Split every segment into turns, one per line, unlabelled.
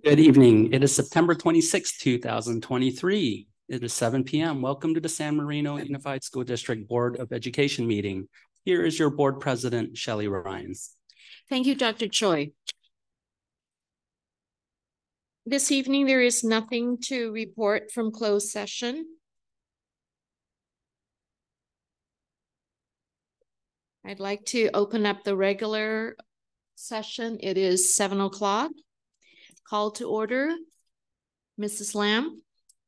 Good evening. It is September 26, 2023. It is 7 p.m. Welcome to the San Marino Unified School District Board of Education meeting. Here is your board president, Shelley Ryan.
Thank you, Dr. Choi. This evening, there is nothing to report from closed session. I'd like to open up the regular session. It is 7 o'clock. Call to order. Mrs. Lam?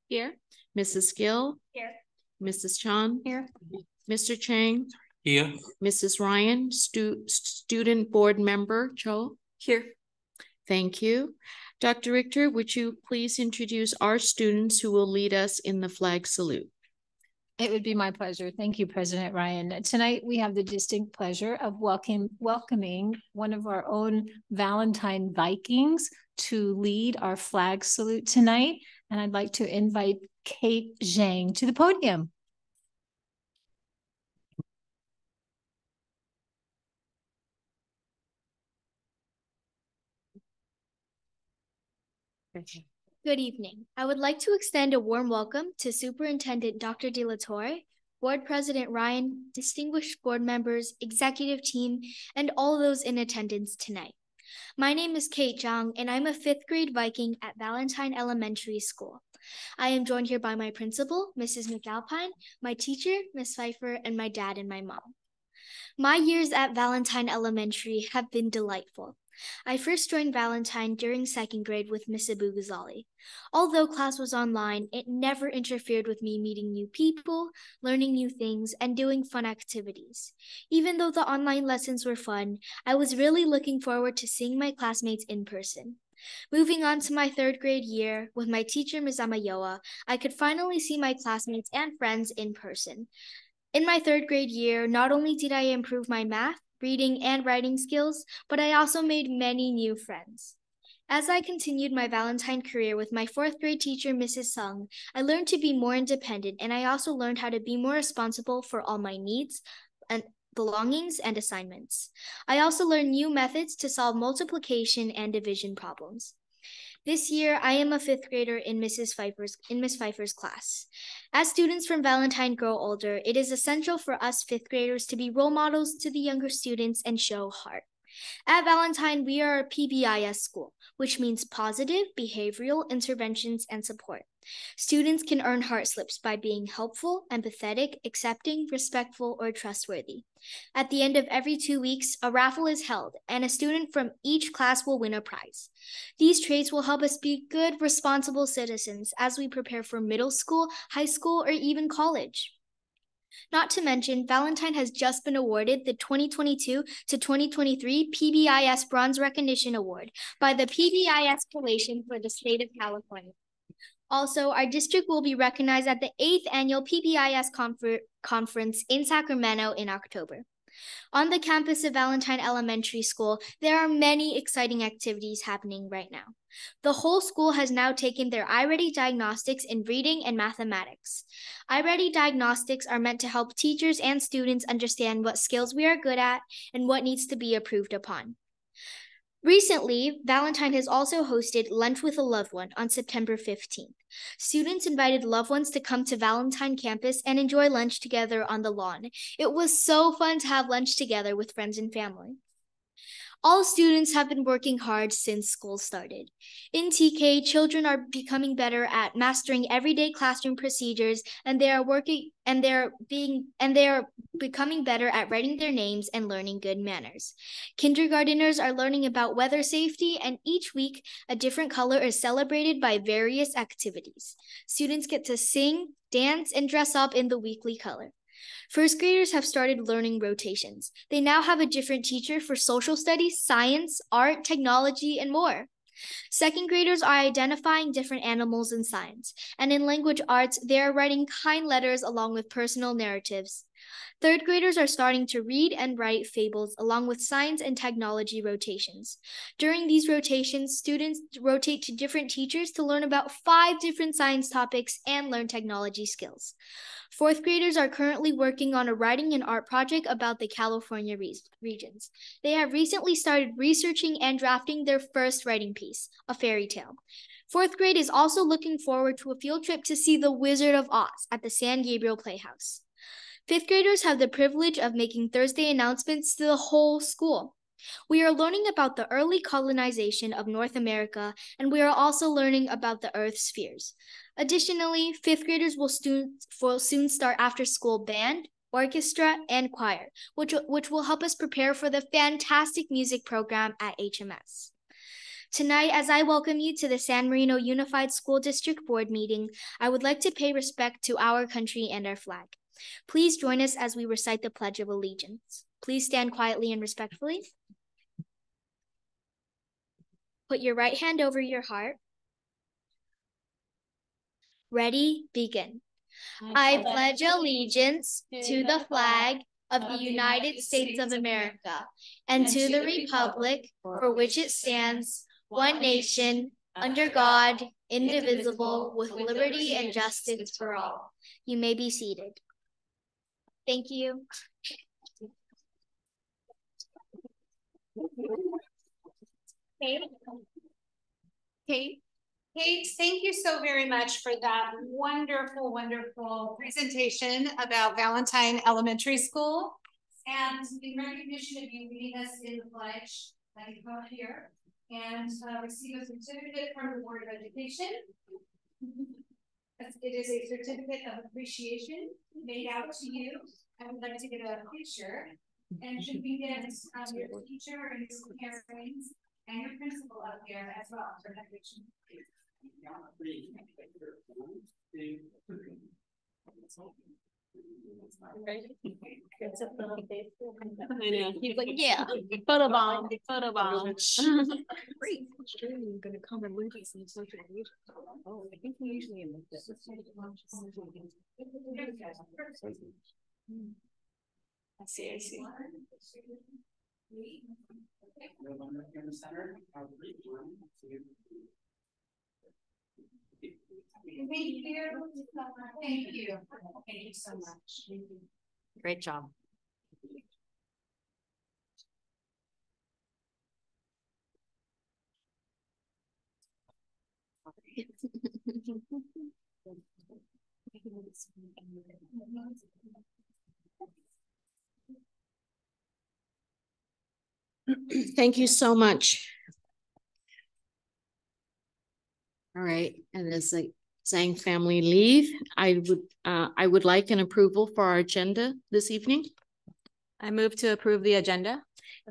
Here. Mrs. Gill? Here. Mrs. Chan? Here. Mr. Chang?
Here.
Mrs. Ryan, student board member Cho? Here. Thank you. Dr. Richter, would you please introduce our students who will lead us in the flag salute?
It would be my pleasure. Thank you, President Ryan. Tonight, we have the distinct pleasure of welcoming one of our own Valentine Vikings to lead our flag salute tonight. And I'd like to invite Kate Zhang to the podium.
Good evening. I would like to extend a warm welcome to Superintendent Dr. De La Torre, Board President Ryan, distinguished board members, executive team, and all those in attendance tonight. My name is Kate Zhang, and I'm a 5th grade Viking at Valentine Elementary School. I am joined here by my principal, Mrs. McAlpine, my teacher, Ms. Pfeiffer, and my dad and my mom. My years at Valentine Elementary have been delightful. I first joined Valentine during 2nd grade with Miss Abu Ghazali. Although class was online, it never interfered with me meeting new people, learning new things, and doing fun activities. Even though the online lessons were fun, I was really looking forward to seeing my classmates in person. Moving on to my 3rd grade year, with my teacher, Ms. Amayoa, I could finally see my classmates and friends in person. In my 3rd grade year, not only did I improve my math, reading, and writing skills, but I also made many new friends. As I continued my Valentine career with my 4th grade teacher, Mrs. Sung, I learned to be more independent, and I also learned how to be more responsible for all my needs and belongings and assignments. I also learned new methods to solve multiplication and division problems. This year, I am a 5th grader in Miss Pfeiffer's class. As students from Valentine grow older, it is essential for us 5th graders to be role models to the younger students and show heart. At Valentine, we are a PBIS school, which means Positive Behavioral Interventions and Support. Students can earn heart slips by being helpful, empathetic, accepting, respectful, or trustworthy. At the end of every 2 weeks, a raffle is held, and a student from each class will win a prize. These traits will help us be good, responsible citizens as we prepare for middle school, high school, or even college. Not to mention, Valentine has just been awarded the 2022 to 2023 PBIS Bronze Recognition Award by the PBIS Coalition for the state of California. Also, our district will be recognized at the 8th Annual PBIS Conference in Sacramento in October. On the campus of Valentine Elementary School, there are many exciting activities happening right now. The whole school has now taken their iReady diagnostics in reading and mathematics. iReady diagnostics are meant to help teachers and students understand what skills we are good at and what needs to be improved upon. Recently, Valentine has also hosted Lunch with a Loved One on September 15th. Students invited loved ones to come to Valentine campus and enjoy lunch together on the lawn. It was so fun to have lunch together with friends and family. All students have been working hard since school started. In TK, children are becoming better at mastering everyday classroom procedures, and they are becoming better at writing their names and learning good manners. Kindergarteners are learning about weather safety, and each week a different color is celebrated by various activities. Students get to sing, dance, and dress up in the weekly color. 1st graders have started learning rotations. They now have a different teacher for social studies, science, art, technology, and more. 2nd graders are identifying different animals in science, and in language arts, they are writing kind letters along with personal narratives. Third graders are starting to read and write fables along with science and technology rotations. During these rotations, students rotate to different teachers to learn about 5 different science topics and learn technology skills. Fourth graders are currently working on a writing and art project about the California regions. They have recently started researching and drafting their first writing piece, a fairy tale. Fourth grade is also looking forward to a field trip to see The Wizard of Oz at the San Gabriel Playhouse. Fifth graders have the privilege of making Thursday announcements to the whole school. We are learning about the early colonization of North America, and we are also learning about the Earth's spheres. Additionally, fifth graders will soon start after-school band, orchestra, and choir, which will help us prepare for the fantastic music program at HMS. Tonight, as I welcome you to the San Marino Unified School District Board meeting, I would like to pay respect to our country and our flag. Please join us as we recite the Pledge of Allegiance. Please stand quietly and respectfully. Put your right hand over your heart. Ready, begin. I pledge allegiance to the flag of the United States of America and to the republic for which it stands, one nation, under God, indivisible, with liberty and justice for all. You may be seated. Thank you.
Kate, thank you so very much for that wonderful, wonderful presentation about Valentine Elementary School. And in recognition of you leading us in the pledge, I can come up here and receive a certificate from the Board of Education. It is a certificate of appreciation made out to you. I would like to get a picture. And should we get your teacher and your parents and your principal up here as well for that picture.
I know. He's like, yeah, photo bomb. Great. I'm gonna come and leave us in social media. Oh, I think we usually end this. I see.
Thank you. Thank you so much.
Great job. Thank you so much. All right, and as I saying family leave, I would like an approval for our agenda this evening.
I move to approve the agenda.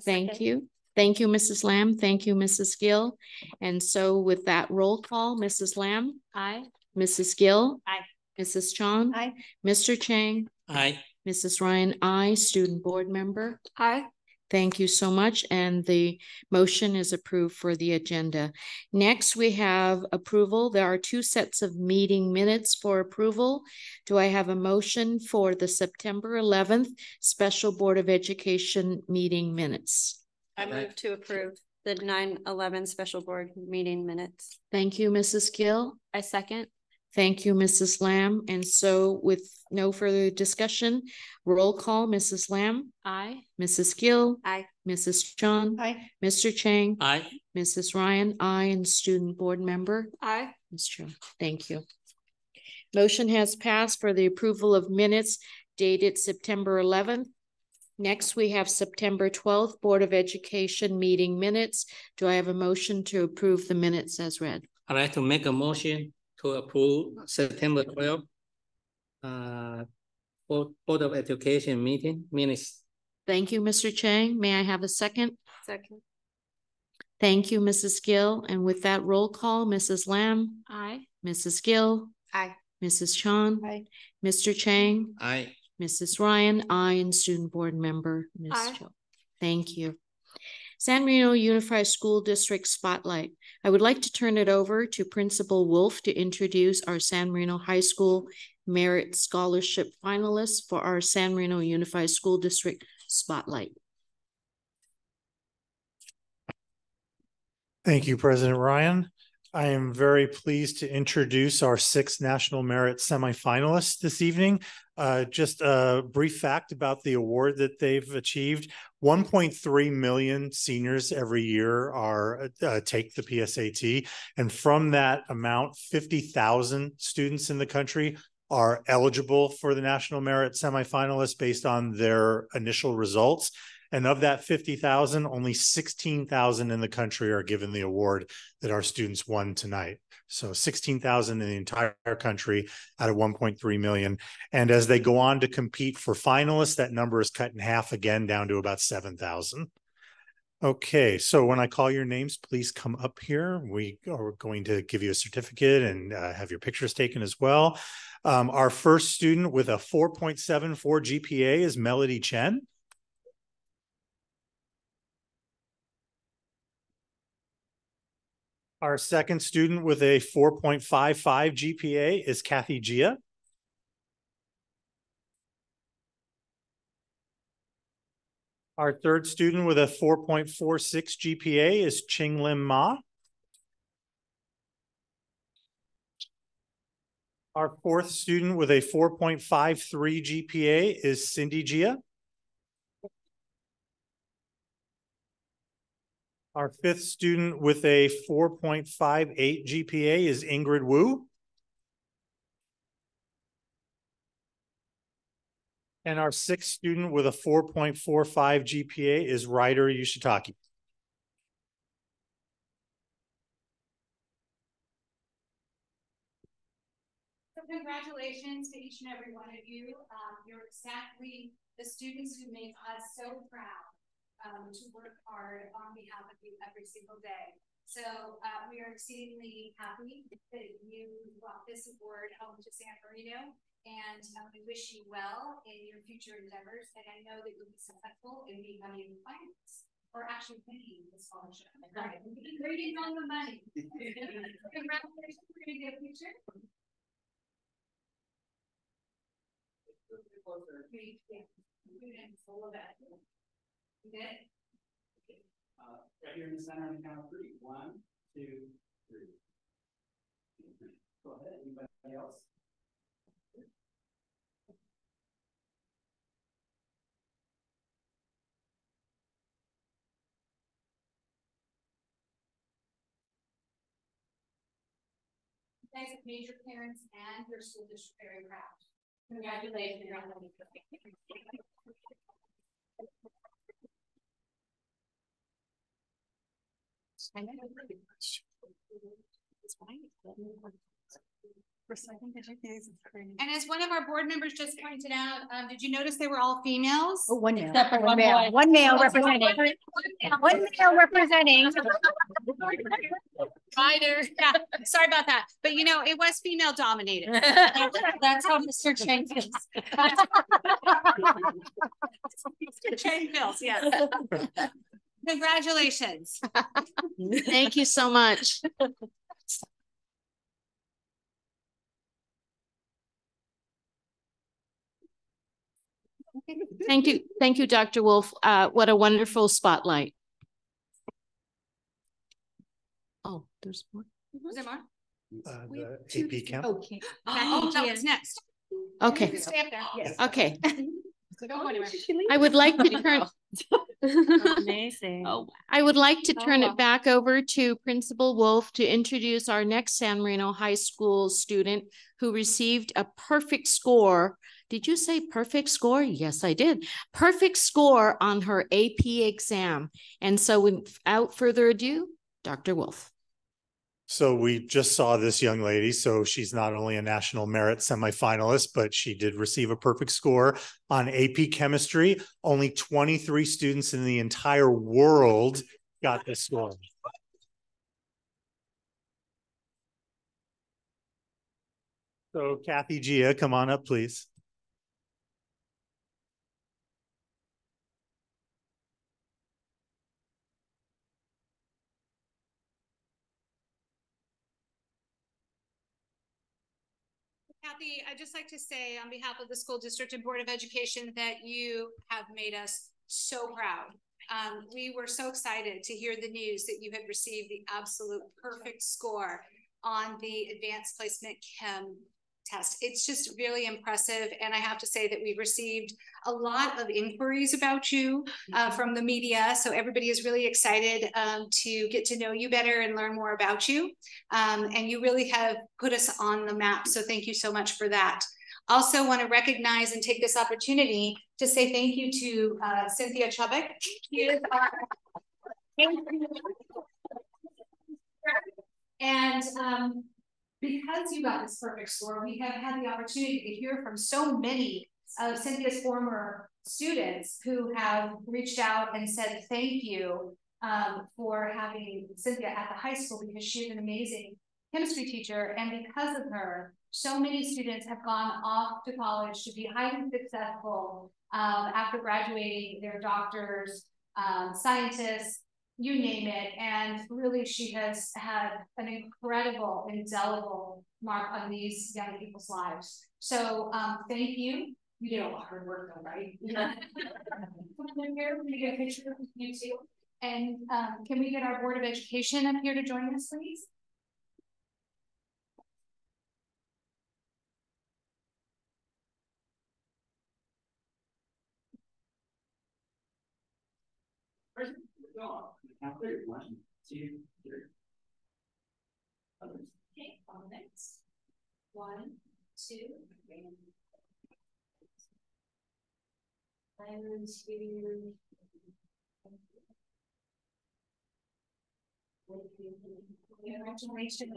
Thank you. Thank you, Mrs. Lamb. Thank you, Mrs. Gill. And so with that roll call, Mrs. Lamb.
Aye.
Mrs. Gill.
Aye.
Mrs. Chong.
Aye.
Mr. Chang.
Aye.
Mrs. Ryan, aye. Student board member.
Aye.
Thank you so much. And the motion is approved for the agenda. Next, we have approval. There are 2 sets of meeting minutes for approval. Do I have a motion for the September 11th Special Board of Education meeting minutes?
I move to approve the 9/11 special board meeting minutes.
Thank you, Mrs. Gill.
I second.
Thank you, Mrs. Lamb. And so with no further discussion, roll call, Mrs. Lamb.
Aye.
Mrs. Gill.
Aye.
Mrs. Chong.
Aye.
Mr. Chang.
Aye.
Mrs. Ryan, aye. And student board member.
Aye.
Mr. Thank you. Motion has passed for the approval of minutes dated September 11th. Next, we have September 12th Board of Education meeting minutes. Do I have a motion to approve the minutes as read?
I'd like to make a motion to approve September 12th Board of Education meeting minutes.
Thank you, Mr. Chang. May I have a second?
Second.
Thank you, Mrs. Gill. And with that roll call, Mrs. Lamb.
Aye.
Mrs. Gill.
Aye.
Mrs. Chong.
Aye.
Mr. Chang.
Aye.
Mrs. Ryan, aye. And student board member, Ms.
Aye.
Cho. Thank you. San Marino Unified School District Spotlight. I would like to turn it over to Principal Wolf to introduce our San Marino High School Merit Scholarship finalists for our San Marino Unified School District Spotlight.
Thank you, President Ryan. I am very pleased to introduce our 6 National Merit semifinalists this evening. Just a brief fact about the award that they've achieved. 1.3 million seniors every year are take the PSAT. And from that amount, 50,000 students in the country are eligible for the National Merit semifinalists based on their initial results. And of that 50,000, only 16,000 in the country are given the award that our students won tonight. So 16,000 in the entire country out of 1.3 million. And as they go on to compete for finalists, that number is cut in half again down to about 7,000. Okay, so when I call your names, please come up here. We are going to give you a certificate and have your pictures taken as well. Our first student with a 4.74 GPA is Melody Chen. Our second student with a 4.55 GPA is Kathy Gia. Our third student with a 4.46 GPA is Ching Lim Ma. Our fourth student with a 4.53 GPA is Cindy Gia. Our fifth student with a 4.58 GPA is Ingrid Wu. And our sixth student with a 4.45 GPA is Ryder Yushitaki.
So congratulations to each and every one of you. You're exactly the students who make us so proud to work hard on behalf of you every single day. So we are exceedingly happy that you brought this award home to San Marino, and we wish you well in your future endeavors. And I know that you'll be successful in becoming finalists, or actually winning the scholarship. Right? Grading on the money. Congratulations. We're going to get a picture. Okay.
Right here in the center on the count of 3. 1, 2, 3. Go ahead. Anybody else?
You guys have made your parents and your school district very proud. Congratulations. And as one of our board members just pointed out, did you notice they were all females?
Oh, one male. One male representing. One male representing.
Ryder. Yeah, sorry about that. But you know, it was female dominated.
That's how Mr. Chang feels.
Mr. Chang feels, yes. Congratulations.
Thank you so much. Thank you, Dr. Wolf. What a wonderful spotlight. Oh, there's more.
Was there more?
The AP count.
Okay.
Oh, that was next.
Okay.
Stay up there. Yes.
Okay.
Don't go anywhere.
I would like to turn.
Amazing.
I would like to turn it back over to Principal Wolf to introduce our next San Marino High School student who received a perfect score. Did you say perfect score? Yes, I did. Perfect score on her AP exam. And so without further ado, Dr. Wolf.
So we just saw this young lady. So she's not only a National Merit semifinalist, but she did receive a perfect score on AP Chemistry. Only 23 students in the entire world got this score. So Kathy Gia, come on up, please.
Kathy, I'd just like to say on behalf of the school district and Board of Education that you have made us so proud. We were so excited to hear the news that you had received the absolute perfect score on the advanced placement chem test. It's just really impressive. And I have to say that we've received a lot of inquiries about you from the media. So everybody is really excited to get to know you better and learn more about you. And you really have put us on the map. So thank you so much for that. Also want to recognize and take this opportunity to say thank you to Cynthia Chubbuck. And because you got this perfect score, we have had the opportunity to hear from so many of Cynthia's former students who have reached out and said thank you for having Cynthia at the high school, because she is an amazing chemistry teacher. And because of her, so many students have gone off to college to be highly successful after graduating. They're doctors, scientists, you name it. And really, she has had an incredible, indelible mark on these young people's lives. So thank you. You did a lot of hard work though, right? Yeah. Can we get a picture of you too? And can we get our Board of Education up here to join us, please? Okay, on the next. 1, 2, 3. And 2. Congratulations.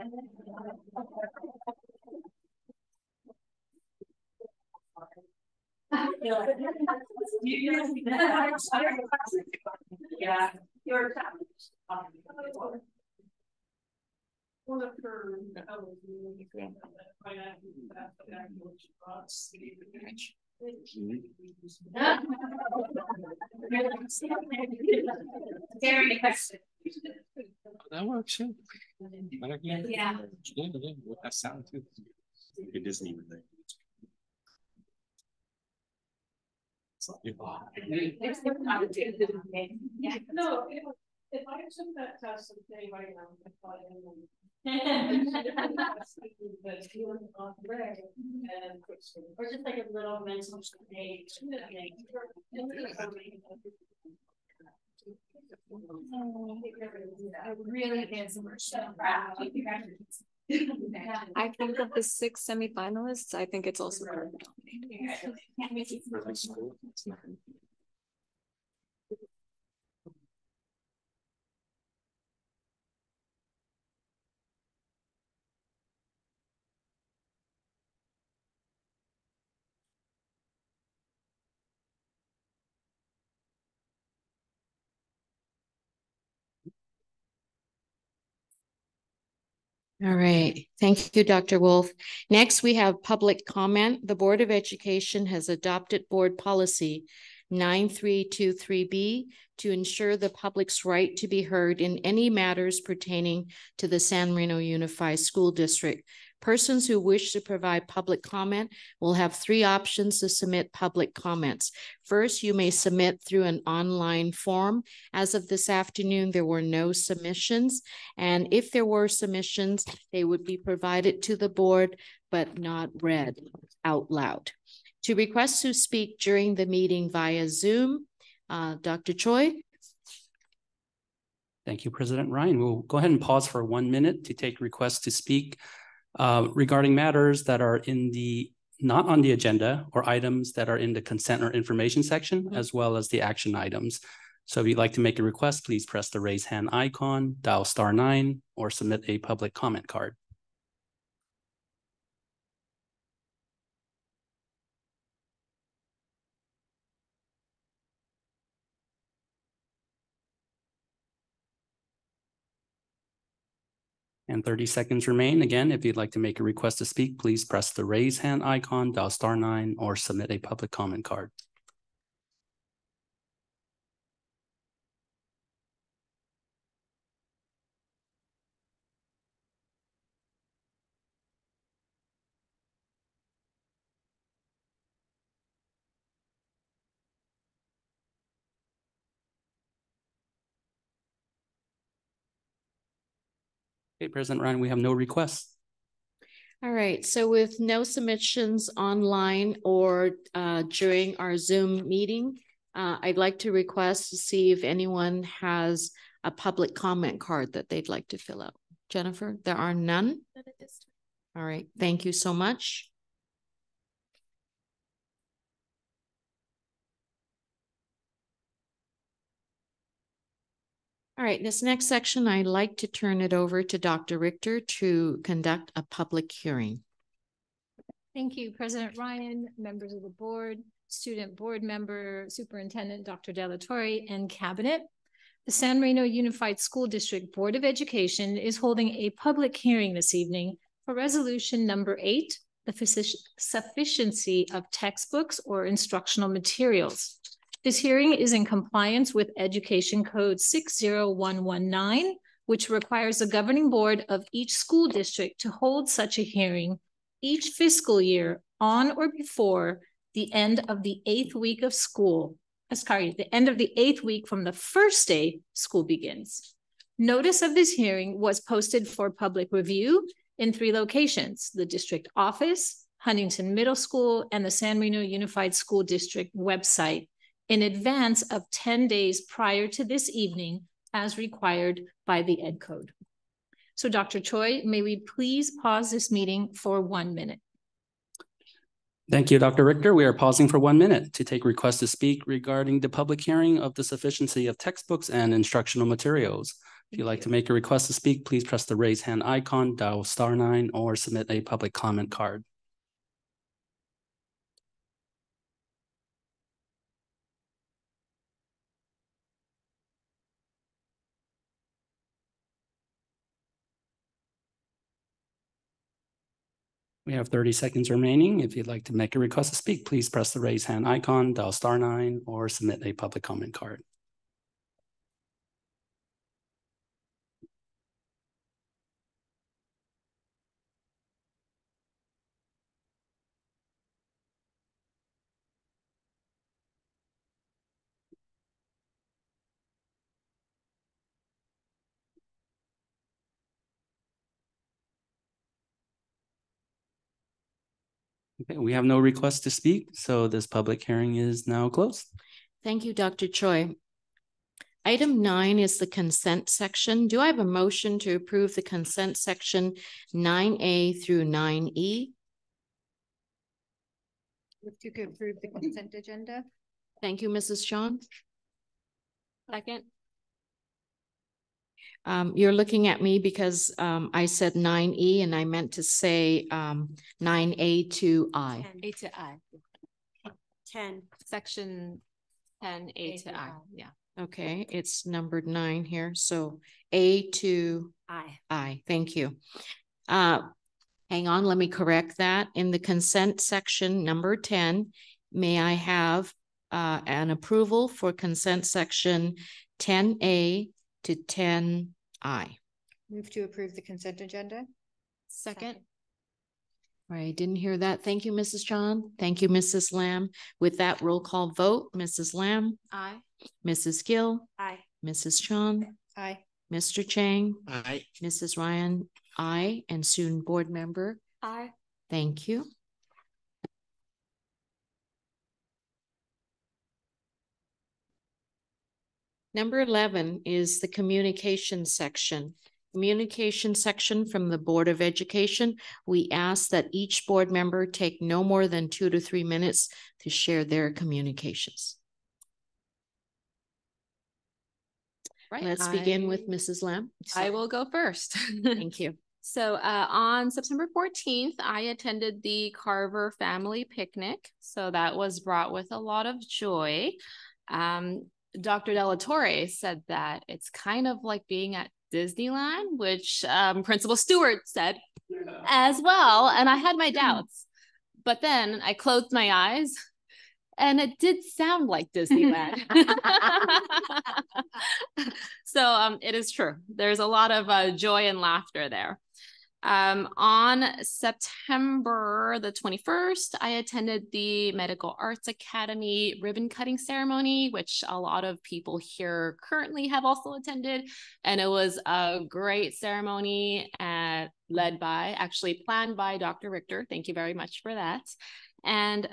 Yeah, you're very question.
That works. Yeah.
Yeah.
That sound too. It isn't even there.
Yeah. No, if I took that test and say right now, I thought or just like a little mental state. It really is. We're so proud.
I think of the 6 semifinalists, I think it's also perfect.
All right. Thank you, Dr. Wolf. Next, we have public comment. The Board of Education has adopted board policy 9323B to ensure the public's right to be heard in any matters pertaining to the San Marino Unified School District. Persons who wish to provide public comment will have 3 options to submit public comments. First, you may submit through an online form. As of this afternoon, there were no submissions. And if there were submissions, they would be provided to the board, but not read out loud. To request to speak during the meeting via Zoom, Dr. Choi.
Thank you, President Ryan. We'll go ahead and pause for 1 minute to take requests to speak regarding matters that are not on the agenda, or items that are in the consent or information section, as well as the action items. So if you'd like to make a request, please press the raise hand icon, dial *9, or submit a public comment card. And 30 seconds remain. Again, if you'd like to make a request to speak, please press the raise hand icon, dial *9, or submit a public comment card. Okay, President Ryan, we have no requests.
All right, so with no submissions online or during our Zoom meeting, I'd like to request to see if anyone has a public comment card that they'd like to fill out. Jennifer, there are none?
Not at this time.
All right, thank you so much. All right, this next section, I'd like to turn it over to Dr. Richter to conduct a public hearing.
Thank you, President Ryan, members of the board, student board member, Superintendent Dr. Delatorre, and cabinet. The San Marino Unified School District Board of Education is holding a public hearing this evening for resolution number 8, the sufficiency of textbooks or instructional materials. This hearing is in compliance with Education Code 60119, which requires the governing board of each school district to hold such a hearing each fiscal year on or before the end of the 8th week of school. The end of the 8th week from the first day school begins. Notice of this hearing was posted for public review in 3 locations: the district office, Huntington Middle School, and the San Marino Unified School District website in advance of 10 days prior to this evening as required by the Ed Code. So Dr. Choi, may we please pause this meeting for 1 minute?
Thank you, Dr. Richter. We are pausing for 1 minute to take requests to speak regarding the public hearing of the sufficiency of textbooks and instructional materials. If you'd like to make a request to speak, please press the raise hand icon, dial *9, or submit a public comment card. We have 30 seconds remaining. If you'd like to make a request to speak, please press the raise hand icon, dial *9, or submit a public comment card. Okay, we have no requests to speak, so this public hearing is now closed.
Thank you, Dr. Choi. Item 9 is the consent section. Do I have a motion to approve the consent section 9A through 9E?
If you could approve the consent agenda.
Thank you, Mrs. Sean.
Second.
You're looking at me because I said 9E and I meant to say 9A to I.
10. A to I. 10. Section 10, A to I. Yeah.
Okay, it's numbered 9 here. So A to I. Thank you. Hang on, let me correct that. In the consent section, number 10, may I have an approval for consent section 10A to 10I?
Move to approve the consent agenda.
Second. All right, didn't hear that. Thank you, Mrs. John. Thank you, Mrs. Lamb. With that roll call vote, Mrs. Lamb.
Aye.
Mrs. Gill.
Aye.
Mrs. Chon.
Aye.
Mr. Chang.
Aye.
Mrs. Ryan. Aye. And student board member.
Aye.
Thank you. Number 11 is the communication section. Communication section from the Board of Education. We ask that each board member take no more than 2 to 3 minutes to share their communications.
Right.
Let's begin with Mrs. Lamb.
I will go first.
Thank you.
So on September 14th, I attended the Carver family picnic. So that was brought with a lot of joy. Dr. Delatorre said that it's kind of like being at Disneyland, which Principal Stewart said as well. And I had my doubts, but then I closed my eyes and it did sound like Disneyland. So it is true. There's a lot of joy and laughter there. On September the 21st, I attended the Medical Arts Academy ribbon cutting ceremony, which a lot of people here currently have also attended. And it was a great ceremony planned by Dr. Richter. Thank you very much for that. And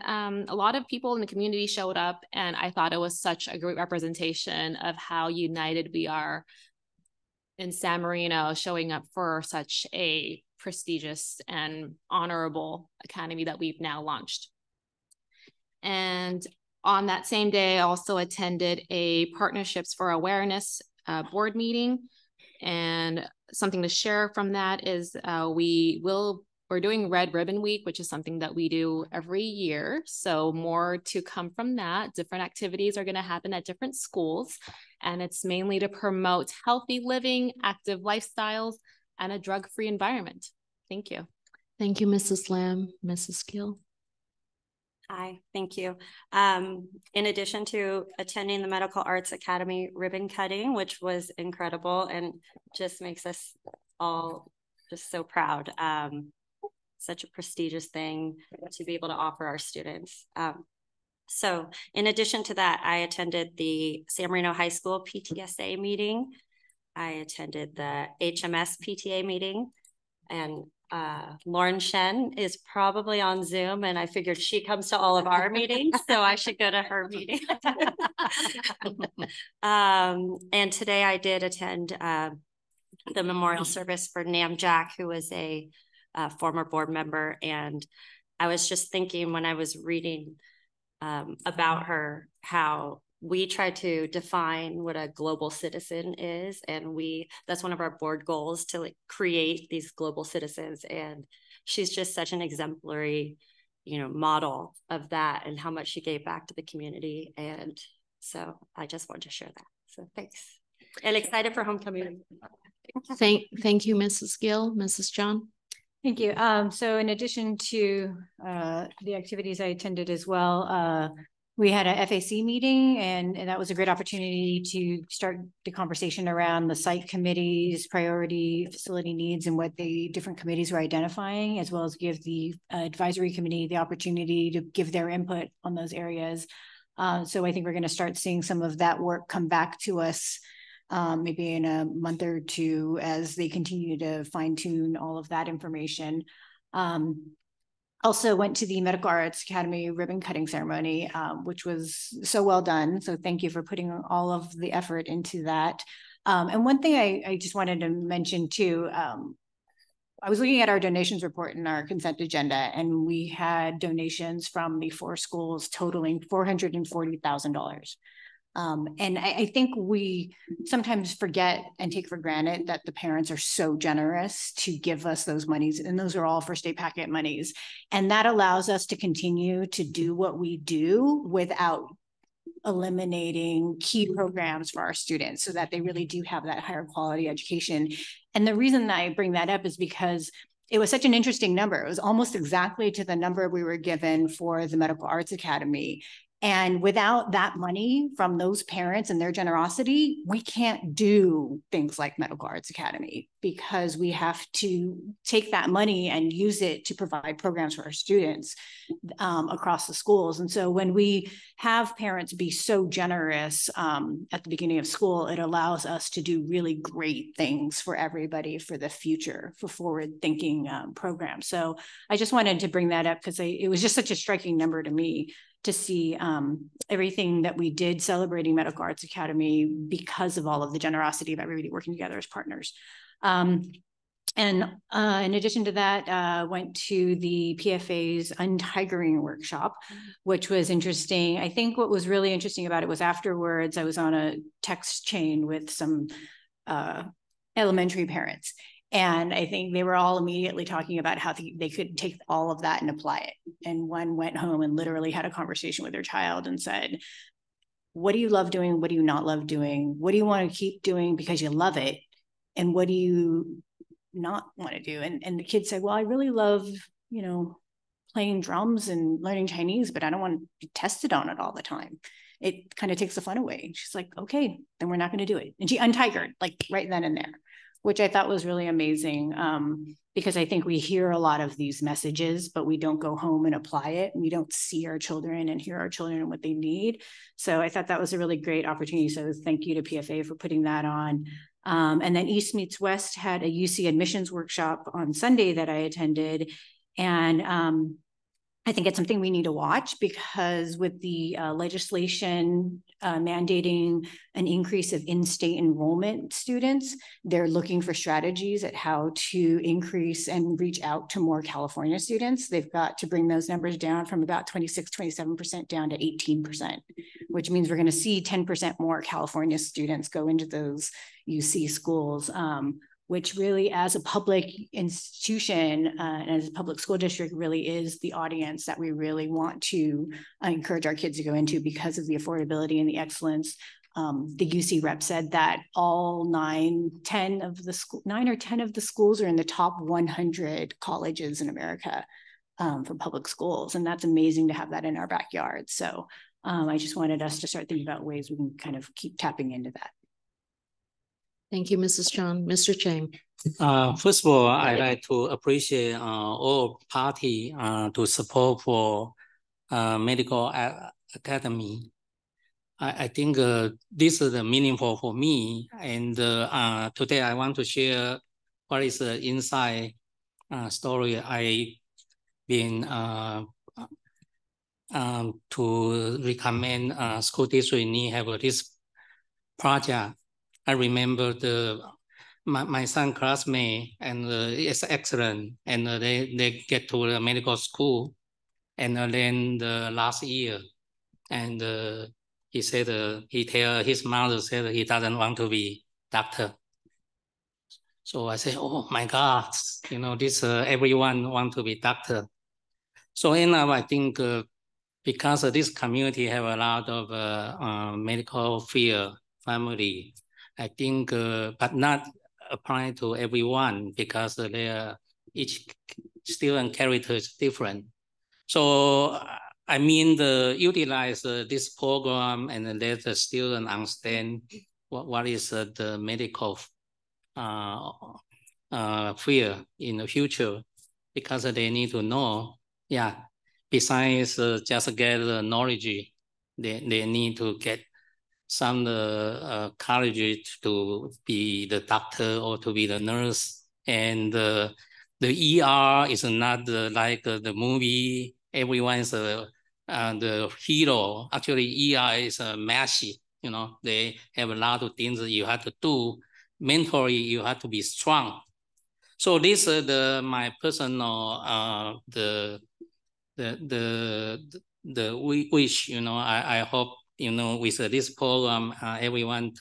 a lot of people in the community showed up, and I thought it was such a great representation of how united we are in San Marino, showing up for such a prestigious and honorable academy that we've now launched. And on that same day, I also attended a Partnerships for Awareness board meeting. And something to share from that is we're doing Red Ribbon Week, which is something that we do every year. So more to come from that. Different activities are going to happen at different schools. And it's mainly to promote healthy living, active lifestyles, and a drug-free environment. Thank you.
Thank you, Mrs. Lamb. Mrs. Gill.
Hi, thank you. In addition to attending the Medical Arts Academy ribbon cutting, which was incredible and just makes us all just so proud. Such a prestigious thing to be able to offer our students. So in addition to that, I attended the San Marino High School PTSA meeting. I attended the HMS PTA meeting, and Lauren Shen is probably on Zoom, and I figured she comes to all of our meetings, so I should go to her meeting. And today I did attend the memorial service for Nam Jack, who was a former board member. And I was just thinking when I was reading about her, how we try to define what a global citizen is. And that's one of our board goals, to like create these global citizens. And she's just such an exemplary, model of that, and how much she gave back to the community. And so I just wanted to share that. So thanks. And excited for homecoming.
Thank you, Mrs. Gill. Mrs. John.
Thank you. So in addition to the activities I attended as well, we had a FAC meeting, and that was a great opportunity to start the conversation around the site committees, priority facility needs, and what the different committees were identifying, as well as give the advisory committee the opportunity to give their input on those areas. So I think we're going to start seeing some of that work come back to us maybe in a month or two as they continue to fine tune all of that information. Also went to the Medical Arts Academy ribbon cutting ceremony, which was so well done. So thank you for putting all of the effort into that. And one thing I just wanted to mention too, I was looking at our donations report in our consent agenda, and we had donations from the 4 schools totaling $440,000. And I think we sometimes forget and take for granted that the parents are so generous to give us those monies, and those are all first aid packet monies. And that allows us to continue to do what we do without eliminating key programs for our students, so that they really do have that higher quality education. And the reason that I bring that up is because it was such an interesting number. It was almost exactly to the number we were given for the Medical Arts Academy. And without that money from those parents and their generosity, we can't do things like Medical Arts Academy, because we have to take that money and use it to provide programs for our students across the schools. And so when we have parents be so generous at the beginning of school, it allows us to do really great things for everybody for the future, for forward-thinking programs. So I just wanted to bring that up because it was just such a striking number to me, to see everything that we did celebrating Medical Arts Academy because of all of the generosity of everybody working together as partners. And in addition to that, went to the PFA's untigering workshop, which was interesting. I think what was really interesting about it was afterwards, I was on a text chain with some elementary parents. And I think they were all immediately talking about how they could take all of that and apply it. And one went home and literally had a conversation with their child and said, what do you love doing? What do you not love doing? What do you want to keep doing because you love it? And what do you not want to do? And the kid said, well, I really love, playing drums and learning Chinese, but I don't want to be tested on it all the time. It kind of takes the fun away. And she's like, okay, then we're not going to do it. And she untigered, like right then and there. which I thought was really amazing. Because I think we hear a lot of these messages, but we don't go home and apply it. And we don't see our children and hear our children and what they need. So I thought that was a really great opportunity. So thank you to PFA for putting that on. And then East Meets West had a UC admissions workshop on Sunday that I attended. And I think it's something we need to watch, because with the legislation mandating an increase of in-state enrollment students, they're looking for strategies at how to increase and reach out to more California students. They've got to bring those numbers down from about 26, 27% down to 18%, which means we're going to see 10% more California students go into those UC schools. Which really, as a public institution and as a public school district, really is the audience that we really want to encourage our kids to go into because of the affordability and the excellence. The UC rep said that all 9 or 10 of the schools are in the top 100 colleges in America for public schools. And that's amazing to have that in our backyard. So I just wanted us to start thinking about ways we can kind of keep tapping into that.
Thank you, Mrs. Chang. Mr. Chang.
First of all, I'd like to appreciate all party to support for medical academy. I think this is meaningful for me. And today I want to share what is the inside story I've been to recommend school district need have this project. I remember my son classmate, and it's excellent, and they get to the medical school, and then the last year, and he said he tell his mother said he doesn't want to be doctor. So I said, oh my God, you know, this everyone want to be doctor. So now I think because this community have a lot of medical field family. I think, but not applying to everyone because each student character is different. So I mean, utilize this program and let the student understand what is the medical field in the future, because they need to know. Yeah, besides just get the knowledge, they need to get some courage to be the doctor or to be the nurse. And the ER is not like the movie, everyone's the hero. Actually, ER is messy, you know, they have a lot of things that you have to do. Mentally, you have to be strong. So this is my personal the wish, you know, I hope, you know, with this program, everyone,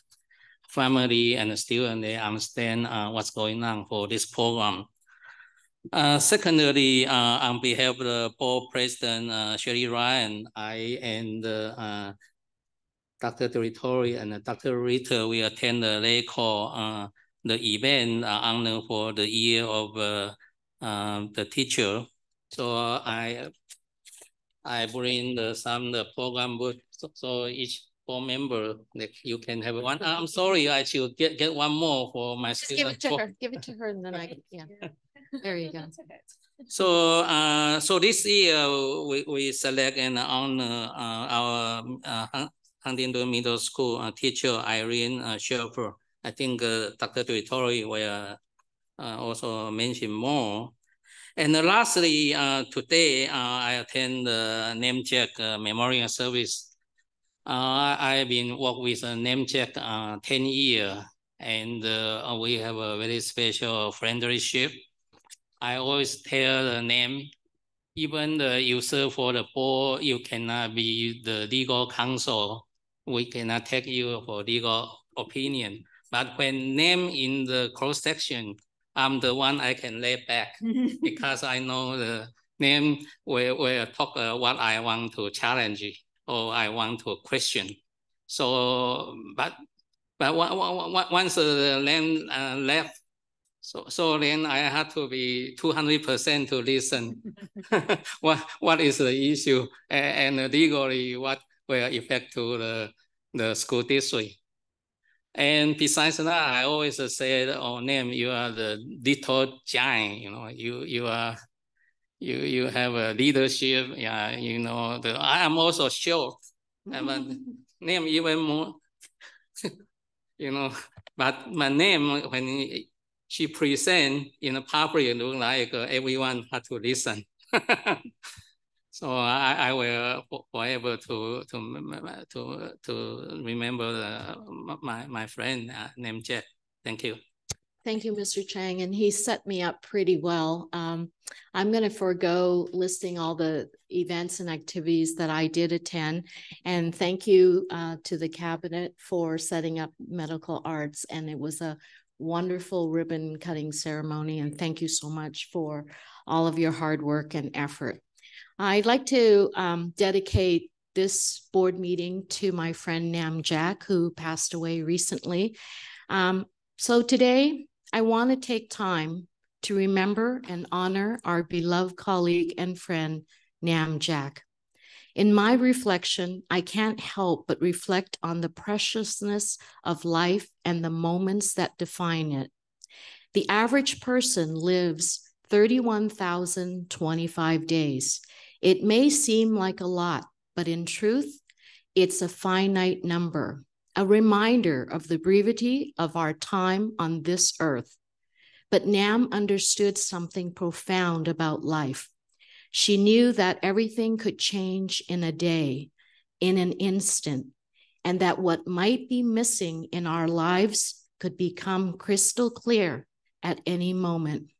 family and student, they understand what's going on for this program. Secondly, on behalf of the board president, Sherry Ryan, I and Dr. Territory and Dr. Ritter, we attend the LACO, the event honor for the year of the teacher. So I bring some program book, so each board member, like, you can have one. I'm sorry, I should get one more for my student.
Give it to her. Give it to her, and then yeah. There you go.
So so this year we select and honor our Huntington Middle School teacher Irene Schaefer. I think Dr. Territory will also mention more. And lastly, today I attend the name check memorial service. I've been working with name check 10 years, and we have a very special friendship. I always tell the name, even you serve for the board, you cannot be the legal counsel. We cannot take you for legal opinion. But when name in the cross section, I'm the one I can lay back because I know the name will talk what I want to challenge or I want to question. So, but once the name left, so then I had to be 200% to listen. what is the issue and legally what will affect to the school district. And besides that, I always say, "Oh, name, you are the little giant. You know, you have a leadership. Yeah, you know. I am also short, but name even more. You know, but my name when she present in a public, look like everyone had to listen." So I will forever to remember my friend named Jeff. Thank you.
Thank you, Mr. Chang. And he set me up pretty well. I'm going to forego listing all the events and activities that I did attend. And thank you to the cabinet for setting up medical arts. And it was a wonderful ribbon cutting ceremony. And thank you so much for all of your hard work and effort. I'd like to dedicate this board meeting to my friend Nam Jack, who passed away recently. So today, I want to take time to remember and honor our beloved colleague and friend, Nam Jack. In my reflection, I can't help but reflect on the preciousness of life and the moments that define it. The average person lives 31,025 days. It may seem like a lot, but in truth, it's a finite number, a reminder of the brevity of our time on this earth. But Nam understood something profound about life. She knew that everything could change in a day, in an instant, and that what might be missing in our lives could become crystal clear at any moment.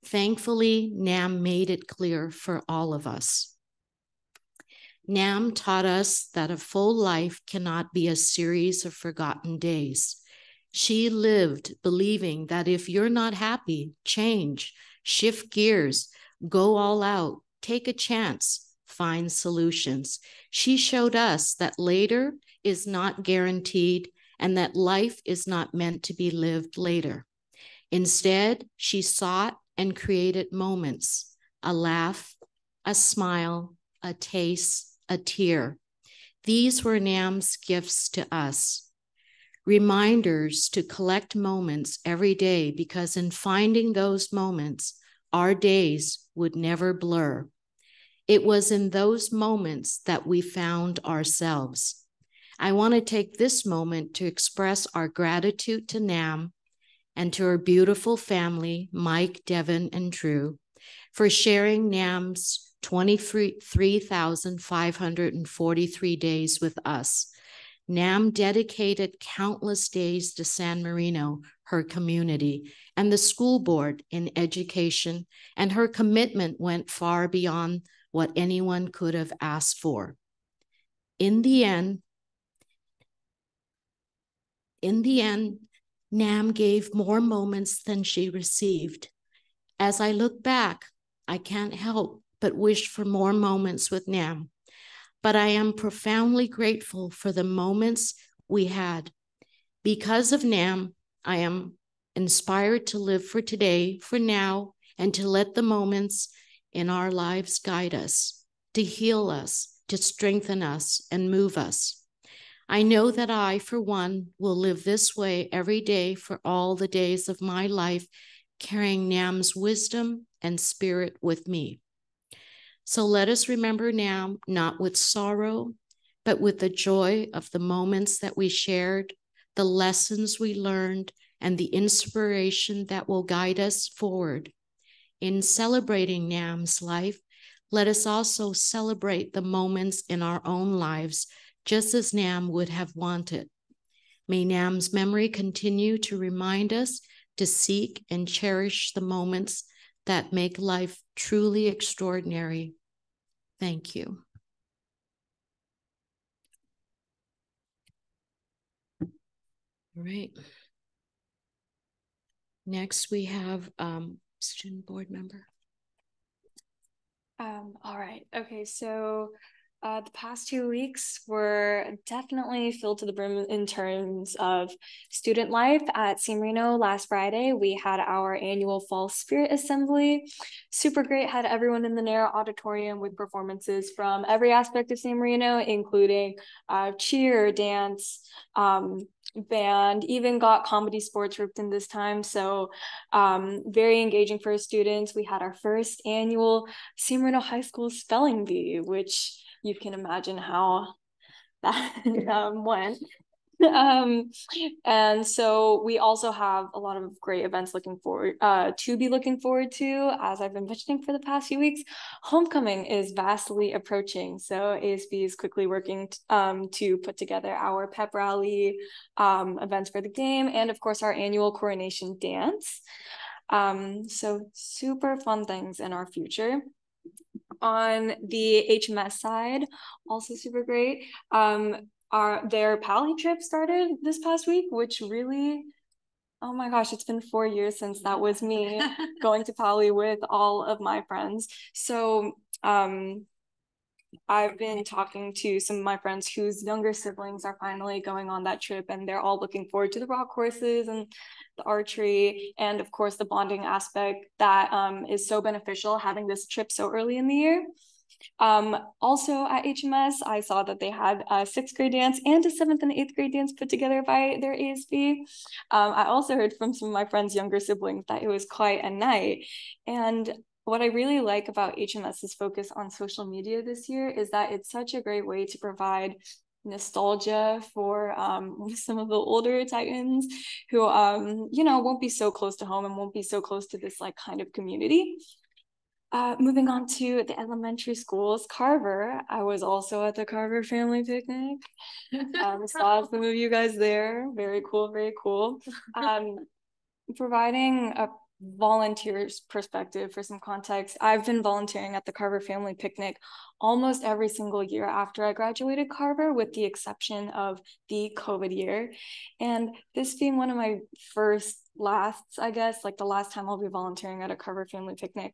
Thankfully, Nam made it clear for all of us. Nam taught us that a full life cannot be a series of forgotten days. She lived believing that if you're not happy, change, shift gears, go all out, take a chance, find solutions. She showed us that later is not guaranteed and that life is not meant to be lived later. Instead, she sought and created moments, a laugh, a smile, a taste, a tear. These were Nam's gifts to us. Reminders to collect moments every day, because in finding those moments, our days would never blur. It was in those moments that we found ourselves. I want to take this moment to express our gratitude to Nam and to her beautiful family, Mike, Devin, and Drew, for sharing Nam's 23,543 days with us. Nam dedicated countless days to San Marino, her community, and the school board in education, and her commitment went far beyond what anyone could have asked for. In the end, Nam gave more moments than she received. As I look back, I can't help but wish for more moments with Nam. But I am profoundly grateful for the moments we had. Because of Nam, I am inspired to live for today, for now, and to let the moments in our lives guide us, to heal us, to strengthen us, and move us. I know that I, for one, will live this way every day for all the days of my life, carrying Nam's wisdom and spirit with me. So let us remember Nam, not with sorrow, but with the joy of the moments that we shared, the lessons we learned, and the inspiration that will guide us forward. In celebrating Nam's life, let us also celebrate the moments in our own lives, just as Nam would have wanted. May Nam's memory continue to remind us to seek and cherish the moments that make life truly extraordinary. Thank you. All right. Next, we have student board member.
All right. Okay, so the past 2 weeks were definitely filled to the brim in terms of student life. At San Marino last Friday, we had our annual Fall Spirit Assembly. Super great, had everyone in the narrow auditorium with performances from every aspect of San Marino, including cheer, dance, band, even got comedy sports roped in this time. So very engaging for students. We had our first annual San Marino High School spelling bee, which you can imagine how that went. And so we also have a lot of great events to be looking forward to. As I've been mentioning for the past few weeks, homecoming is vastly approaching. So ASB is quickly working to put together our pep rally, events for the game, and of course our annual coronation dance. So super fun things in our future. On the HMS side, also super great. Their Pali trip started this past week, which really, oh my gosh, it's been 4 years since that was me going to Pali with all of my friends. So I've been talking to some of my friends whose younger siblings are finally going on that trip, and they're all looking forward to the rock courses and the archery, and of course the bonding aspect that is so beneficial having this trip so early in the year. Also at HMS, I saw that they had a 6th grade dance and a 7th and 8th grade dance put together by their ASB. I also heard from some of my friends' younger siblings that it was quite a night. And what I really like about HMS's focus on social media this year is that it's such a great way to provide nostalgia for some of the older Titans who won't be so close to home and won't be so close to this like kind of community. Moving on to the elementary schools, Carver. I was also at the Carver family picnic. Saw some of you guys there. Very cool, very cool. Providing a volunteer's perspective for some context, I've been volunteering at the Carver family picnic almost every single year after I graduated Carver, with the exception of the COVID year. And this being one of my lasts, I guess, like the last time I'll be volunteering at a Carver family picnic,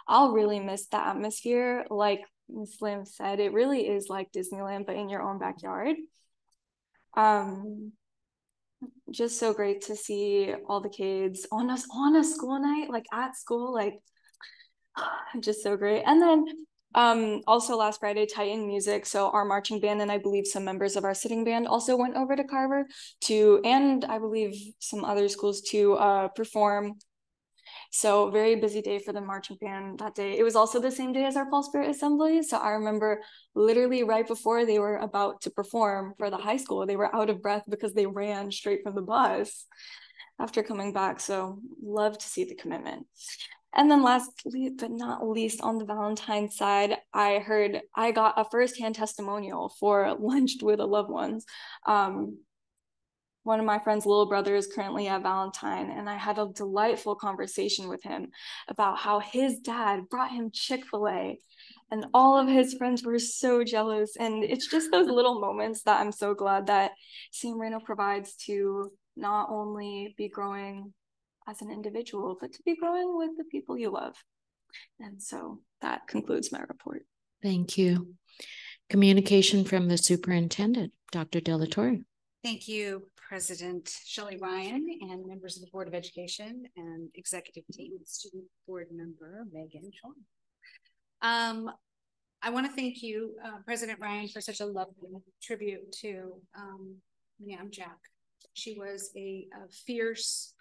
I'll really miss the atmosphere. Like Ms. Lim said, it really is like Disneyland, but in your own backyard. Just so great to see all the kids on a school night, like at school, like just so great. And then also last Friday, Titan Music, so our marching band and I believe some members of our sitting band also went over to Carver and I believe some other schools to perform. So very busy day for the marching band that day. It was also the same day as our Fall Spirit Assembly. So I remember literally right before they were about to perform for the high school, they were out of breath because they ran straight from the bus after coming back. So love to see the commitment. And then lastly, but not least, on the Valentine's side, I got a firsthand testimonial for Lunched with a Loved Ones. One of my friend's little brother is currently at Valentine, and I had a delightful conversation with him about how his dad brought him Chick-fil-A, and all of his friends were so jealous. And it's just those little moments that I'm so glad that San Marino provides to not only be growing as an individual, but to be growing with the people you love. And so that concludes my report.
Thank you. Communication from the superintendent, Dr. Delatorre.
Thank you, President Shelley Ryan, and members of the Board of Education and executive team, student board member Megan Sean. I want to thank you, President Ryan, for such a lovely tribute to Ma'am Jack. She was a fierce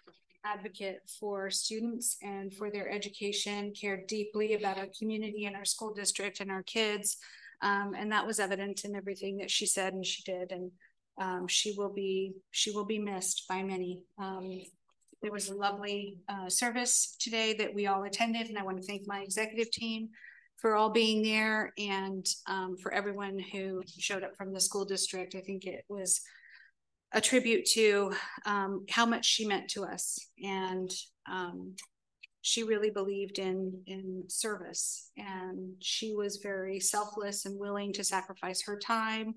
advocate for students and for their education, cared deeply about our community and our school district and our kids. And that was evident in everything that she said and she did. And she will be missed by many. There was a lovely service today that we all attended, and I want to thank my executive team for all being there, and for everyone who showed up from the school district. I think it was a tribute to how much she meant to us, and she really believed in service, and she was very selfless and willing to sacrifice her time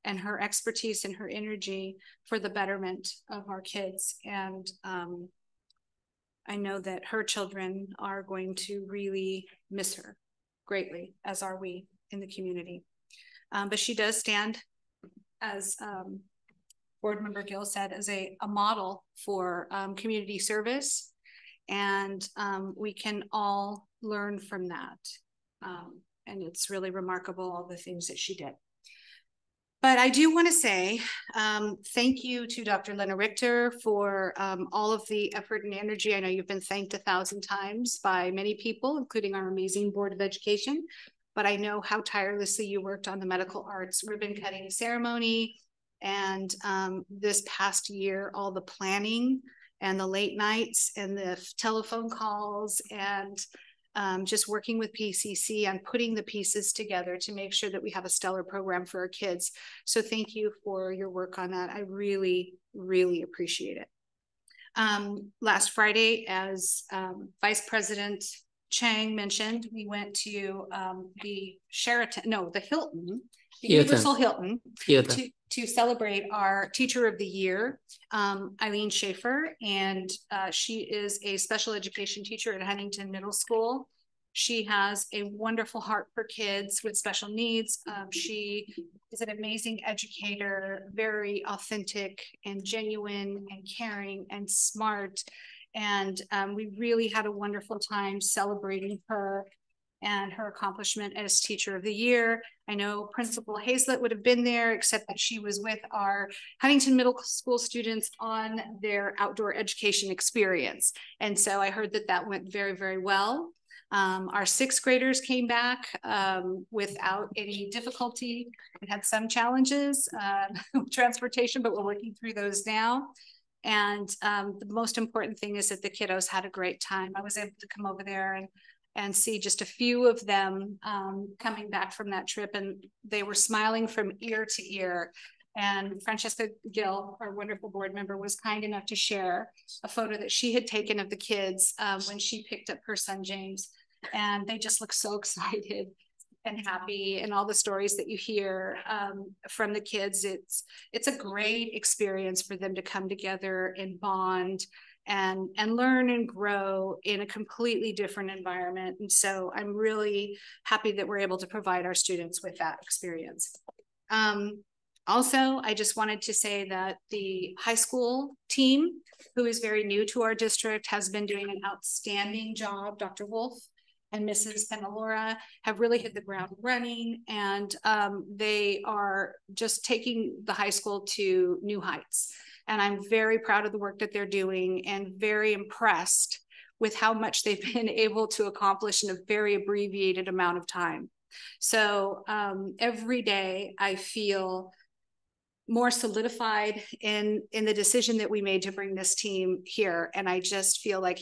and her expertise and her energy for the betterment of our kids. And I know that her children are going to really miss her greatly, as are we in the community. But she does stand, as Board Member Gill said, as a model for community service. And we can all learn from that. And it's really remarkable, all the things that she did. But I do want to say thank you to Dr. Lena Richter for all of the effort and energy. I know you've been thanked 1,000 times by many people, including our amazing Board of Education, but I know how tirelessly you worked on the medical arts ribbon cutting ceremony. And this past year, all the planning and the late nights and the telephone calls and just working with PCC on putting the pieces together to make sure that we have a stellar program for our kids. So thank you for your work on that. I really, really appreciate it. Last Friday, as Vice President Chang mentioned, we went to the Hilton, the Universal Hilton, to celebrate our Teacher of the Year, Eileen Schaefer, and she is a special education teacher at Huntington Middle School. She has a wonderful heart for kids with special needs. She is an amazing educator, very authentic and genuine and caring and smart. And we really had a wonderful time celebrating her and her accomplishment as Teacher of the Year. I know Principal Hazlett would have been there, except that she was with our Huntington Middle School students on their outdoor education experience. And so I heard that that went very, very well. Our 6th graders came back without any difficulty. We had some challenges with transportation, but we're working through those now. And the most important thing is that the kiddos had a great time. I was able to come over there and see just a few of them coming back from that trip, and they were smiling from ear to ear. And Francesca Gill, our wonderful board member, was kind enough to share a photo that she had taken of the kids when she picked up her son, James. And they just look so excited and happy, and all the stories that you hear from the kids. It's a great experience for them to come together and bond and learn and grow in a completely different environment. And so I'm really happy that we're able to provide our students with that experience. Also, I just wanted to say that the high school team, who is very new to our district, has been doing an outstanding job. Dr. Wolf and Mrs. Penalora have really hit the ground running, and they are just taking the high school to new heights. And I'm very proud of the work that they're doing and very impressed with how much they've been able to accomplish in a very abbreviated amount of time. So every day I feel more solidified in the decision that we made to bring this team here. And I just feel like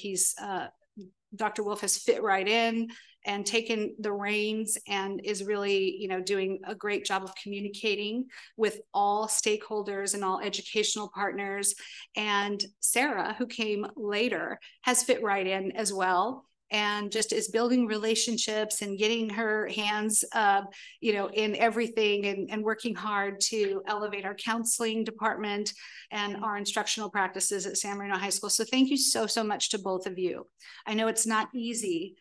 Dr. Wolf has fit right in and taken the reins and is really, doing a great job of communicating with all stakeholders and all educational partners. And Sarah, who came later, has fit right in as well, and just is building relationships and getting her hands, in everything, and working hard to elevate our counseling department and our instructional practices at San Marino High School. So thank you so, so much to both of you. I know it's not easy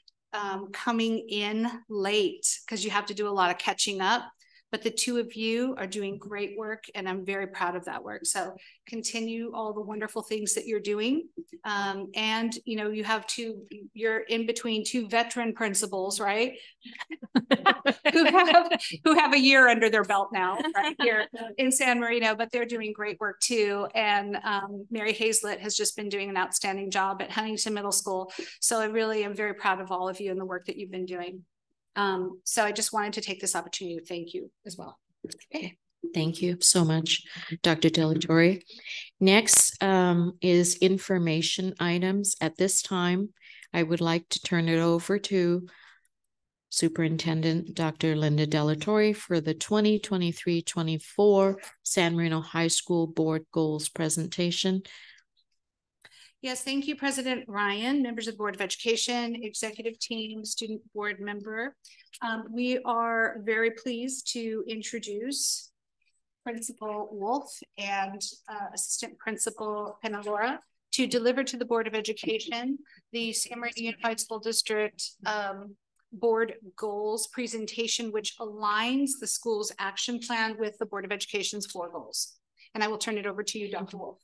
coming in late because you have to do a lot of catching up, but the two of you are doing great work, and I'm very proud of that work. So continue all the wonderful things that you're doing. And you're in between 2 veteran principals, right? who have a year under their belt now, right here in San Marino, but they're doing great work too. And Mary Hazlett has just been doing an outstanding job at Huntington Middle School. So I really am very proud of all of you and the work that you've been doing. So I just wanted to take this opportunity to thank you as well.
Okay. Thank you so much, Dr. Delatorre. Next is information items. At this time, I would like to turn it over to Superintendent Dr. Linda Delatorre for the 2023-24 San Marino High School Board Goals presentation.
Yes, thank you, President Ryan, members of the Board of Education, executive team, student board member. We are very pleased to introduce Principal Wolf and Assistant Principal Penalora to deliver to the Board of Education the San Marino Unified School District Board Goals presentation, which aligns the school's action plan with the Board of Education's 4 goals. And I will turn it over to you, Dr. Wolf.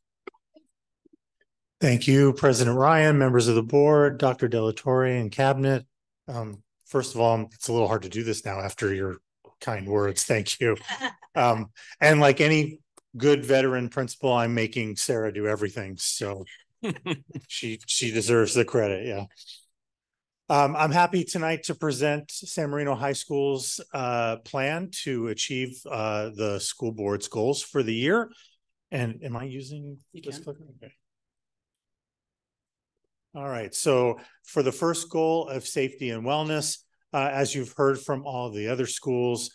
Thank you, President Ryan, members of the board, Dr. Delatorre and cabinet. First of all, it's a little hard to do this now after your kind words. Thank you. And like any good veteran principal, I'm making Sarah do everything. So she deserves the credit. Yeah. I'm happy tonight to present San Marino High School's plan to achieve the school board's goals for the year. And am I using this clicker? Okay. All right. So for the first goal of safety and wellness, as you've heard from all the other schools,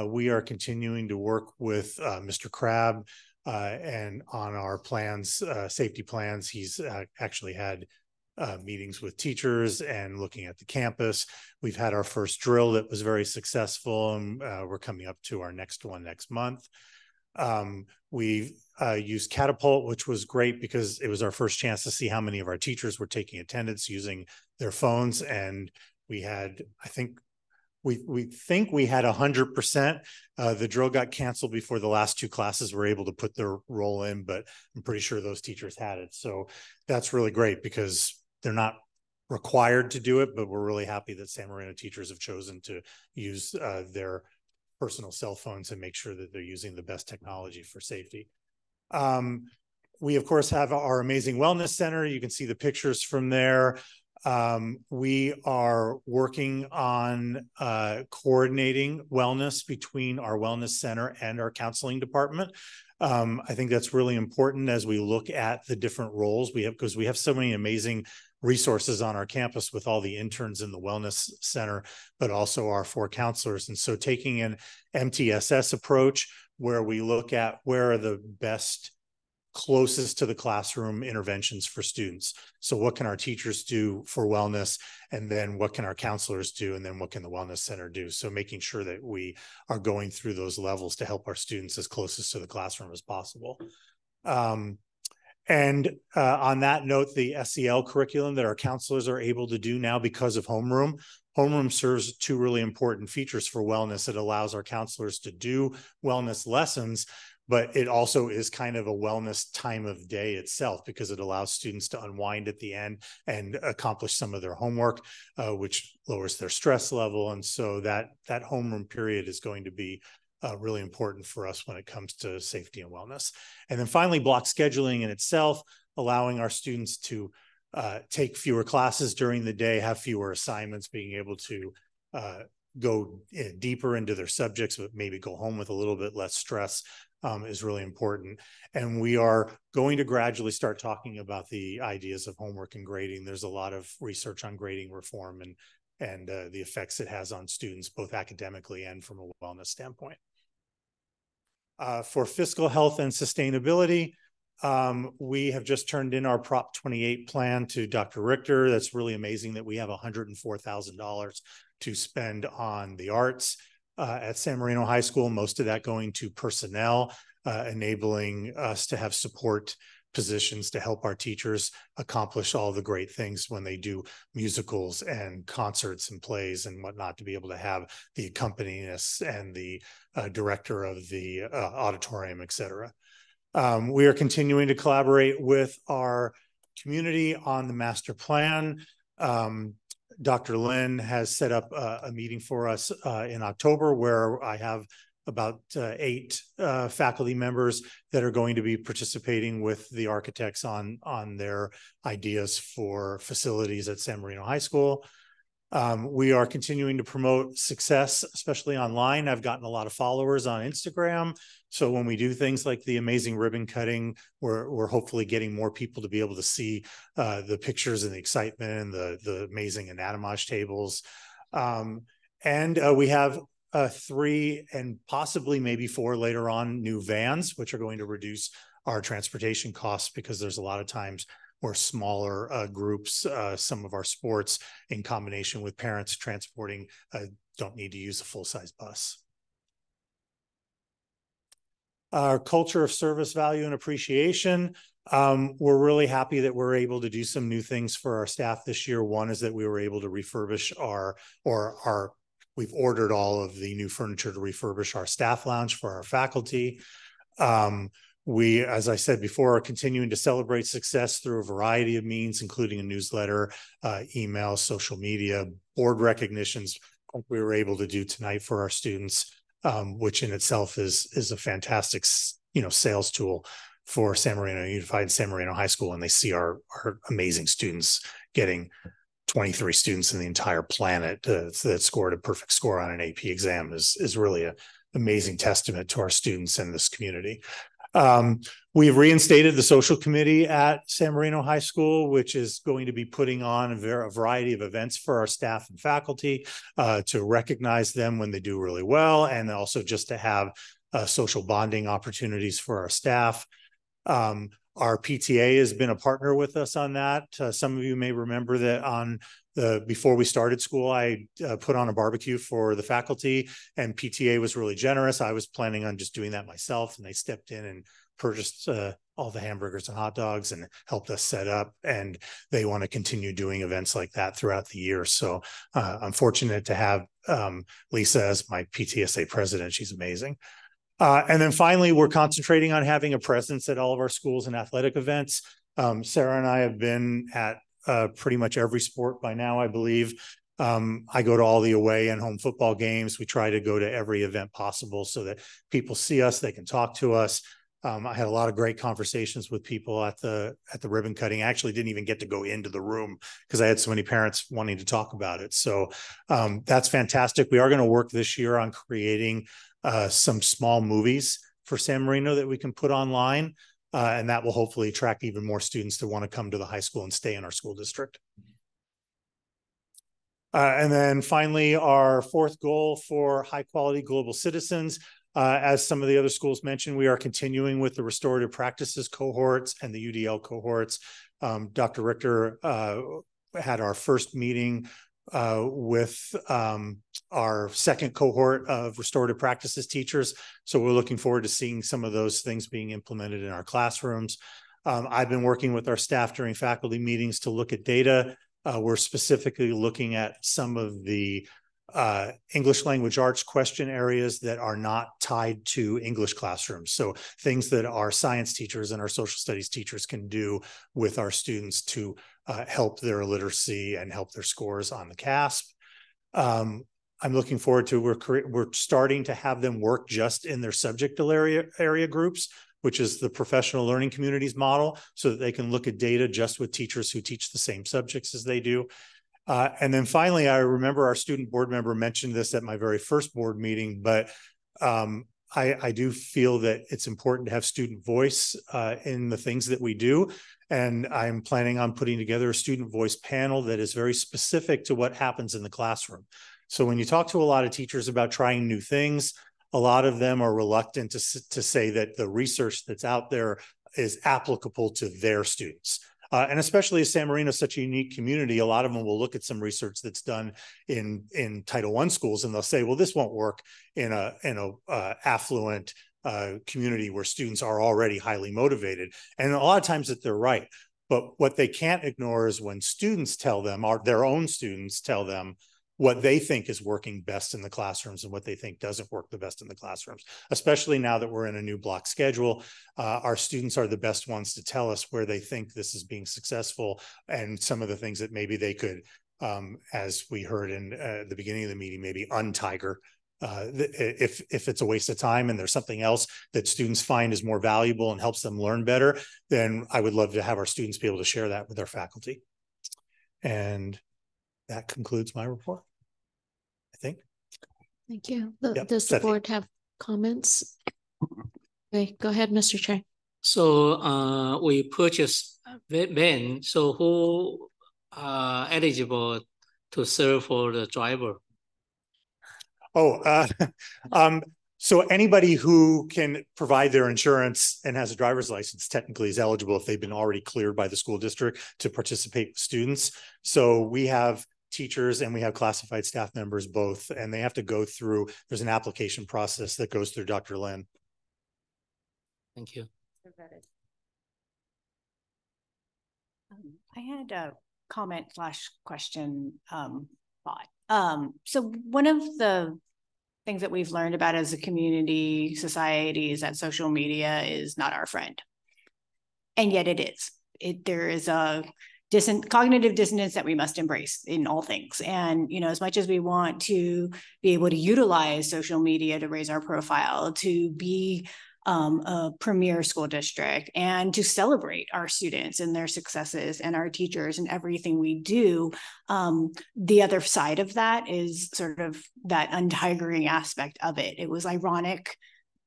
we are continuing to work with Mr. Crabb and on our plans, safety plans. He's actually had meetings with teachers and looking at the campus. We've had our first drill that was very successful, and we're coming up to our next one next month. We used Catapult, which was great because it was our first chance to see how many of our teachers were taking attendance using their phones. And we had, I think, we think we had 100%. The drill got canceled before the last two classes were able to put their roll in, but I'm pretty sure those teachers had it. So that's really great because they're not required to do it, but we're really happy that San Marino teachers have chosen to use their personal cell phones and make sure that they're using the best technology for safety. We, of course, have our amazing wellness center. You can see the pictures from there. We are working on coordinating wellness between our wellness center and our counseling department. I think that's really important as we look at the different roles we have, because we have so many amazing resources on our campus with all the interns in the wellness center, but also our 4 counselors. And so taking an MTSS approach where we look at where are the best closest to the classroom interventions for students. So what can our teachers do for wellness? And then what can our counselors do? And then what can the wellness center do? So making sure that we are going through those levels to help our students as closest to the classroom as possible. And on that note, the SEL curriculum that our counselors are able to do now because of homeroom. Homeroom serves 2 really important features for wellness. It allows our counselors to do wellness lessons, but it also is kind of a wellness time of day itself because it allows students to unwind at the end and accomplish some of their homework, which lowers their stress level. And so that homeroom period is going to be really important for us when it comes to safety and wellness. And then finally, block scheduling in itself, allowing our students to take fewer classes during the day, have fewer assignments, being able to go deeper into their subjects, but maybe go home with a little bit less stress is really important. And we are going to gradually start talking about the ideas of homework and grading. There's a lot of research on grading reform and the effects it has on students, both academically and from a wellness standpoint. For fiscal health and sustainability, we have just turned in our Prop 28 plan to Dr. Richter. That's really amazing that we have $104,000 to spend on the arts at San Marino High School, most of that going to personnel, enabling us to have support positions to help our teachers accomplish all the great things when they do musicals and concerts and plays and whatnot, to be able to have the accompanist and the director of the auditorium, et cetera. We are continuing to collaborate with our community on the master plan. Dr. Lynn has set up a meeting for us in October where I have about 8 faculty members that are going to be participating with the architects on their ideas for facilities at San Marino High School. We are continuing to promote success, especially online. I've gotten a lot of followers on Instagram. So when we do things like the amazing ribbon cutting, we're hopefully getting more people to be able to see the pictures and the excitement and the amazing anatomage tables. And we have 3 and possibly maybe 4 later on new vans, which are going to reduce our transportation costs, because there's a lot of times where smaller groups, some of our sports in combination with parents transporting don't need to use a full-size bus. Our culture of service, value, and appreciation. We're really happy that we're able to do some new things for our staff this year. One is that we were able to refurbish we've ordered all of the new furniture to refurbish our staff lounge for our faculty. We, as I said before, are continuing to celebrate success through a variety of means, including a newsletter, email, social media, board recognitions, like we were able to do tonight for our students. which in itself is a fantastic, sales tool for San Marino Unified and San Marino High School. And they see our amazing students getting 23 students in the entire planet that scored a perfect score on an AP exam is really an amazing testament to our students and this community. We've reinstated the social committee at San Marino High School, which is going to be putting on a variety of events for our staff and faculty to recognize them when they do really well, and also just to have social bonding opportunities for our staff. Our PTA has been a partner with us on that. Some of you may remember that before we started school, I put on a barbecue for the faculty, and PTA was really generous. I was planning on just doing that myself, and they stepped in and purchased all the hamburgers and hot dogs and helped us set up. And they want to continue doing events like that throughout the year. So I'm fortunate to have Lisa as my PTSA president. She's amazing. And then finally, we're concentrating on having a presence at all of our schools and athletic events. Sarah and I have been at pretty much every sport by now, I believe. I go to all the away and home football games. We try to go to every event possible so that people see us, they can talk to us. I had a lot of great conversations with people at the ribbon cutting. I actually didn't even get to go into the room because I had so many parents wanting to talk about it. So that's fantastic. We are going to work this year on creating some small movies for San Marino that we can put online, and that will hopefully attract even more students to want to come to the high school and stay in our school district. And then finally, our fourth goal for high quality global citizens. As some of the other schools mentioned, we are continuing with the restorative practices cohorts and the UDL cohorts. Dr. Richter had our first meeting with our second cohort of restorative practices teachers. So we're looking forward to seeing some of those things being implemented in our classrooms. I've been working with our staff during faculty meetings to look at data. We're specifically looking at some of the English language arts question areas that are not tied to English classrooms. So things that our science teachers and our social studies teachers can do with our students to help their literacy and help their scores on the CASP. I'm looking forward to, we're starting to have them work just in their subject area groups, which is the professional learning communities model, so that they can look at data just with teachers who teach the same subjects as they do. And then finally, I remember our student board member mentioned this at my very first board meeting, but I do feel that it's important to have student voice in the things that we do. And I'm planning on putting together a student voice panel that is very specific to what happens in the classroom. So when you talk to a lot of teachers about trying new things, a lot of them are reluctant to say that the research that's out there is applicable to their students. And especially as San Marino is such a unique community, a lot of them will look at some research that's done in Title I schools, and they'll say, well, this won't work in a affluent community where students are already highly motivated. And a lot of times that they're right. But what they can't ignore is when students tell them, or their own students tell them, what they think is working best in the classrooms and what they think doesn't work the best in the classrooms, especially now that we're in a new block schedule. Our students are the best ones to tell us where they think this is being successful and some of the things that maybe they could, as we heard in the beginning of the meeting, maybe untiger. If it's a waste of time and there's something else that students find is more valuable and helps them learn better, then I would love to have our students be able to share that with our faculty. And that concludes my report, I think.
Thank you. Does the board have comments? Okay, go ahead, Mr. Chair.
So we purchased van. So who are eligible to serve for the driver?
So anybody who can provide their insurance and has a driver's license technically is eligible if they've been already cleared by the school district to participate with students. So we have teachers and we have classified staff members both, and they have to go through, there's an application process that goes through Dr. Lin.
Thank you.
I had a comment / question thought. So one of the things that we've learned about as a community society is that social media is not our friend. And yet it is. There is a cognitive dissonance that we must embrace in all things. And, you know, as much as we want to be able to utilize social media to raise our profile, to be a premier school district, and to celebrate our students and their successes and our teachers and everything we do, the other side of that is sort of that untigering aspect of it. It was ironic.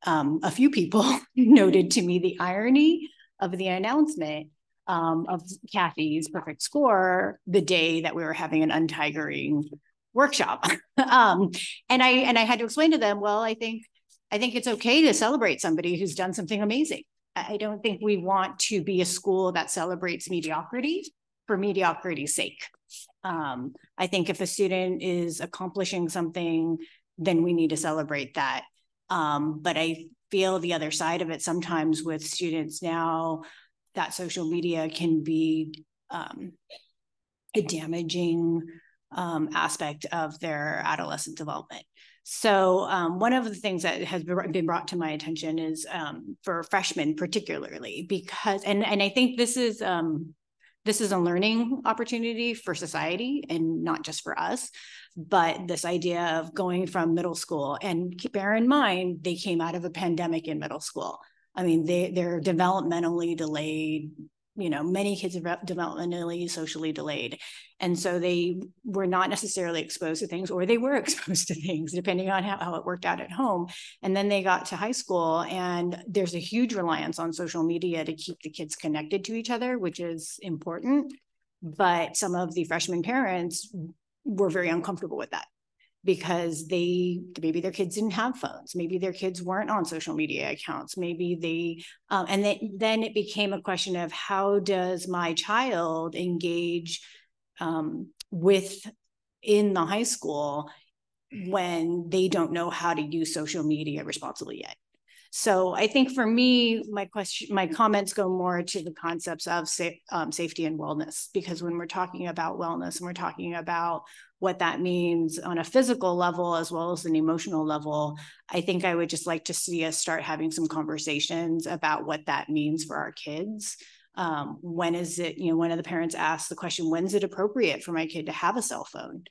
A few people noted to me the irony of the announcement of Kathy's perfect score the day that we were having an untigering workshop. And I had to explain to them, well, I think it's okay to celebrate somebody who's done something amazing. I don't think we want to be a school that celebrates mediocrity for mediocrity's sake. I think if a student is accomplishing something, then we need to celebrate that. But I feel the other side of it sometimes with students now, that social media can be a damaging aspect of their adolescent development. So one of the things that has been brought to my attention is for freshmen particularly, because, and I think this is a learning opportunity for society and not just for us, but this idea of going from middle school, and bear in mind, they came out of a pandemic in middle school. I mean, they're developmentally delayed, you know, many kids are developmentally, socially delayed. And so they were not necessarily exposed to things, or they were exposed to things, depending on how it worked out at home. And then they got to high school, and there's a huge reliance on social media to keep the kids connected to each other, which is important. But some of the freshman parents were very uncomfortable with that, because maybe their kids didn't have phones, maybe their kids weren't on social media accounts, maybe they, and then it became a question of, how does my child engage in the high school when they don't know how to use social media responsibly yet? So I think for me, my comments go more to the concepts of safety and wellness, because when we're talking about wellness and we're talking about what that means on a physical level as well as an emotional level, I think I would just like to see us start having some conversations about what that means for our kids. When is it, you know, one of the parents asked the question, when's it appropriate for my kid to have a cell phone?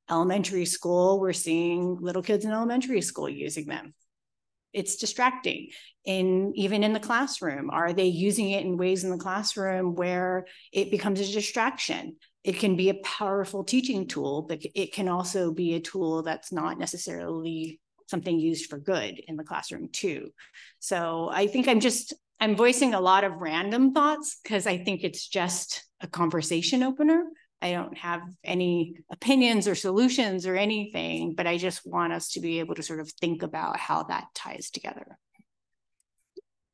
Elementary school, we're seeing little kids in elementary school using them. It's distracting. Even in the classroom, are they using it in ways in the classroom where it becomes a distraction? It can be a powerful teaching tool, but it can also be a tool that's not necessarily something used for good in the classroom too. So I think I'm voicing a lot of random thoughts because I think it's just a conversation opener. I don't have any opinions or solutions or anything, but I just want us to be able to sort of think about how that ties together.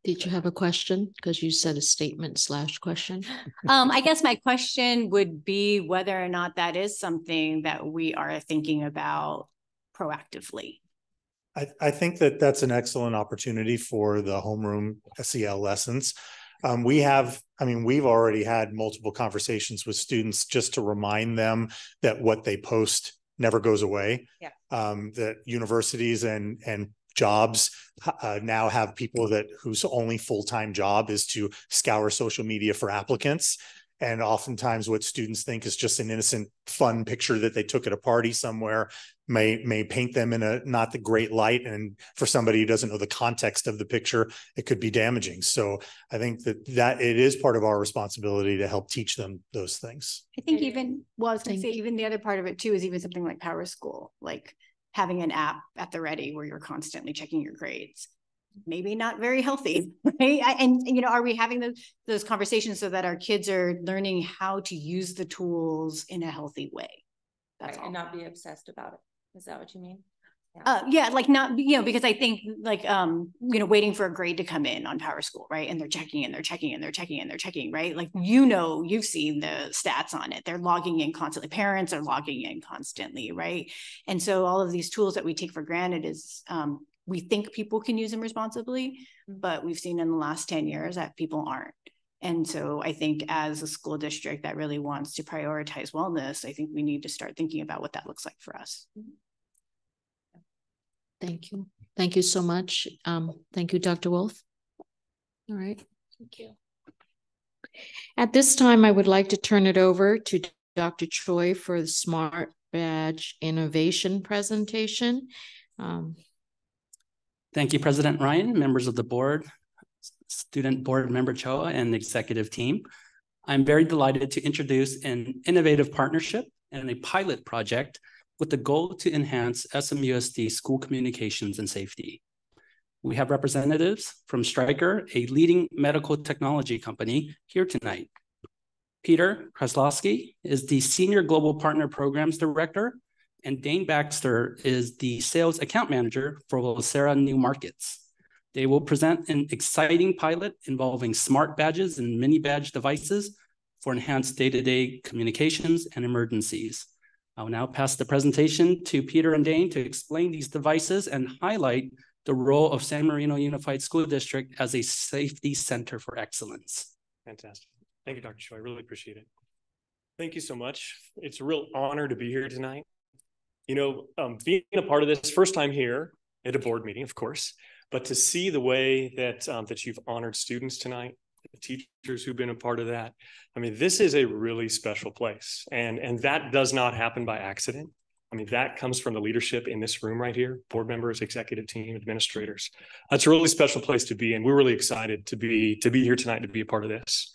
Did you have a question? Because you said a statement/question.
I guess my question would be whether or not that is something that we are thinking about proactively.
I think that that's an excellent opportunity for the homeroom SEL lessons. We've already had multiple conversations with students just to remind them that what they post never goes away.
Yeah.
That universities and jobs now have people whose only full-time job is to scour social media for applicants. And oftentimes what students think is just an innocent, fun picture that they took at a party somewhere may paint them in a not the great light. And for somebody who doesn't know the context of the picture, it could be damaging. So I think that it is part of our responsibility to help teach them those things.
I think even the other part of it too is even something like Power School, like having an app at the ready where you're constantly checking your grades. Maybe not very healthy, right? And are we having those conversations so that our kids are learning how to use the tools in a healthy way?
That's right, and not be obsessed about it. Is that what you mean?
Yeah, like not, because I think like, waiting for a grade to come in on Power School, right? And they're checking and they're checking and they're checking and they're checking, right? Like, you've seen the stats on it. They're logging in constantly. Parents are logging in constantly, right? And so all of these tools that we take for granted is, we think people can use them responsibly, but we've seen in the last 10 years that people aren't. And so I think as a school district that really wants to prioritize wellness, I think we need to start thinking about what that looks like for us.
Thank you. Thank you so much. Thank you, Dr. Wolf. All right.
Thank you.
At this time, I would like to turn it over to Dr. Choi for the Smart Badge Innovation presentation.
Thank you, President Ryan, members of the board, student board member Choa, and the executive team. I'm very delighted to introduce an innovative partnership and a pilot project with the goal to enhance SMUSD school communications and safety. We have representatives from Stryker, a leading medical technology company, here tonight. Peter Kreslowski is the Senior Global Partner Programs Director, and Dane Baxter is the Sales Account Manager for Vocera New Markets. They will present an exciting pilot involving smart badges and mini badge devices for enhanced day-to-day communications and emergencies. I will now pass the presentation to Peter and Dane to explain these devices and highlight the role of San Marino Unified School District as a safety center for excellence.
Fantastic. Thank you, Dr. Choi. I really appreciate it. Thank you so much. It's a real honor to be here tonight. You know, being a part of this, first time here at a board meeting, of course, but to see the way that that you've honored students tonight, the teachers who've been a part of that. I mean, this is a really special place, and that does not happen by accident. I mean, that comes from the leadership in this room right here, board members, executive team, administrators. It's a really special place to be, and we're really excited to be here tonight to be a part of this.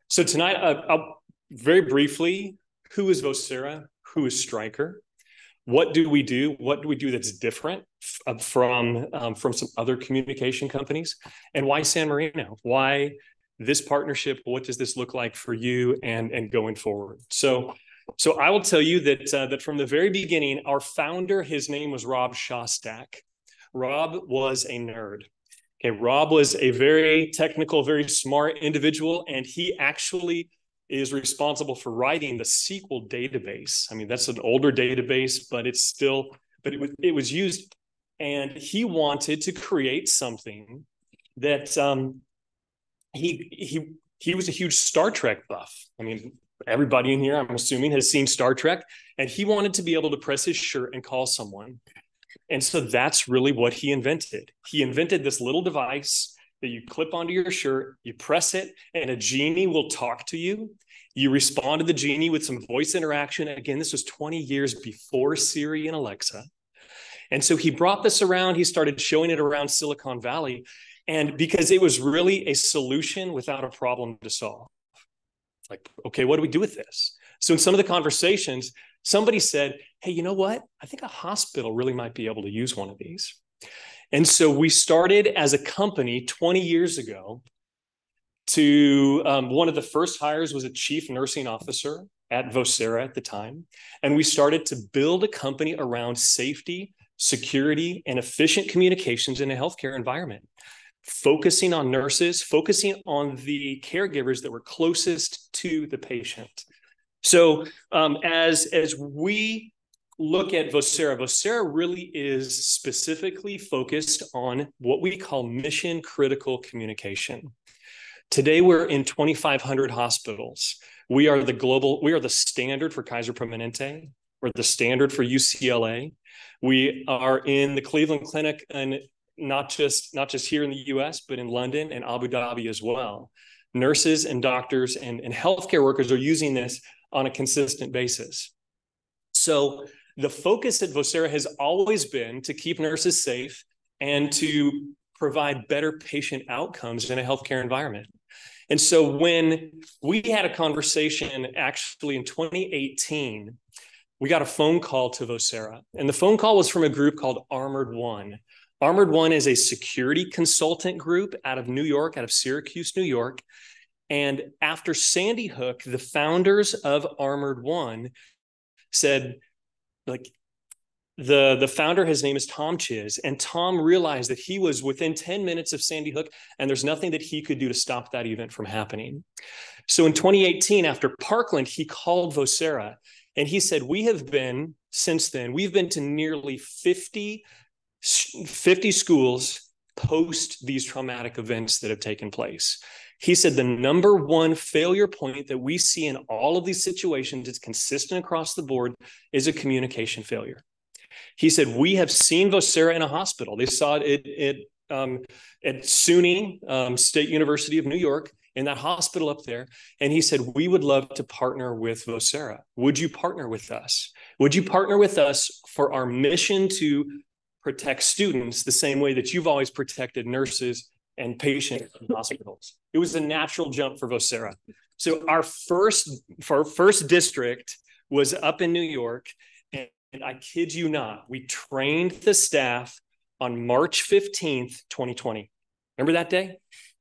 So tonight, I'll very briefly, who is Vocera? Who is Stryker? What do we do? What do we do that's different from some other communication companies? And why San Marino? Why this partnership? What does this look like for you and going forward? So I will tell you that from the very beginning, our founder, his name was Rob Shostak. Rob was a nerd. Okay, Rob was a very technical, very smart individual, and he actually is responsible for writing the SQL database. I mean, that's an older database, but it's still, but it was used, and he wanted to create something that he was a huge Star Trek buff. I mean, everybody in here, I'm assuming, has seen Star Trek, and he wanted to be able to press his shirt and call someone. And so that's really what he invented. He invented this little device that you clip onto your shirt, you press it, and a genie will talk to you. You respond to the genie with some voice interaction. Again, this was 20 years before Siri and Alexa. And so he brought this around. He started showing it around Silicon Valley. And because it was really a solution without a problem to solve. It's like, okay, what do we do with this? So in some of the conversations, somebody said, hey, you know what? I think a hospital really might be able to use one of these. And so we started as a company 20 years ago to, one of the first hires was a chief nursing officer at Vocera at the time. And we started to build a company around safety, security, and efficient communications in a healthcare environment, focusing on nurses, focusing on the caregivers that were closest to the patient. So as we look at Vocera, Vocera really is specifically focused on what we call mission critical communication. Today, we're in 2,500 hospitals. We are the standard for Kaiser Permanente. We're the standard for UCLA. We are in the Cleveland Clinic, and not just here in the US, but in London and Abu Dhabi as well. Nurses and doctors and healthcare workers are using this on a consistent basis. So the focus at Vocera has always been to keep nurses safe and to provide better patient outcomes in a healthcare environment. And so when we had a conversation actually in 2018, we got a phone call to Vocera, and the phone call was from a group called Armored One. Armored One is a security consultant group out of New York, out of Syracuse, New York. And after Sandy Hook, the founders of Armored One said, like, the founder, his name is Tom Chiz, and Tom realized that he was within 10 minutes of Sandy Hook, and there's nothing that he could do to stop that event from happening. So in 2018, after Parkland, he called Vocera, and he said, since then, we've been to nearly 50 schools post these traumatic events that have taken place. He said the number one failure point that we see in all of these situations, it's consistent across the board, is a communication failure. He said, we have seen Vocera in a hospital. They saw it at SUNY, State University of New York, in that hospital up there. And he said, we would love to partner with Vocera. Would you partner with us? Would you partner with us for our mission to protect students the same way that you've always protected nurses and patients in hospitals? It was a natural jump for Vocera. So our first district was up in New York. And I kid you not, we trained the staff on March 15th, 2020. Remember that day?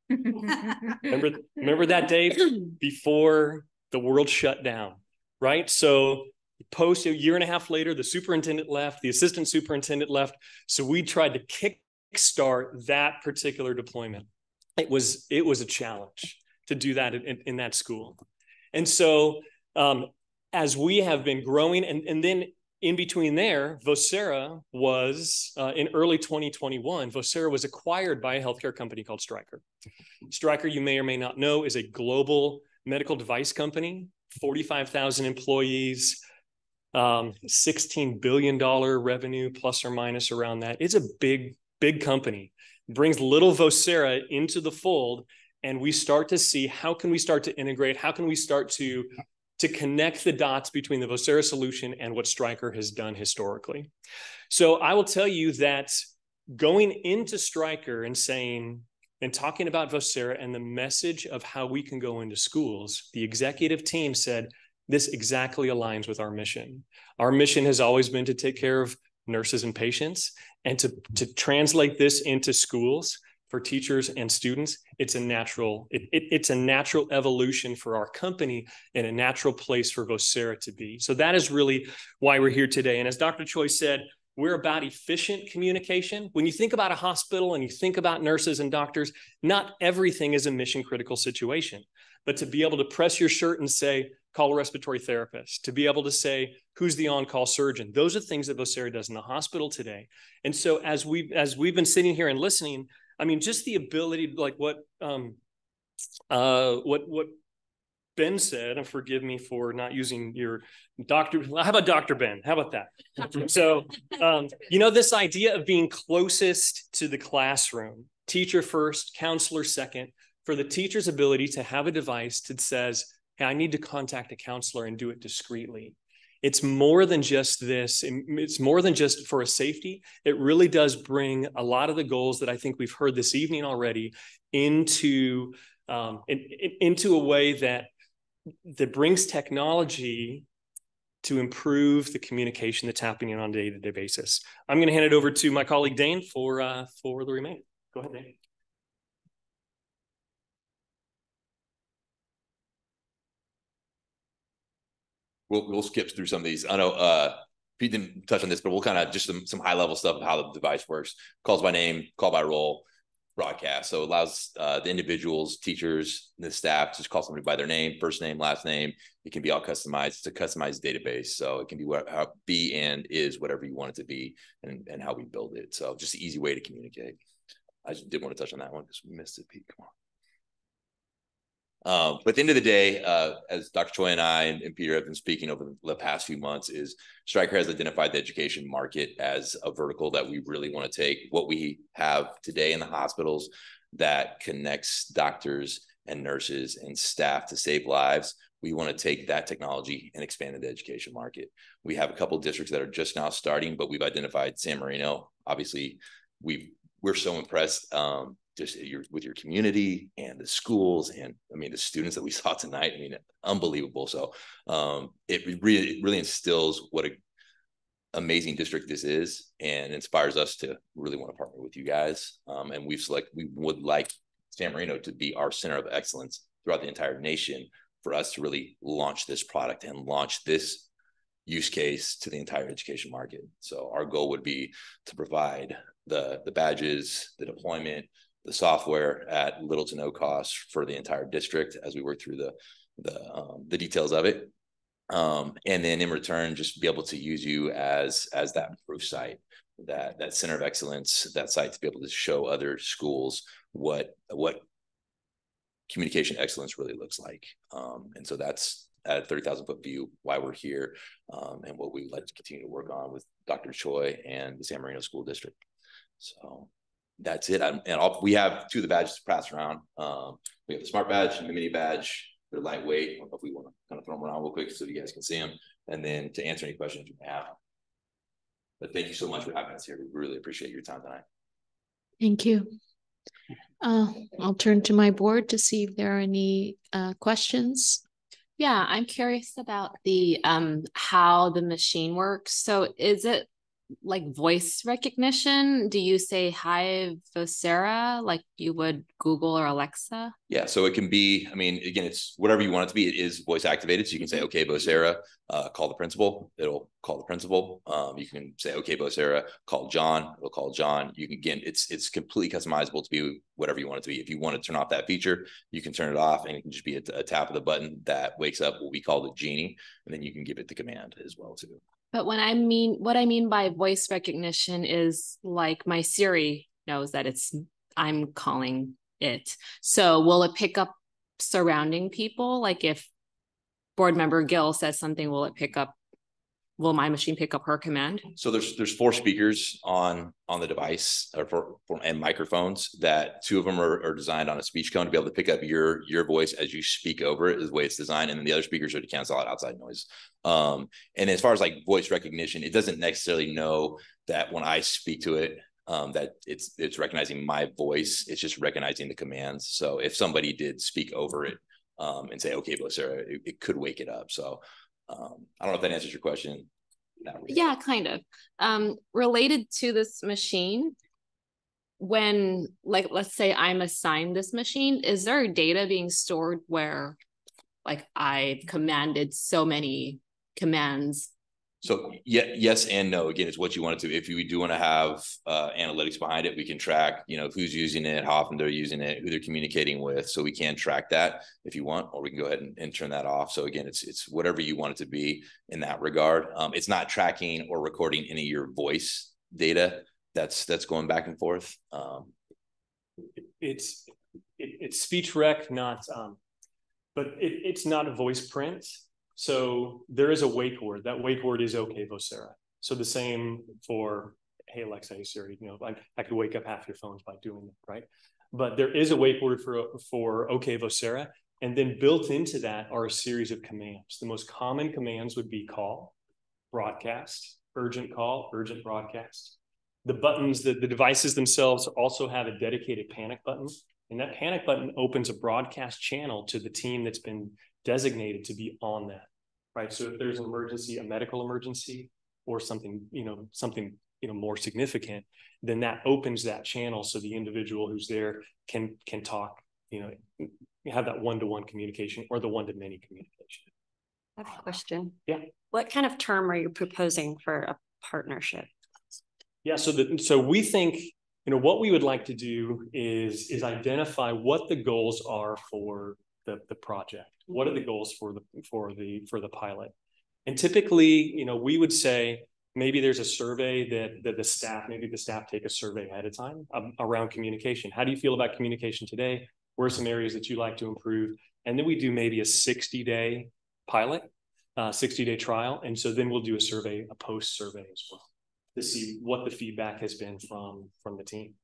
remember that day before the world shut down, right? So post a year and a half later, the superintendent left, the assistant superintendent left. So we tried to kickstart that particular deployment. It was a challenge to do that in that school. And so as we have been growing, and then in between there, Vocera was, in early 2021, Vocera was acquired by a healthcare company called Stryker. Stryker, you may or may not know, is a global medical device company, 45,000 employees, $16 billion revenue, plus or minus around that. It's a big, big company. It brings little Vocera into the fold, and we start to see how can we start to integrate, how can we start to connect the dots between the Vocera solution and what Stryker has done historically. So I will tell you that going into Stryker and talking about Vocera and the message of how we can go into schools, the executive team said, this exactly aligns with our mission. Our mission has always been to take care of nurses and patients, and to translate this into schools for teachers and students. It's a natural evolution for our company and a natural place for Vocera to be. So that is really why we're here today. And as Dr. Choi said, we're about efficient communication. When you think about a hospital and you think about nurses and doctors, not everything is a mission critical situation, but to be able to press your shirt and say, call a respiratory therapist, to be able to say, who's the on-call surgeon? Those are things that Vocera does in the hospital today. And so as we've been sitting here and listening, I mean, just the ability, like what Ben said, and forgive me for not using your doctor. How about Dr. Ben? How about that? So, this idea of being closest to the classroom, teacher first, counselor second, for the teacher's ability to have a device that says, hey, I need to contact a counselor and do it discreetly. It's more than just this. It's more than just for a safety. It really does bring a lot of the goals that I think we've heard this evening already into a way that brings technology to improve the communication that's happening on a day-to-day basis. I'm going to hand it over to my colleague Dane for the remaining. Go ahead, Dane.
We'll skip through some of these. I know Pete didn't touch on this, but we'll kind of just some high level stuff of how the device works. Calls by name, call by role, broadcast. So it allows the individuals, teachers, the staff to just call somebody by their name, first name, last name. It can be all customized. It's a customized database. So it can be be and is whatever you want it to be, and how we build it. So just an easy way to communicate. I just did want to touch on that one because we missed it, Pete. Come on. But at the end of the day, as Dr. Choi and I and Peter have been speaking over the past few months, is Stryker has identified the education market as a vertical that we really want to take. What we have today in the hospitals that connects doctors and nurses and staff to save lives, we want to take that technology and expand into the education market. We have a couple of districts that are just now starting, but we've identified San Marino. Obviously, we're so impressed just with your community and the schools, and I mean the students that we saw tonight. I mean, unbelievable. So it really instills what an amazing district this is, and inspires us to really want to partner with you guys. And we would like San Marino to be our center of excellence throughout the entire nation, for us to really launch this product and launch this use case to the entire education market. So our goal would be to provide the badges, the deployment, the software at little to no cost for the entire district as we work through the details of it. And then in return, just be able to use you as that proof site, that center of excellence, that site to be able to show other schools what communication excellence really looks like. And so that's at a 30,000 foot view why we're here, and what we'd like to continue to work on with Dr. Choi and the San Marino School District. So that's it. We have 2 of the badges to pass around. We have the smart badge and the mini badge. They're lightweight. I don't know if we want to kind of throw them around real quick so you guys can see them, and then to answer any questions you have. But thank you so much for having us here. We really appreciate your time tonight.
Thank you. I'll turn to my board to see if there are any questions.
Yeah, I'm curious about the how the machine works. So is it like voice recognition? Do you say hi Vocera like you would Google or Alexa?
Yeah, so it can be, I mean, again, it's whatever you want it to be. It is voice activated. So you can say, okay, Vocera, call the principal. It'll call the principal. You can say, okay, Vocera, call John. It'll call John. You can, again, it's completely customizable to be whatever you want it to be. If you want to turn off that feature, you can turn it off, and it can just be a tap of the button that wakes up what we call the genie. And then you can give it the command as well too.
But what I mean by voice recognition is like my Siri knows that I'm calling it. So will it pick up surrounding people? Like if board member Gill says something, will my machine pick up her command?
So there's 4 speakers on the device and microphones that 2 of them are designed on a speech cone to be able to pick up your voice as you speak over it, is the way it's designed. And then the other speakers are to cancel out outside noise. And as far as like voice recognition, it doesn't necessarily know that when I speak to it, that it's recognizing my voice. It's just recognizing the commands. So if somebody did speak over it and say, okay, Vocera, it could wake it up. So I don't know if that answers your question.
Yeah, kind of. Related to this machine, when, like, let's say I'm assigned this machine, is there data being stored where, like, I've commanded so many commands?
So yeah, yes and no. Again, it's what you want it to. If you do want to have analytics behind it, we can track, who's using it, how often they're using it, who they're communicating with. So we can track that if you want, or we can go ahead and turn that off. So again, it's whatever you want it to be in that regard. It's not tracking or recording any of your voice data that's going back and forth.
It's speech rec, not, but it's not a voice print. So there is a wake word. That wake word is okay, Vocera. So the same for, hey, Alexa, hey, Siri, I could wake up half your phones by doing it, right? But there is a wake word for okay, Vocera. And then built into that are a series of commands. The most common commands would be call, broadcast, urgent call, urgent broadcast. The buttons, the devices themselves also have a dedicated panic button. And that panic button opens a broadcast channel to the team that's been designated to be on that, right? So if there's an emergency, a medical emergency, or something, more significant, then that opens that channel so the individual who's there can talk, have that one-to-one communication or the one-to-many communication.
I have a question.
Yeah.
What kind of term are you proposing for a partnership?
Yeah, so we think, what we would like to do is identify what the goals are for the project. What are the goals for the pilot? And typically, we would say maybe there's a survey that the staff take a survey ahead of time around communication. How do you feel about communication today? Where are some areas that you like to improve? And then we do maybe a 60-day pilot, 60-day trial. And so then we'll do a post survey as well to see what the feedback has been from the team.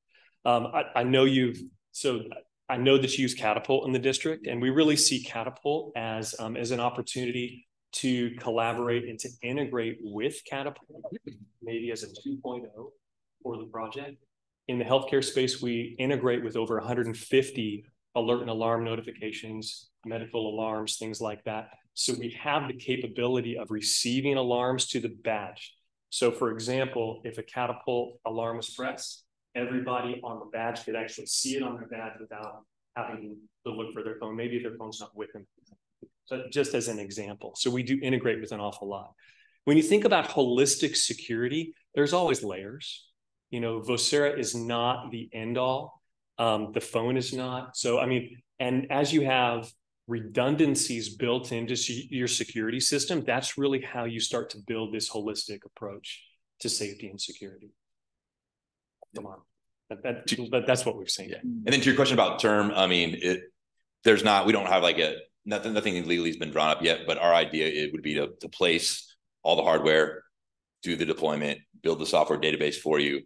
I know that you use Catapult in the district, and we really see Catapult as an opportunity to collaborate and to integrate with Catapult, maybe as a 2.0 for the project. In the healthcare space, we integrate with over 150 alert and alarm notifications, medical alarms, things like that. So we have the capability of receiving alarms to the badge. So for example, if a Catapult alarm was pressed, everybody on the badge could actually see it on their badge without having to look for their phone. Maybe their phone's not with them. So just as an example. So we do integrate with an awful lot. When you think about holistic security, there's always layers. Vocera is not the end all. The phone is not. So, and as you have redundancies built into your security system, that's really how you start to build this holistic approach to safety and security. Come on. But that's what we've seen.
Yeah. And then to your question about term, we don't have nothing legally has been drawn up yet, but our idea would be to place all the hardware, do the deployment, build the software database for you.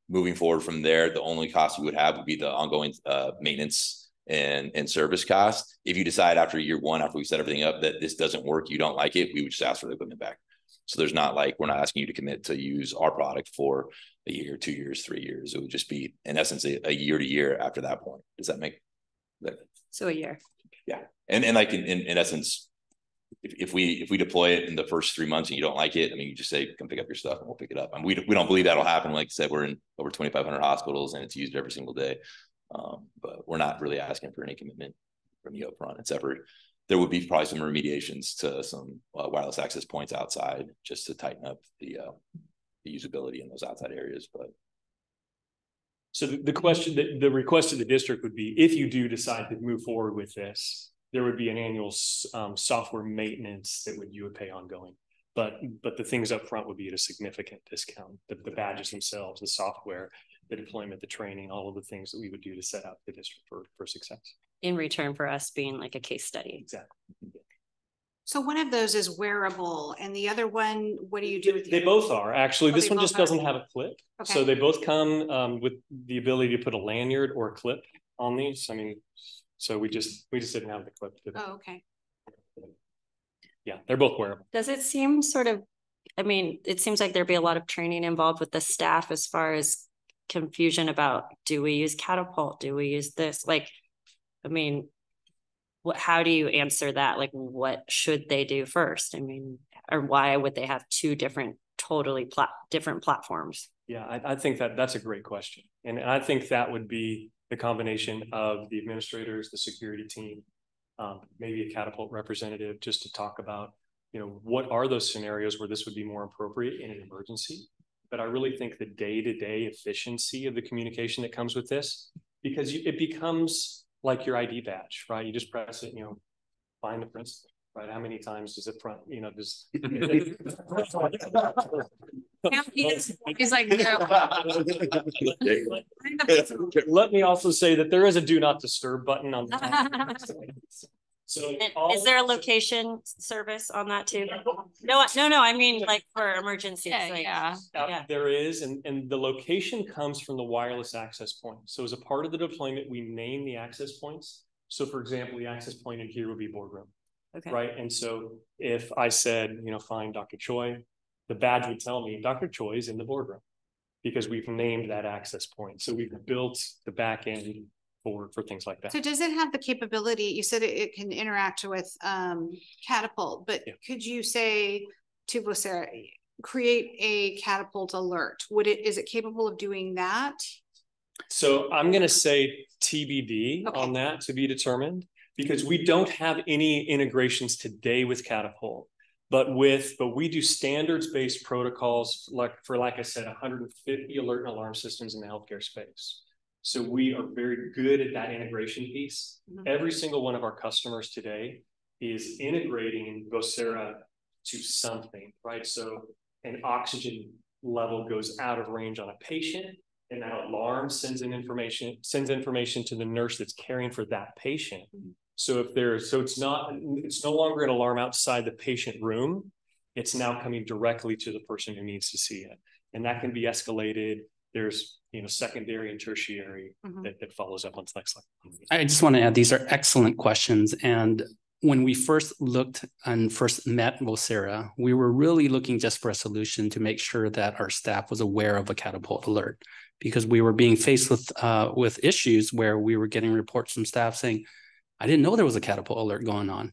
moving forward from there, the only cost we would have would be the ongoing maintenance and service cost. If you decide after year one, after we set everything up, that this doesn't work, you don't like it, we would just ask for the equipment back. So there's not like, we're not asking you to commit to use our product for a year, 2 years, 3 years. It would just be, in essence, a year to year after that point. Does that make that?
So a year.
Yeah. And like in essence, if we deploy it in the first 3 months and you don't like it, I mean, you just say, come pick up your stuff and we'll pick it up. And we don't believe that'll happen. Like I said, we're in over 2,500 hospitals and it's used every single day. But we're not really asking for any commitment from you up front. There would be probably some remediations to some wireless access points outside just to tighten up the usability in those outside areas. But
so the question, the request of the district would be, if you do decide to move forward with this, there would be an annual software maintenance that you would pay ongoing. But the things up front would be at a significant discount. The badges themselves, the software, the deployment, the training, all of the things that we would do to set up the district for success.
In return for us being like a case study.
Exactly.
So one of those is wearable, and the other one, what do you do with
They both are actually. This one just doesn't have a clip.
Okay.
So they both come with the ability to put a lanyard or a clip on these. I mean, so we just didn't have the clip today.
Oh, okay.
Yeah, they're both wearable.
Does it seem sort of, I mean, it seems like there'd be a lot of training involved with the staff as far as confusion about, do we use Catapult? Do we use this? Like, I mean, how do you answer that? Like, what should they do first? I mean, or why would they have two different, totally different platforms?
Yeah, I think that's a great question. And I think that would be the combination of the administrators, the security team, maybe a Catapult representative, just to talk about, you know, what are those scenarios where this would be more appropriate in an emergency. But I really think the day-to-day efficiency of the communication that comes with this, because it becomes like your ID badge, right? You just press it, you know, find the principal, right? How many times does it front, you know, does
he's like,
let me also say that there is a do not disturb button on the top. So
is there a location service on that too? No, I mean like for emergencies.
Yeah,
there is, and the location comes from the wireless access point. So as a part of the deployment, we name the access points. So for example, the access point in here would be boardroom. Okay. Right. And so if I said, you know, find Dr. Choi, the badge would tell me Dr. Choi is in the boardroom because we've named that access point. So we've built the back end for things like that.
So does it have the capability? You said it can interact with Catapult, but yeah. Could you say to Vocera, create a Catapult alert? Is it capable of doing that?
So I'm going to say TBD on that, to be determined, because we don't have any integrations today with Catapult, but we do standards-based protocols, like I said, 150 alert and alarm systems in the healthcare space. So we are very good at that integration piece. Mm-hmm. Every single one of our customers today is integrating Vocera to something, right? So an oxygen level goes out of range on a patient, and that alarm sends information to the nurse that's caring for that patient. Mm-hmm. So it's no longer an alarm outside the patient room. It's now coming directly to the person who needs to see it. And that can be escalated. There's, you know, secondary and tertiary that follows up on the next slide.
I just want to add, these are excellent questions. And when we first looked and first met Vocera, we were really looking just for a solution to make sure that our staff was aware of a Catapult alert, because we were being faced with issues where we were getting reports from staff saying, I didn't know there was a Catapult alert going on.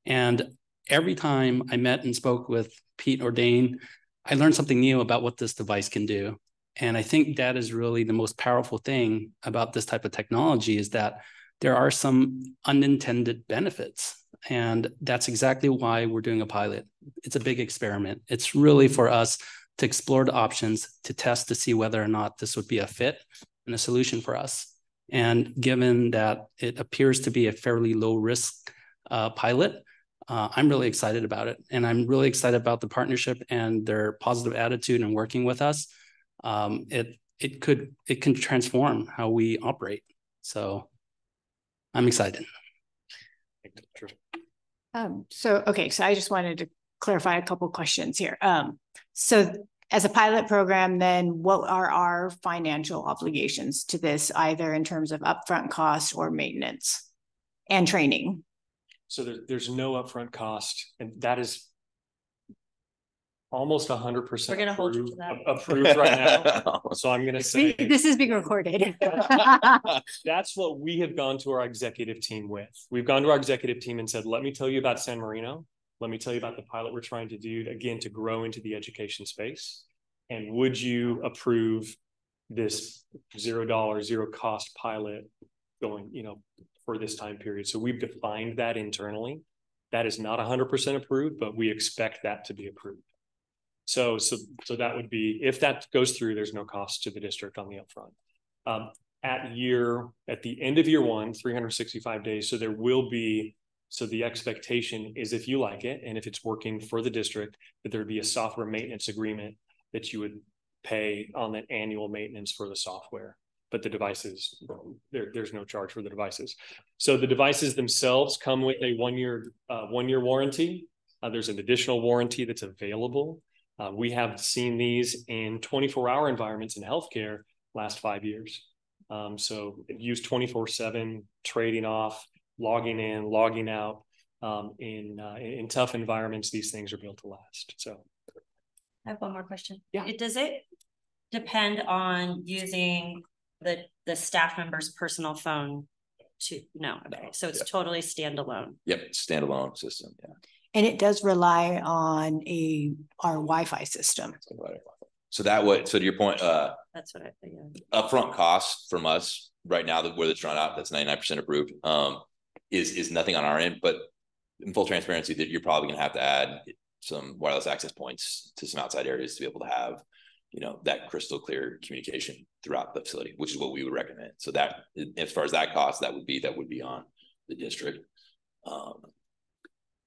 And every time I met and spoke with Pete or Dane, I learned something new about what this device can do. And I think that is really the most powerful thing about this type of technology, is that there are some unintended benefits. And that's exactly why we're doing a pilot. It's a big experiment. It's really for us to explore the options, to test to see whether or not this would be a fit and a solution for us. And given that it appears to be a fairly low risk pilot, I'm really excited about it. And I'm really excited about the partnership and their positive attitude in working with us. It can transform how we operate. So I'm excited.
So I just wanted to clarify a couple questions here. So as a pilot program, then what are our financial obligations to this, either in terms of upfront cost or maintenance and training?
So there's no upfront cost, and that is almost 100%.
We're gonna hold you to that.
Approved right now. So I'm gonna say
this is being recorded.
That's what we have gone to our executive team with. We've gone to our executive team and said, let me tell you about San Marino. Let me tell you about the pilot we're trying to do, again, to grow into the education space. And would you approve this $0, zero cost pilot going, for this time period? So we've defined that internally. That is not 100% approved, but we expect that to be approved. So that would be, if that goes through, there's no cost to the district on the upfront. At the end of year one, 365 days. So there will be, so the expectation is, if you like it, and if it's working for the district, that there'd be a software maintenance agreement that you would pay on that annual maintenance for the software. But the devices, there's no charge for the devices. So the devices themselves come with a one-year warranty. There's an additional warranty that's available. We have seen these in 24-hour environments in healthcare last 5 years. So use 24/7, trading off, logging in, logging out. In tough environments, these things are built to last. So
I have one more question.
Yeah.
Does it depend on using the staff member's personal phone to? No. Okay. So it's totally standalone.
Yep. Standalone system. Yeah.
And it does rely on our Wi-Fi system.
So to your point,
that's what I think.
Upfront cost from us right now, where that's drawn out, that's 99% approved, is nothing on our end. But in full transparency, that you're probably gonna have to add some wireless access points to some outside areas to be able to have, that crystal clear communication throughout the facility, which is what we would recommend. So that, as far as that cost, that would be on the district.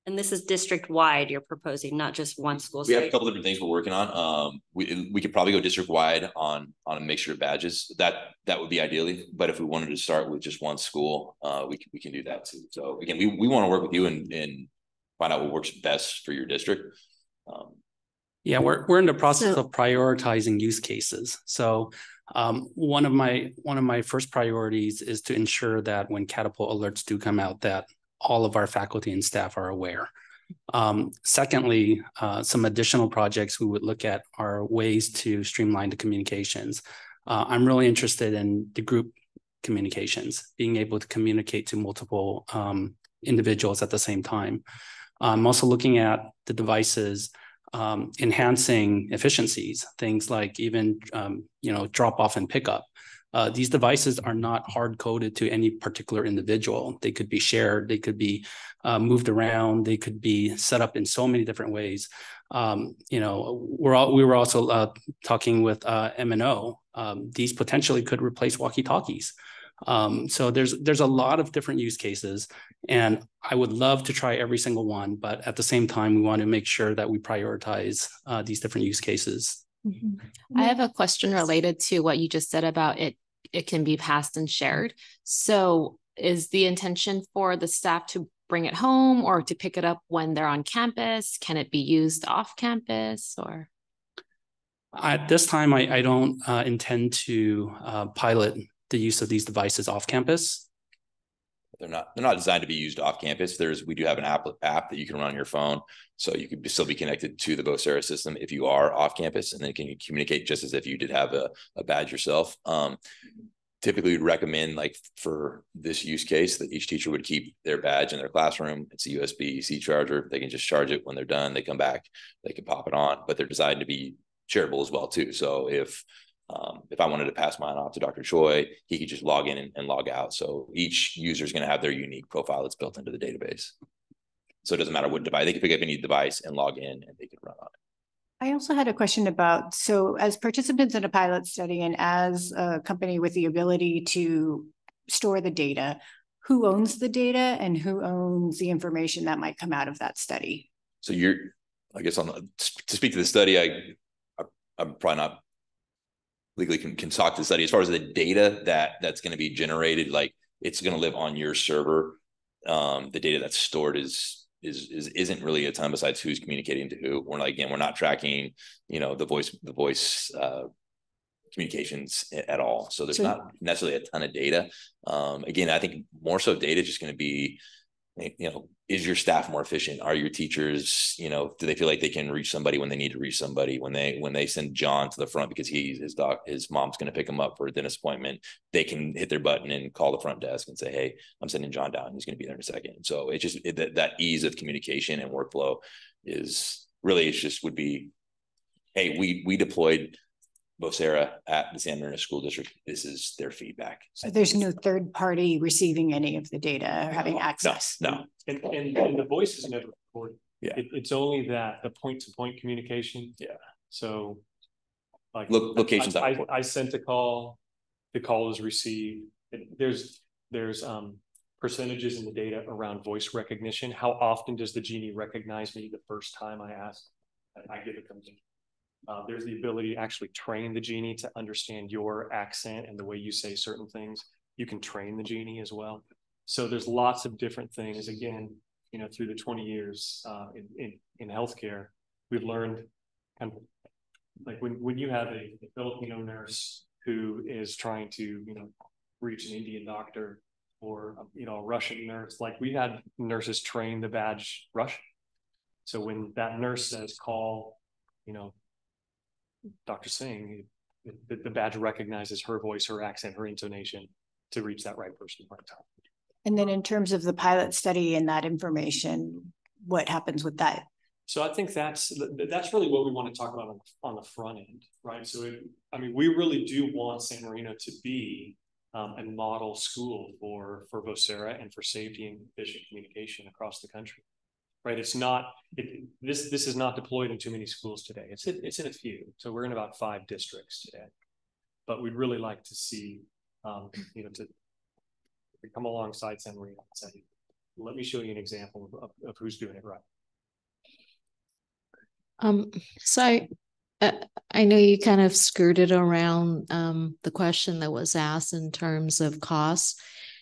And this is district-wide you're proposing, not just one school.
We have a couple different things we're working on. We could probably go district-wide on a mixture of badges. That would be ideally. But if we wanted to start with just one school, we can do that too. So again, we want to work with you and find out what works best for your district.
Yeah, we're in the process of prioritizing use cases. So one of my first priorities is to ensure that when Catapult alerts do come out, that all of our faculty and staff are aware. Secondly, some additional projects we would look at are ways to streamline the communications. I'm really interested in the group communications, being able to communicate to multiple individuals at the same time. I'm also looking at the devices, enhancing efficiencies, things like even drop off and pickup. These devices are not hard-coded to any particular individual. They could be shared, they could be moved around, they could be set up in so many different ways. We were also talking with M&O. These potentially could replace walkie-talkies. So there's a lot of different use cases, and I would love to try every single one, but at the same time, we want to make sure that we prioritize these different use cases.
Mm-hmm. I have a question related to what you just said about it can be passed and shared. So is the intention for the staff to bring it home or to pick it up when they're on campus? Can it be used off campus or?
At this time, I don't intend to pilot the use of these devices off campus.
They're not designed to be used off campus. We do have an app that you can run on your phone, so you could still be connected to the Vocera system if you are off campus, and then it can communicate just as if you did have a badge yourself. Typically, we'd recommend, like for this use case, that each teacher would keep their badge in their classroom. It's a USB-C charger. They can just charge it when they're done. They come back, they can pop it on, but they're designed to be shareable as well too. So if I wanted to pass mine off to Dr. Choi, he could just log in and log out. So each user is going to have their unique profile that's built into the database. So it doesn't matter what device. They can pick up any device and log in, and they can run on it.
I also had a question about, so as participants in a pilot study and as a company with the ability to store the data, who owns the data and who owns the information that might come out of that study?
So I guess to speak to the study, I'm probably not legally can talk to the study. As far as the data that's going to be generated, like it's going to live on your server. The data that's stored is isn't really a ton besides who's communicating to who. We're not tracking, the voice communications at all. So there's not necessarily a ton of data. Again, I think more so data is just going to be, is your staff more efficient? Are your teachers, do they feel like they can reach somebody when they need to reach somebody? When they send John to the front because his mom's going to pick him up for a dentist appointment, they can hit their button and call the front desk and say, "Hey, I'm sending John down. He's going to be there in a second." So it's just that ease of communication and workflow would be, hey, we deployed Vocera at the San Marino School District. This is their feedback.
So there's no third party receiving any of the data or having access.
No.
And the voice is never recorded.
Yeah.
It's only the point-to-point communication.
Yeah.
So like
locations.
I sent a call, the call is received. There's percentages in the data around voice recognition. How often does the genie recognize me the first time I ask? I give it comes in. There's the ability to actually train the genie to understand your accent and the way you say certain things. You can train the genie as well. So there's lots of different things. Again, through the 20 years in healthcare, we've learned kind of like when you have a Filipino nurse who is trying to, reach an Indian doctor or, a Russian nurse, like we had nurses train the badge Russian. So when that nurse says, call, Dr. Singh, the badge recognizes her voice, her accent, her intonation to reach that right person at the right time.
And then in terms of the pilot study and that information, what happens with that?
So I think that's really what we want to talk about on the front end, right? So we really do want San Marino to be a model school for Vocera and for safety and efficient communication across the country. Right, it's not. This is not deployed in too many schools today. It's in a few. So we're in about 5 districts today, but we'd really like to see, to come alongside San Marino and say, let me show you an example of who's doing it right.
So I know you kind of skirted around the question that was asked in terms of costs.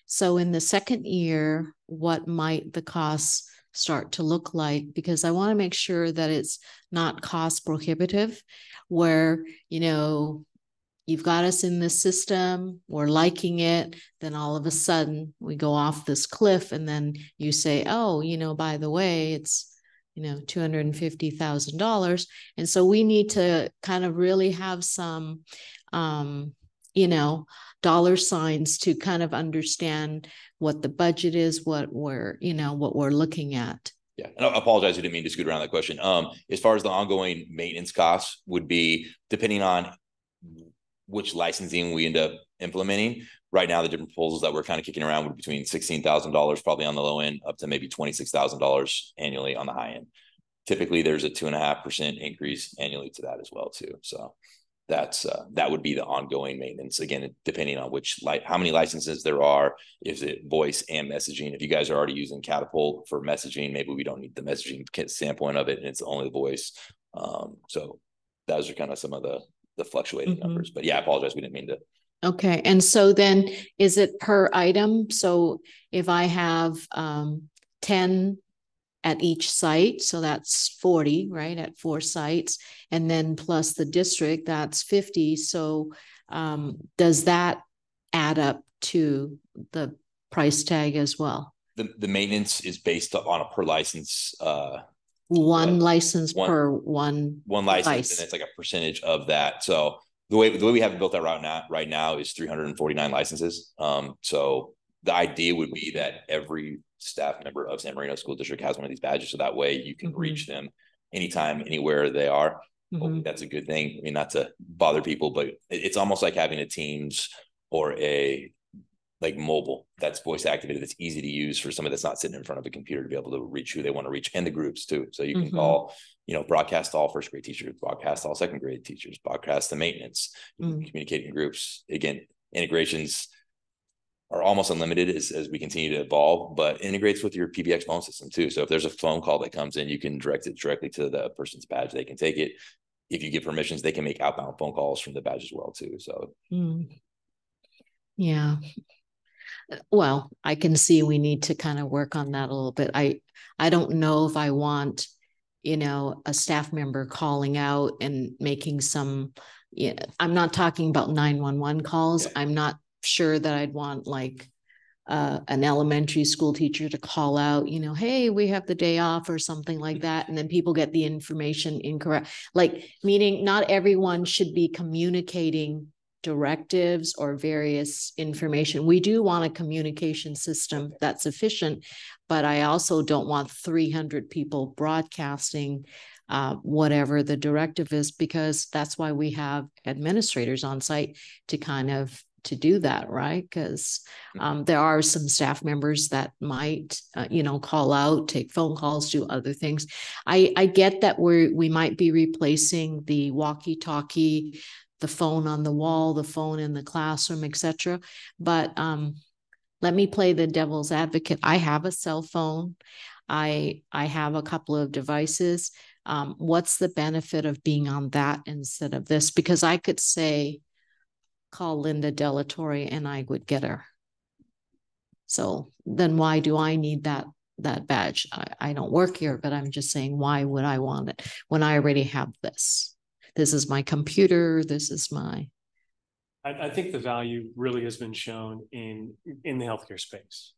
So in the second year, what might the costs start to look like? Because I want to make sure that it's not cost prohibitive where, you've got us in this system, we're liking it, then all of a sudden we go off this cliff and then you say, oh, by the way, it's, $250,000. And so we need to kind of really have some, dollar signs to kind of understand what the budget is, what we're looking at.
Yeah, and I apologize, I didn't mean to scoot around that question. As far as the ongoing maintenance costs would be, depending on which licensing we end up implementing. Right now, the different proposals that we're kind of kicking around would be between $16,000 probably on the low end, up to maybe $26,000 annually on the high end. Typically, there's a 2.5% increase annually to that as well too. So that would be the ongoing maintenance. Again, depending on how many licenses there are, is it voice and messaging? If you guys are already using Catapult for messaging, maybe we don't need the messaging standpoint of it, and it's only the voice. So those are kind of some of the fluctuating numbers. But yeah, I apologize. We didn't mean to.
Okay. And so then is it per item? So if I have 10 at each site, so that's 40, right, at 4 sites, and then plus the district, that's 50. So does that add up to the price tag as well?
The maintenance is based on a per license.
One license per one
license,
device.
and it's like a percentage of that. So the way we have it built out right now is 349 licenses. So the idea would be that every staff member of San Marino School District has one of these badges, so that way you can reach them anytime, anywhere they are. That's a good thing. I mean, not to bother people, but it's almost like having a Teams or a mobile that's voice activated, that's easy to use for somebody that's not sitting in front of a computer to be able to reach who they want to reach, and the groups too. So you can call, broadcast all first grade teachers, broadcast all second grade teachers, broadcast the maintenance, communicate in groups. Again, integrations are almost unlimited as we continue to evolve, but integrates with your PBX phone system too. So if there's a phone call that comes in, you can direct it directly to the person's badge. They can take it. If you give permissions, they can make outbound phone calls from the badge as well too. So
yeah. Well, I can see we need to kind of work on that a little bit. I don't know if I want, a staff member calling out and making some, I'm not talking about 911 calls.
Yeah.
I'm not sure that I'd want like an elementary school teacher to call out, hey, we have the day off or something like that. And then people get the information incorrect. Like, meaning not everyone should be communicating directives or various information. We do want a communication system that's efficient, but I also don't want 300 people broadcasting whatever the directive is, because that's why we have administrators on site to kind of to do that, right? Because there are some staff members that might, call out, take phone calls, do other things. I get that we might be replacing the walkie-talkie, the phone on the wall, the phone in the classroom, etc. But let me play the devil's advocate. I have a cell phone. I have a couple of devices. What's the benefit of being on that instead of this? Because I could say, call Linda Delatorre and I would get her. So then why do I need that badge? I don't work here, but I'm just saying, why would I want it when I already have this? This is my computer. This is my.
I think the value really has been shown in the healthcare space,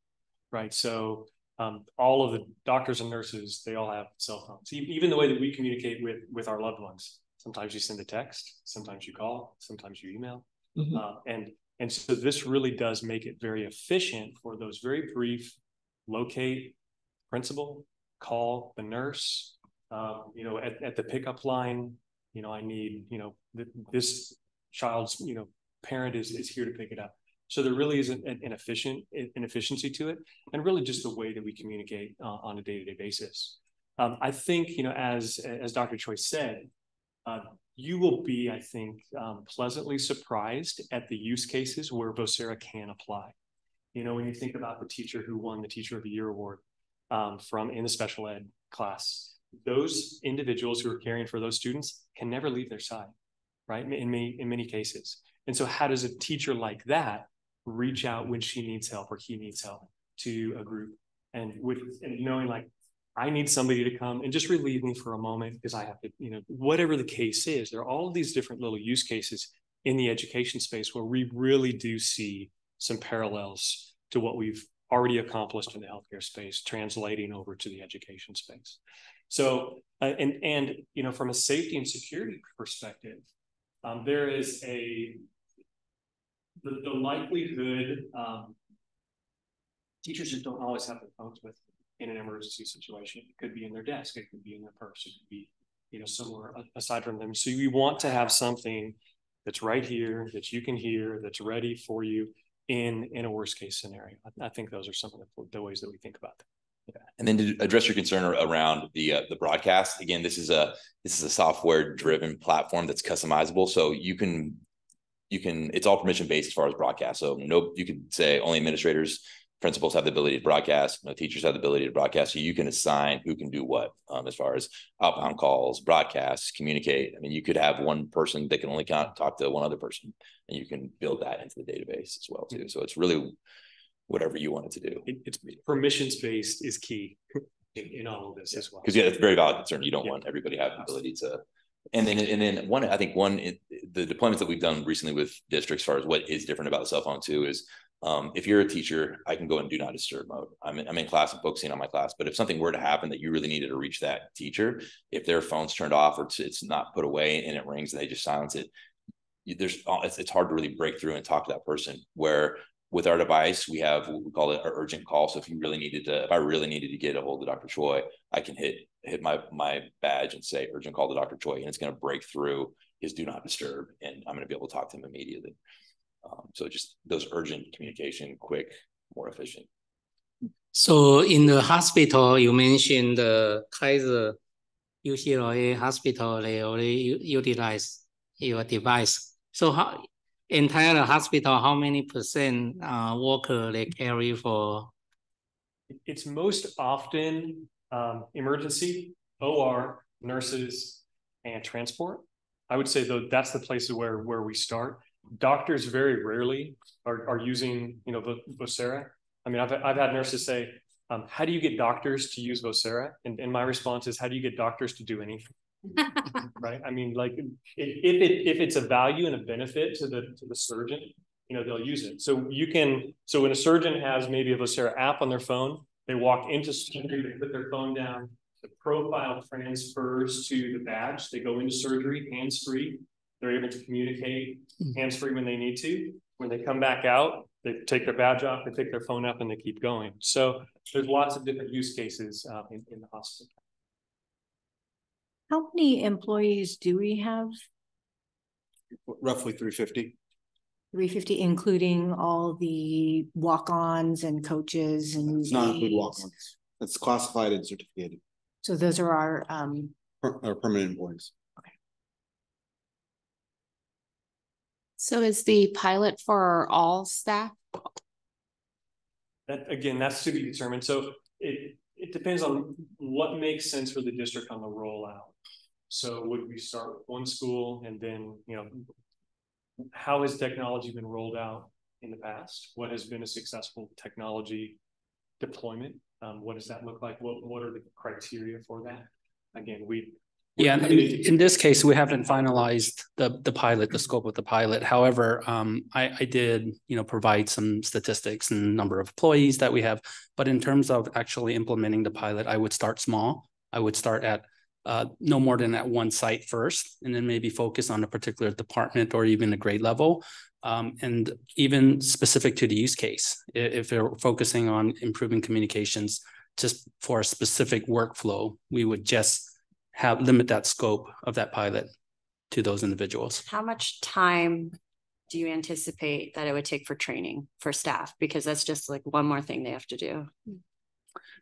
right? So all of the doctors and nurses, they all have cell phones. Even the way that we communicate with our loved ones. Sometimes you send a text, sometimes you call, sometimes you email. Mm-hmm. And so this really does make it very efficient for those very brief locate principal, call the nurse, at the pickup line, I need, this child's, parent is here to pick it up. So there really is an efficiency to it, and really just the way that we communicate on a day-to-day basis. I think, as Dr. Choi said, you will be, I think, pleasantly surprised at the use cases where Vocera can apply. When you think about the teacher who won the Teacher of the Year award in the special ed class, those individuals who are caring for those students can never leave their side, right? In many cases. And so how does a teacher like that reach out when she needs help or he needs help to a group? And knowing like, I need somebody to come and just relieve me for a moment because I have to, whatever the case is, there are all of these different little use cases in the education space where we really do see some parallels to what we've already accomplished in the healthcare space, translating over to the education space. So, from a safety and security perspective, there is the likelihood teachers just don't always have their phones with them in an emergency situation. It could be in their desk, it could be in their purse, it could be, somewhere aside from them. So you want to have something that's right here, that you can hear, that's ready for you in a worst case scenario. I think those are some of the ways that we think about that.
Yeah. And then to address your concern around the broadcast, again, this is a software driven platform that's customizable. So you can it's all permission based as far as broadcast. So you can say only administrators, principals have the ability to broadcast, teachers have the ability to broadcast. So you can assign who can do what as far as outbound calls, broadcasts, communicate. I mean, you could have one person that can only talk to one other person, and you can build that into the database as well too. So it's really whatever you want it to do.
It's permissions based is key in all of this as well.
Because it's a very valid concern. You don't want everybody to have the ability to. And then the deployments that we've done recently with districts, as far as what is different about the cell phone too, is if you're a teacher, I can go in do not disturb mode. I'm in class and focusing on my class. But if something were to happen that you really needed to reach that teacher, if their phone's turned off or it's not put away and it rings and they just silence it, it's hard to really break through and talk to that person. Where with our device, we have what we call it our urgent call. So if I really needed to get a hold of Dr. Choi, I can hit my badge and say urgent call to Dr. Choi, and it's going to break through his do not disturb, and I'm going to be able to talk to him immediately. So just those urgent communication, quick, more efficient.
So in the hospital, you mentioned the Kaiser UCLA hospital, they already utilize your device. So entire hospital, how many percent worker they carry for?
It's most often emergency, OR, nurses, and transport. I would say though that's the places where we start. doctors very rarely are using, Vocera. I mean, I've had nurses say, how do you get doctors to use Vocera? And my response is, how do you get doctors to do anything? Right? I mean, like if it's a value and a benefit to the surgeon, they'll use it. So when a surgeon has maybe a Vocera app on their phone, they walk into surgery, they put their phone down, the profile transfers to the badge, they go into surgery hands-free, they're able to communicate hands-free when they need to. When they come back out, they take their badge off, they pick their phone up, and they keep going. So there's lots of different use cases in the hospital.
How many employees do we have?
Roughly 350.
350, including all the walk-ons and coaches and
it's not include walk-ons. It's classified and certificated.
So those are our
permanent employees.
Okay.
So is the pilot for all staff?
That's to be determined. So it depends on what makes sense for the district on the rollout. So would we start with one school and then, how has technology been rolled out in the past? What has been a successful technology deployment? What does that look like? What are the criteria for that? Again,
in this case, we haven't finalized the pilot, the scope of the pilot. However, I did, provide some statistics and number of employees that we have. But in terms of actually implementing the pilot, I would start small. I would start at no more than at one site first, and then maybe focus on a particular department or even a grade level. And even specific to the use case, if they're focusing on improving communications just for a specific workflow, we would just limit that scope of that pilot to those individuals.
How much time do you anticipate that it would take for training for staff? Because that's just like one more thing they have to do.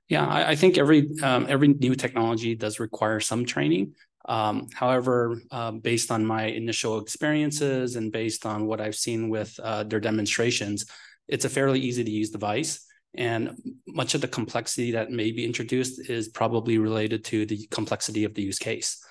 Yeah, I think every new technology does require some training. However, based on my initial experiences and based on what I've seen with their demonstrations, it's a fairly easy to use device. And much of the complexity that may be introduced is probably related to the complexity of the use case.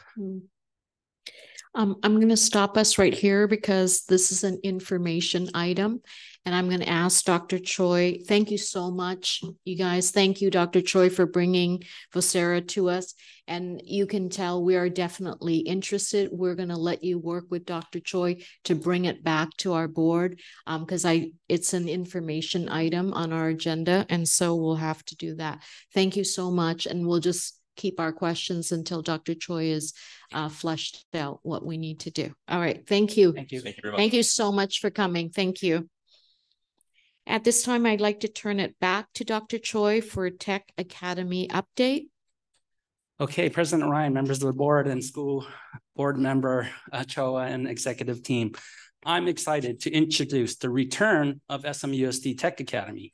I'm going to stop us right here because this is an information item. And I'm going to ask Dr. Choi, thank you so much, you guys. Thank you, Dr. Choi, for bringing Vocera to us. And you can tell we are definitely interested. We're going to let you work with Dr. Choi to bring it back to our board because it's an information item on our agenda. And so we'll have to do that. Thank you so much. And we'll just keep our questions until Dr. Choi is fleshed out what we need to do. All right. Thank you.
Thank you.
Thank you very much.
Thank you so much for coming. Thank you. At this time, I'd like to turn it back to Dr. Choi for a Tech Academy update.
Okay, President Ryan, members of the board and school board member Choa and executive team. I'm excited to introduce the return of SMUSD Tech Academy.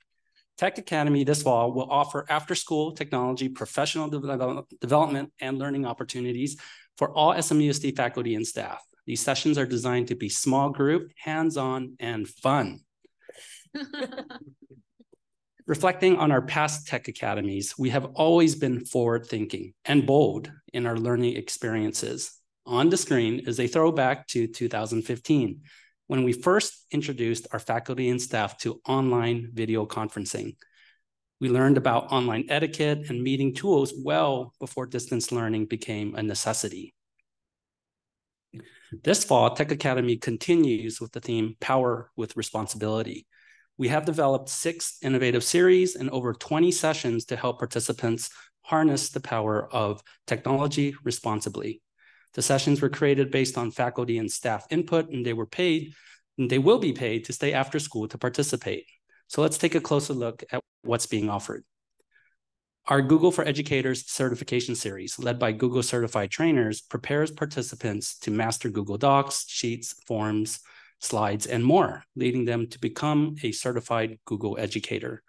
Tech Academy this fall will offer after-school technology, professional development, and learning opportunities for all SMUSD faculty and staff. These sessions are designed to be small group, hands-on, and fun. Reflecting on our past tech academies, we have always been forward-thinking and bold in our learning experiences. On the screen is a throwback to 2015, when we first introduced our faculty and staff to online video conferencing. We learned about online etiquette and meeting tools well before distance learning became a necessity. This fall, Tech Academy continues with the theme Power with Responsibility. We have developed 6 innovative series and over 20 sessions to help participants harness the power of technology responsibly. The sessions were created based on faculty and staff input, and they will be paid to stay after school to participate. So let's take a closer look at what's being offered. Our Google for Educators certification series, led by Google certified trainers, prepares participants to master Google Docs, Sheets, Forms, Slides, and more, leading them to become a certified Google educator.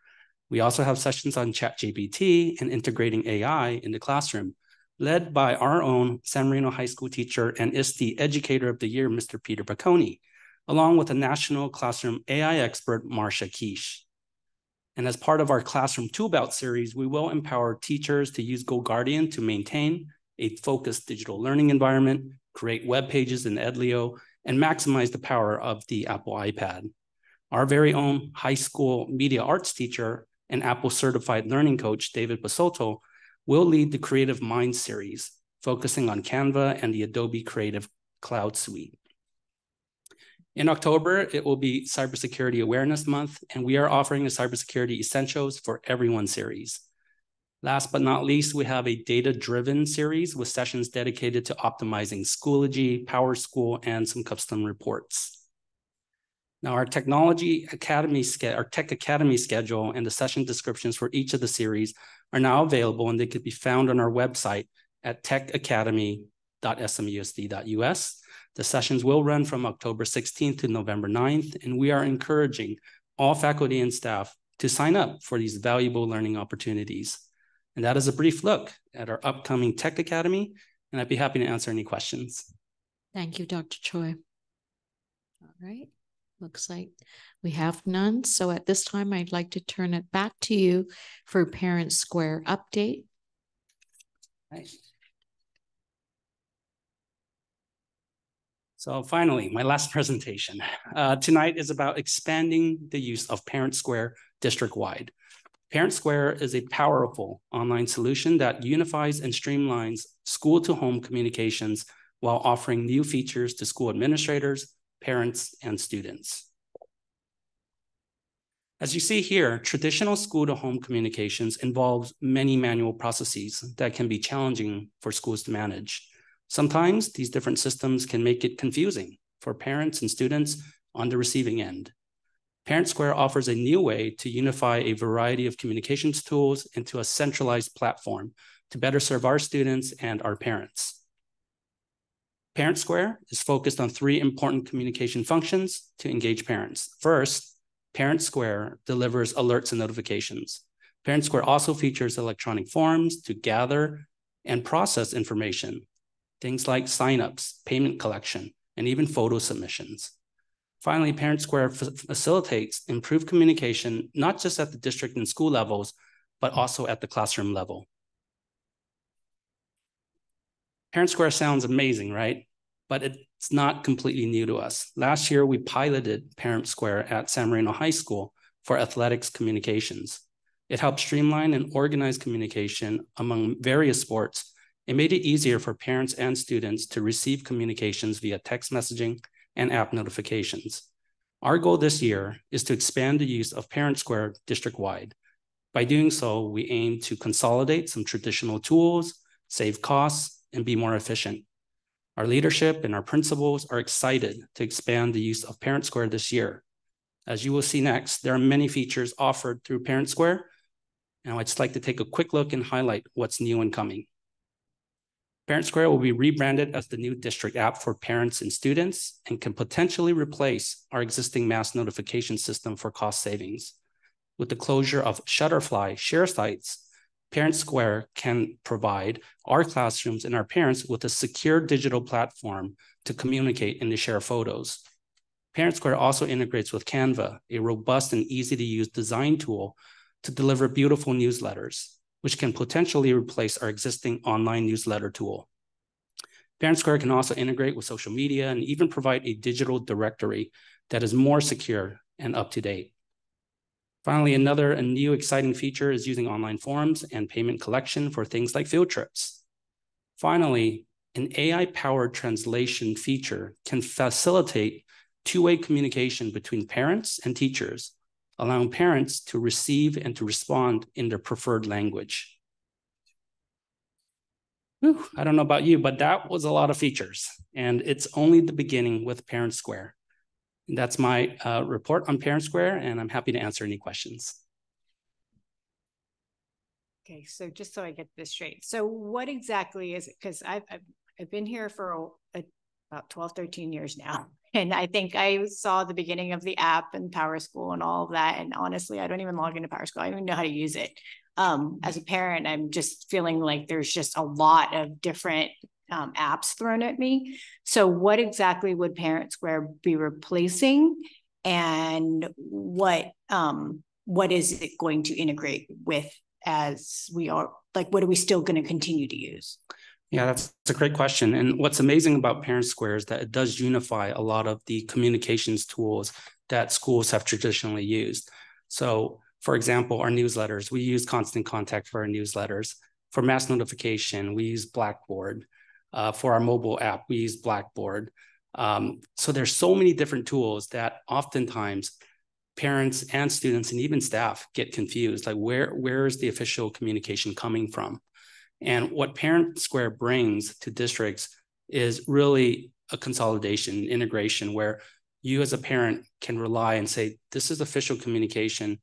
We also have sessions on ChatGPT and integrating AI in the classroom, led by our own San Marino High School teacher and ISTE Educator of the Year, Mr. Peter Bacconi, along with a national classroom AI expert, Marcia Keish. And as part of our Classroom Tool Belt series, we will empower teachers to use GoGuardian to maintain a focused digital learning environment, create web pages in Edlio, and maximize the power of the Apple iPad. Our very own high school media arts teacher and Apple certified learning coach, David Basotto, will lead the Creative Minds series, focusing on Canva and the Adobe Creative Cloud Suite. In October, it will be Cybersecurity Awareness Month, and we are offering a Cybersecurity Essentials for Everyone series. Last but not least, we have a data-driven series with sessions dedicated to optimizing Schoology, PowerSchool, and some custom reports. Now, our Tech Academy schedule and the session descriptions for each of the series are now available, and they could be found on our website at techacademy.smusd.us. The sessions will run from October 16th to November 9th, and we are encouraging all faculty and staff to sign up for these valuable learning opportunities. And that is a brief look at our upcoming Tech Academy, and I'd be happy to answer any questions.
Thank you, Dr. Choi. All right, looks like we have none. So at this time, I'd like to turn it back to you for Parent Square update.
Nice. So finally, my last presentation. Tonight is about expanding the use of Parent Square district-wide. Parent Square is a powerful online solution that unifies and streamlines school-to-home communications while offering new features to school administrators, parents, and students. As you see here, traditional school-to-home communications involves many manual processes that can be challenging for schools to manage. Sometimes these different systems can make it confusing for parents and students on the receiving end. Parent Square offers a new way to unify a variety of communications tools into a centralized platform to better serve our students and our parents. Parent Square is focused on 3 important communication functions to engage parents. First, Parent Square delivers alerts and notifications. Parent Square also features electronic forms to gather and process information, things like signups, payment collection, and even photo submissions. Finally, Parent Square facilitates improved communication, not just at the district and school levels, but also at the classroom level. Parent Square sounds amazing, right? But it's not completely new to us. Last year, we piloted Parent Square at San Marino High School for athletics communications. It helped streamline and organize communication among various sports. It made it easier for parents and students to receive communications via text messaging and app notifications. Our goal this year is to expand the use of Parent Square district-wide. By doing so, we aim to consolidate some traditional tools, save costs, and be more efficient. Our leadership and our principals are excited to expand the use of Parent Square this year. As you will see next, there are many features offered through Parent Square. Now I'd just like to take a quick look and highlight what's new and coming. Parent Square will be rebranded as the new district app for parents and students and can potentially replace our existing mass notification system for cost savings. With the closure of Shutterfly share sites, Parent Square can provide our classrooms and our parents with a secure digital platform to communicate and to share photos. Parent Square also integrates with Canva, a robust and easy-to-use design tool to deliver beautiful newsletters, which can potentially replace our existing online newsletter tool. Parent Square can also integrate with social media and even provide a digital directory that is more secure and up-to-date. Finally, another new exciting feature is using online forms and payment collection for things like field trips. Finally, an AI-powered translation feature can facilitate two-way communication between parents and teachers, allowing parents to receive and to respond in their preferred language. Whew, I don't know about you, but that was a lot of features, and it's only the beginning with Parent Square. And that's my report on Parent Square, and I'm happy to answer any questions.
Okay, so just so I get this straight. So what exactly is it? Because I've been here for about 12, 13 years now. And I think I saw the beginning of the app and PowerSchool and all of that. And honestly, I don't even log into PowerSchool. I don't even know how to use it. As a parent, I'm just feeling like there's just a lot of different apps thrown at me. So what exactly would Parent Square be replacing? And what is it going to integrate with as we are, like, what are we still going to continue to use?
Yeah, that's a great question. And what's amazing about Parent Square is that it does unify a lot of the communications tools that schools have traditionally used. So, for example, our newsletters, we use Constant Contact for our newsletters. For mass notification, we use Blackboard. For our mobile app, we use Blackboard. So there's so many different tools that oftentimes parents and students and even staff get confused. Like where is the official communication coming from? And what Parent Square brings to districts is really a consolidation, integration, where you as a parent can rely and say, this is official communication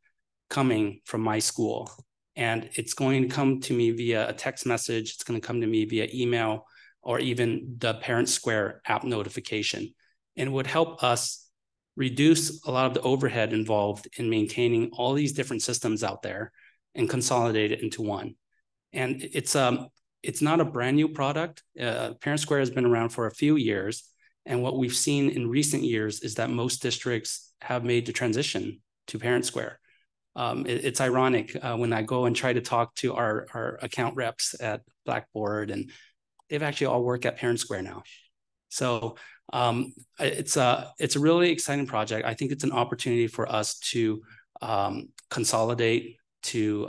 coming from my school. And it's going to come to me via a text message. It's going to come to me via email or even the Parent Square app notification. And it would help us reduce a lot of the overhead involved in maintaining all these different systems out there and consolidate it into one. And it's not a brand new product. Parent Square has been around for a few years. And what we've seen in recent years is that most districts have made the transition to Parent Square. It's ironic when I go and try to talk to our account reps at Blackboard, and they've actually all work at Parent Square now. So it's a really exciting project. I think it's an opportunity for us to consolidate, to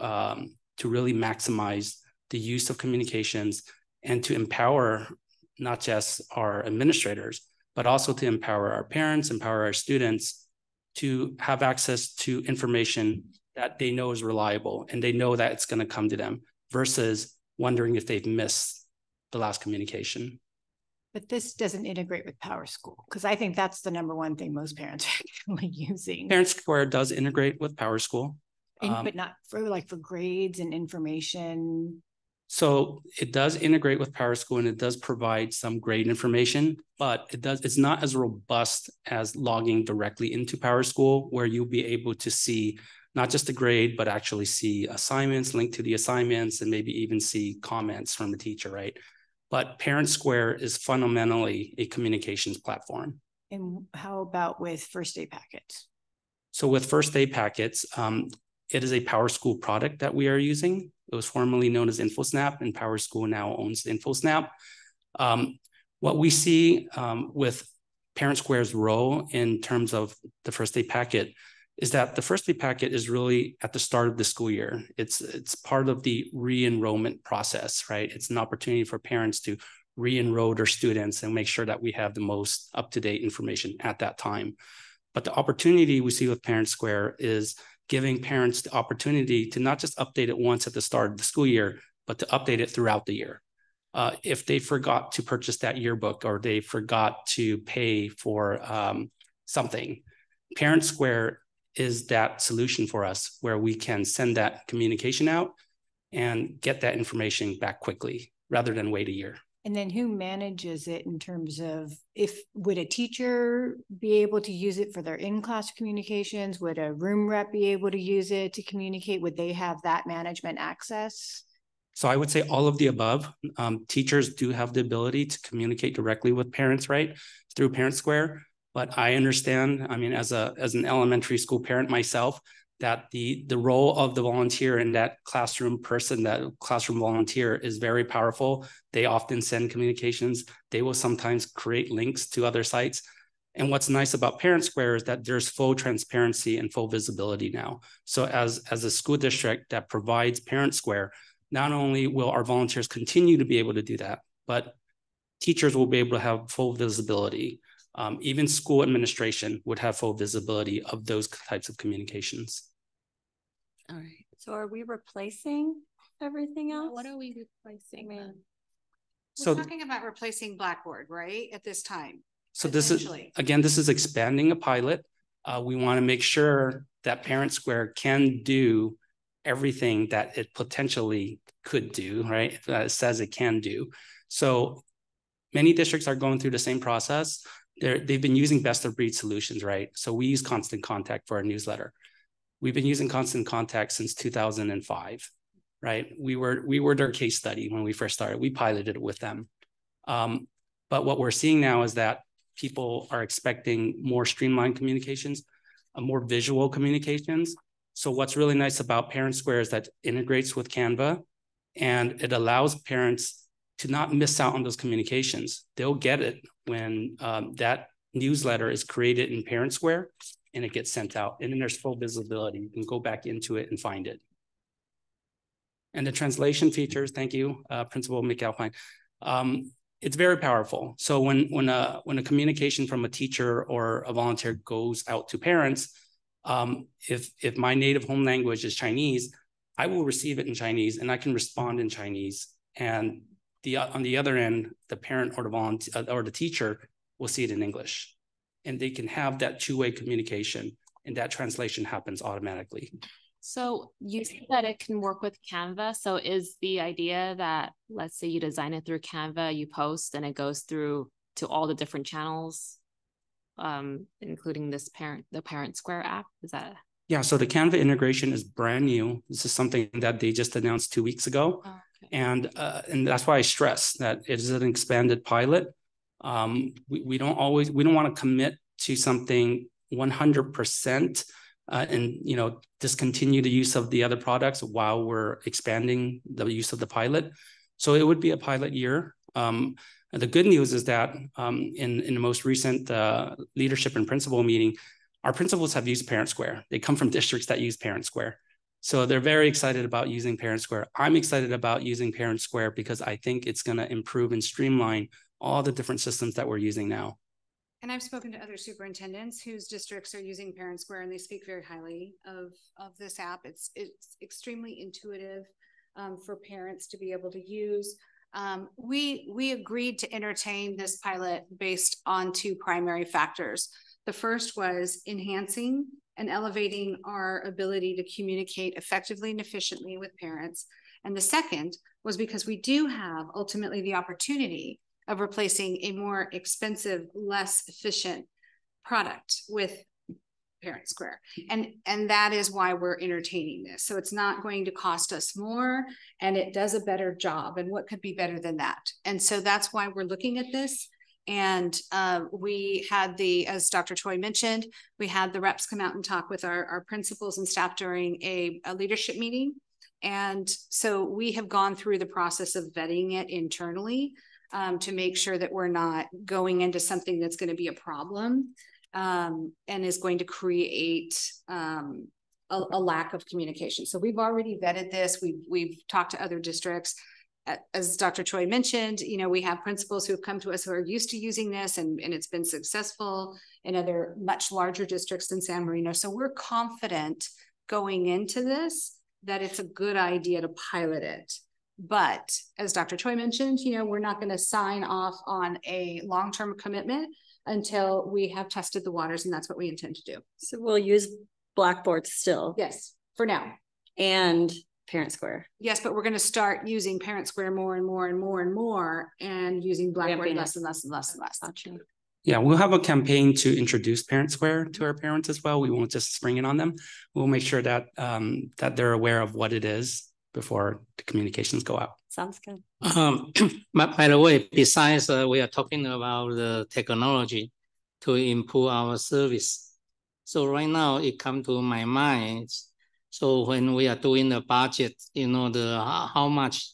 really maximize the use of communications and to empower not just our administrators, but also to empower our parents, empower our students to have access to information that they know is reliable and they know that it's going to come to them versus wondering if they've missed the last communication.
But this doesn't integrate with PowerSchool, because I think that's the number one thing most parents are actually using.
Parent Square does integrate with PowerSchool.
But not for grades and information.
So it does integrate with PowerSchool and it does provide some grade information, but it's not as robust as logging directly into PowerSchool, where you'll be able to see not just the grade, but actually see assignments, link to the assignments, and maybe even see comments from the teacher, right? But Parent Square is fundamentally a communications platform.
And how about with first aid packets?
So with first aid packets, it is a PowerSchool product that we are using. It was formerly known as InfoSnap, and PowerSchool now owns InfoSnap. What we see with Parent Square's role in terms of the first aid packet is that the first aid packet is really at the start of the school year. It's part of the re-enrollment process, right? It's an opportunity for parents to re-enroll their students and make sure that we have the most up-to-date information at that time. But the opportunity we see with Parent Square is giving parents the opportunity to not just update it once at the start of the school year, but to update it throughout the year. If they forgot to purchase that yearbook or they forgot to pay for something, Parent Square is that solution for us where we can send that communication out and get that information back quickly rather than wait a year.
And then who manages it in terms of would a teacher be able to use it for their in-class communications? Would a room rep be able to use it to communicate? Would they have that management access?
So I would say all of the above. Teachers do have the ability to communicate directly with parents, right, through Parent Square. But I understand, I mean, as an elementary school parent myself, that the role of the volunteer and that classroom person, that classroom volunteer is very powerful. They often send communications. They will sometimes create links to other sites. And what's nice about Parent Square is that there's full transparency and full visibility now. So as a school district that provides Parent Square, not only will our volunteers continue to be able to do that, but teachers will be able to have full visibility. Even school administration would have full visibility of those types of communications.
All right. So are we replacing everything else?
What are we replacing?
We're talking about replacing Blackboard, right? At this time.
So this is expanding a pilot. We want to make sure that Parent Square can do everything that it potentially could do, right? That it says it can do. So many districts are going through the same process. They've been using best of breed solutions, right? So we use Constant Contact for our newsletter. We've been using Constant Contact since 2005, right? We were their case study when we first started. We piloted it with them. But what we're seeing now is that people are expecting more streamlined communications, more visual communications. So what's really nice about Parent Square is that it integrates with Canva and it allows parents to not miss out on those communications. They'll get it when that newsletter is created in Parent Square and it gets sent out. And then there's full visibility. You can go back into it and find it. And the translation features, thank you, Principal McAlpine. It's very powerful. So when a communication from a teacher or a volunteer goes out to parents, if my native home language is Chinese, I will receive it in Chinese and I can respond in Chinese. And on the other end, the parent or the volunteer or the teacher will see it in English. And they can have that two-way communication, and that translation happens automatically.
So you said that it can work with Canva. So is the idea that, let's say you design it through Canva, you post, and it goes through to all the different channels, including the Parent Square app? Is that?
Yeah, so the Canva integration is brand new. This is something that they just announced 2 weeks ago. Oh, okay. And that's why I stress that it is an expanded pilot. We don't want to commit to something 100%. And discontinue the use of the other products while we're expanding the use of the pilot. So it would be a pilot year. And the good news is that in the most recent leadership and principal meeting, our principals have used Parent Square. They come from districts that use Parent Square. So they're very excited about using Parent Square. I'm excited about using Parent Square because I think it's going to improve and streamline all the different systems that we're using now.
And I've spoken to other superintendents whose districts are using Parent Square, and they speak very highly of this app. It's extremely intuitive for parents to be able to use. We agreed to entertain this pilot based on two primary factors. The first was enhancing and elevating our ability to communicate effectively and efficiently with parents. And the second was because we do have ultimately the opportunity of replacing a more expensive, less efficient product with Parent Square. And that is why we're entertaining this. So it's not going to cost us more, and it does a better job. And what could be better than that? And so that's why we're looking at this. And we had as Dr. Choi mentioned, we had the reps come out and talk with our principals and staff during a leadership meeting. And so we have gone through the process of vetting it internally to make sure that we're not going into something that's going to be a problem and is going to create a lack of communication. So we've already vetted this. We've talked to other districts. As Dr. Choi mentioned, we have principals who have come to us who are used to using this, and it's been successful in other much larger districts than San Marino. So we're confident going into this that it's a good idea to pilot it. But as Dr. Choi mentioned, we're not going to sign off on a long-term commitment until we have tested the waters, and that's what we intend to do.
So we'll use Blackboard still?
Yes, for now.
And Parent Square?
Yes, but we're going to start using Parent Square more and more and more and more, and using Blackboard less and less and less and less.
Gotcha.
Yeah, we'll have a campaign to introduce Parent Square to our parents as well. We won't just spring it on them. We'll make sure that that they're aware of what it is before the communications go out.
Sounds good.
By the way, besides we are talking about the technology to improve our service. So right now it comes to my mind. So when we are doing the budget, how much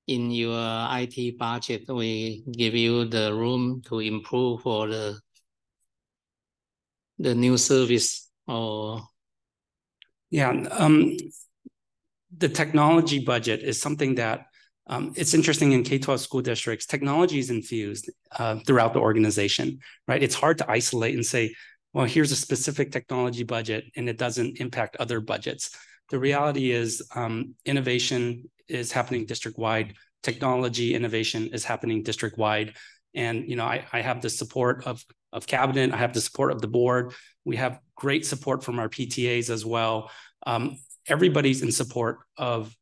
in your IT budget we give you the room to improve for the new service or?
Yeah, the technology budget is something that it's interesting in K-12 school districts. Technology is infused throughout the organization, right? It's hard to isolate and say, well, here's a specific technology budget and it doesn't impact other budgets. The reality is innovation is happening district-wide. Technology innovation is happening district-wide. And, I have the support of cabinet. I have the support of the board. We have great support from our PTAs as well. Everybody's in support of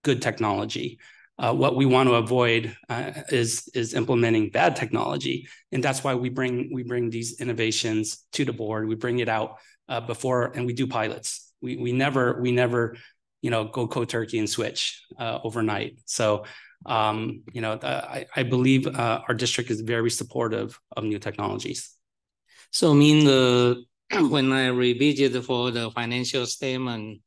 good technology. What we want to avoid is implementing bad technology, and that's why we bring these innovations to the board. We bring it out before, and we do pilots. We never go cold turkey and switch overnight. So I believe our district is very supportive of new technologies.
So when I revisit for the financial statement,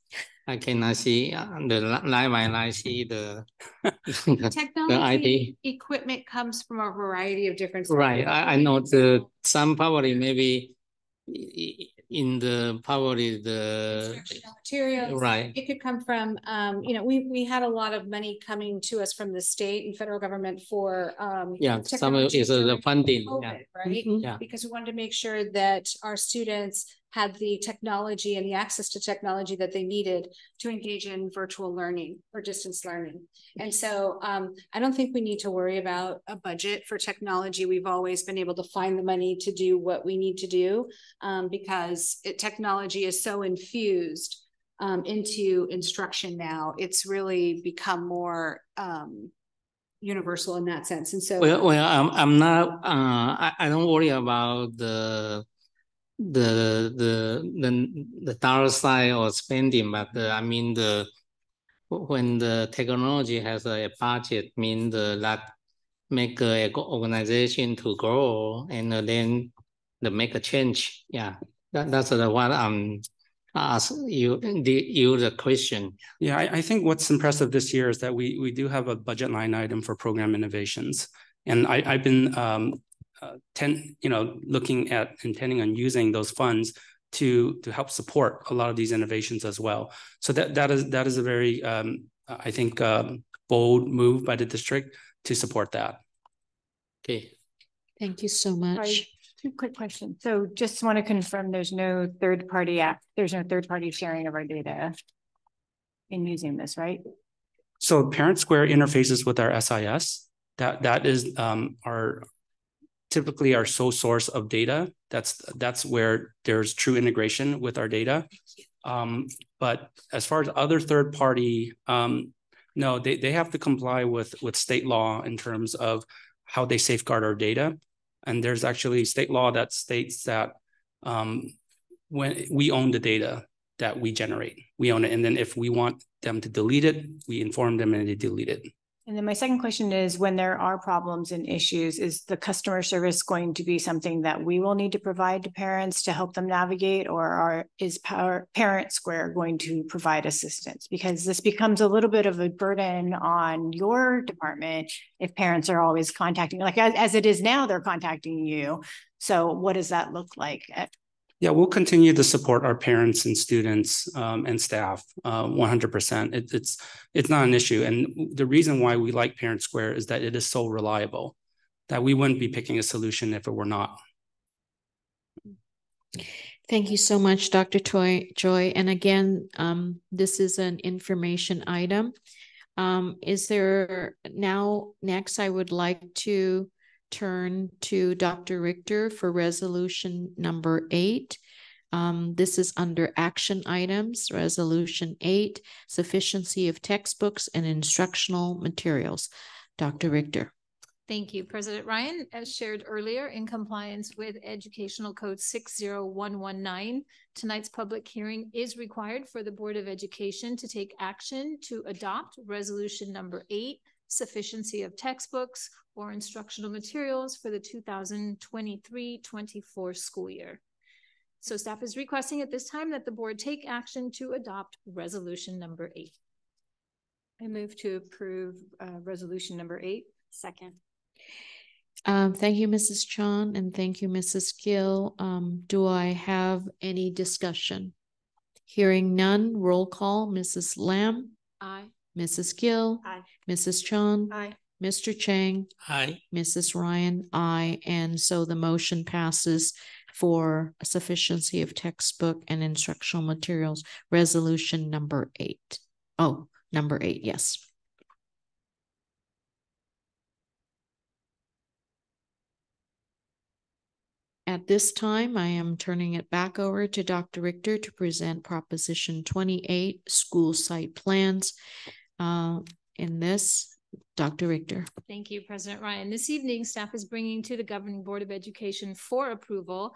I cannot see the line by line see the the
Technology
ID.
equipment comes from a variety of different.
Right, I know the some probably maybe in the probably the
materials.
right.
It could come from, you know, we had a lot of money coming to us from the state and federal government for,
Yeah, some is the funding.
COVID,
Yeah.
right?
Yeah.
Because we wanted to make sure that our students had the technology and the access to technology that they needed to engage in virtual learning or distance learning. And so I don't think we need to worry about a budget for technology. We've always been able to find the money to do what we need to do because technology is so infused into instruction now. It's really become more universal in that sense. And so
I'm not I don't worry about the dollar sign or spending, but I mean when the technology has a budget, mean that make a organization to grow and then make a change. Yeah, that's the one I'm ask you the question.
Yeah, I think what's impressive this year is that we do have a budget line item for program innovations, and I've been looking at intending on using those funds to help support a lot of these innovations as well. So that is a very I think bold move by the district to support that.
Okay.
Thank you so much.
Sorry, 2 quick questions. So just want to confirm there's no third party sharing of our data in using this, right?
So Parent Square interfaces with our SIS. That is typically our sole source of data. That's where there's true integration with our data. But as far as other third party, no, they have to comply with state law in terms of how they safeguard our data. And there's actually state law that states that when we own the data that we generate, we own it. And then if we want them to delete it, we inform them and they delete it.
And then my second question is, when there are problems and issues, is the customer service going to be something that we will need to provide to parents to help them navigate, or is Parent Square going to provide assistance? Because this becomes a little bit of a burden on your department if parents are always contacting, like as it is now, they're contacting you. So what does that look like?
Yeah, we'll continue to support our parents and students and staff 100%. It's not an issue. And the reason why we like Parent Square is that it is so reliable that we wouldn't be picking a solution if it were not.
Thank you so much, Dr. Choi. And again, this is an information item. Is there next, I would like to turn to Dr. Richter for resolution number 8. This is under action items, resolution 8, sufficiency of textbooks and instructional materials. Dr. Richter.
Thank you, President Ryan. As shared earlier, in compliance with Educational Code 60119, tonight's public hearing is required for the Board of Education to take action to adopt resolution number 8, sufficiency of textbooks or instructional materials for the 2023-24 school year. So staff is requesting at this time that the board take action to adopt resolution number 8.
I move to approve resolution number 8.
Second.
Thank you, Mrs. Chan, and thank you, Mrs. Gill. Do I have any discussion? Hearing none, roll call. Mrs. Lamb?
Aye.
Mrs. Gill?
Aye.
Mrs. Chan?
Aye.
Mr. Chang?
Aye.
Mrs. Ryan? Aye. And so the motion passes for sufficiency of textbook and instructional materials. Resolution number 8. Oh, number 8, yes. At this time, I am turning it back over to Dr. Richter to present Proposition 28, school site plans. In this, Dr. Richter.
Thank you, President Ryan. This evening, staff is bringing to the Governing Board of Education for approval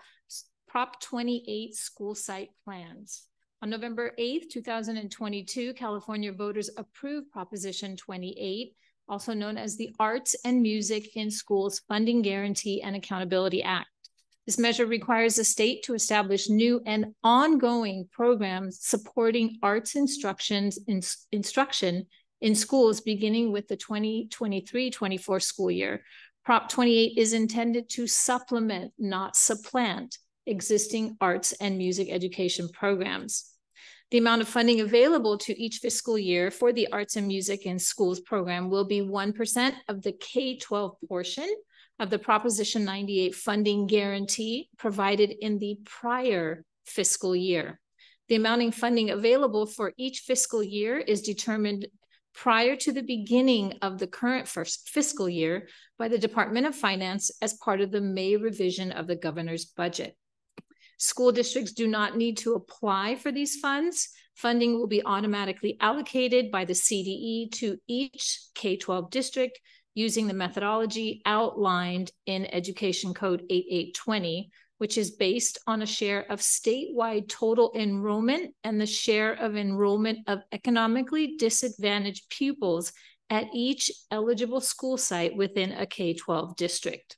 Prop 28 school site plans. On November 8th, 2022, California voters approved Proposition 28, also known as the Arts and Music in Schools Funding Guarantee and Accountability Act. This measure requires the state to establish new and ongoing programs supporting arts instruction in schools beginning with the 2023-24 school year. Prop 28 is intended to supplement, not supplant, existing arts and music education programs. The amount of funding available to each fiscal year for the Arts and Music in Schools program will be 1% of the K-12 portion of the Proposition 98 funding guarantee provided in the prior fiscal year. The amount of funding available for each fiscal year is determined prior to the beginning of the current first fiscal year by the Department of Finance as part of the May revision of the governor's budget. School districts do not need to apply for these funds. Funding will be automatically allocated by the CDE to each K-12 district using the methodology outlined in Education Code 8820, which is based on a share of statewide total enrollment and the share of enrollment of economically disadvantaged pupils at each eligible school site within a K-12 district.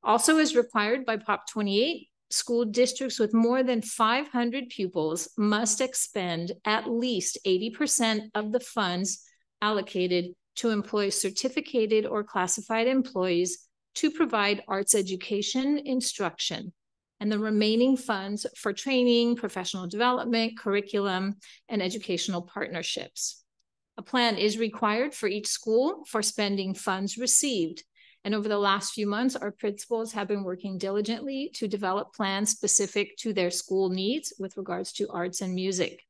Also, as required by Prop 28, school districts with more than 500 pupils must expend at least 80% of the funds allocated to employ certificated or classified employees to provide arts education instruction, and the remaining funds for training, professional development, curriculum, and educational partnerships. A plan is required for each school for spending funds received. And over the last few months, our principals have been working diligently to develop plans specific to their school needs with regards to arts and music.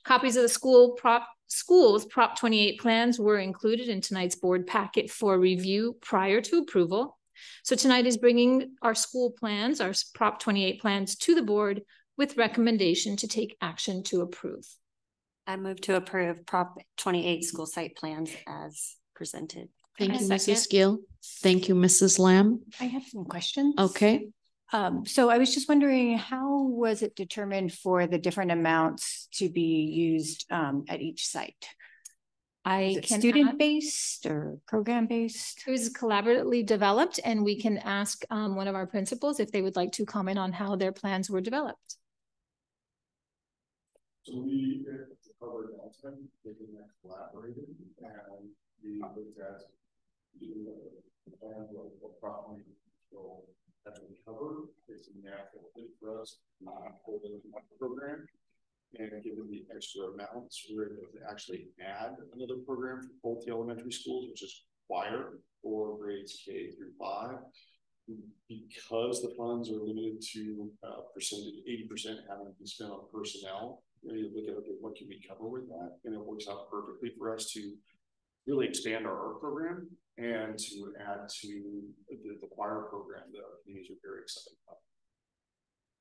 Copies of the school's Prop 28 plans were included in tonight's board packet for review prior to approval. So tonight is bringing our school plans, our Prop 28 plans to the board with recommendation to take action to approve.
I move to approve Prop 28 school site plans as presented.
Thank you, Mrs. Gill. Thank you, Mrs. Lamb.
I have some questions.
Okay.
So I was just wondering, how was it determined for the different amounts to be used at each site?
Is it
student-based or program-based?
It was collaboratively developed, and we can ask one of our principals if they would like to comment on how their plans were developed.
So we covered Elton, making that collaborated, and we looked at the plan of properly control that we cover. It's a natural fit for us for the program. And given the extra amounts, we were able to actually add another program for both the elementary schools, which is choir for grades K through 5. Because the funds are limited to percentage, 80% having to be spent on personnel, you look at, okay, what can we cover with that? And it works out perfectly for us to really expand our art program and to add to the choir program that our communities are very excited about.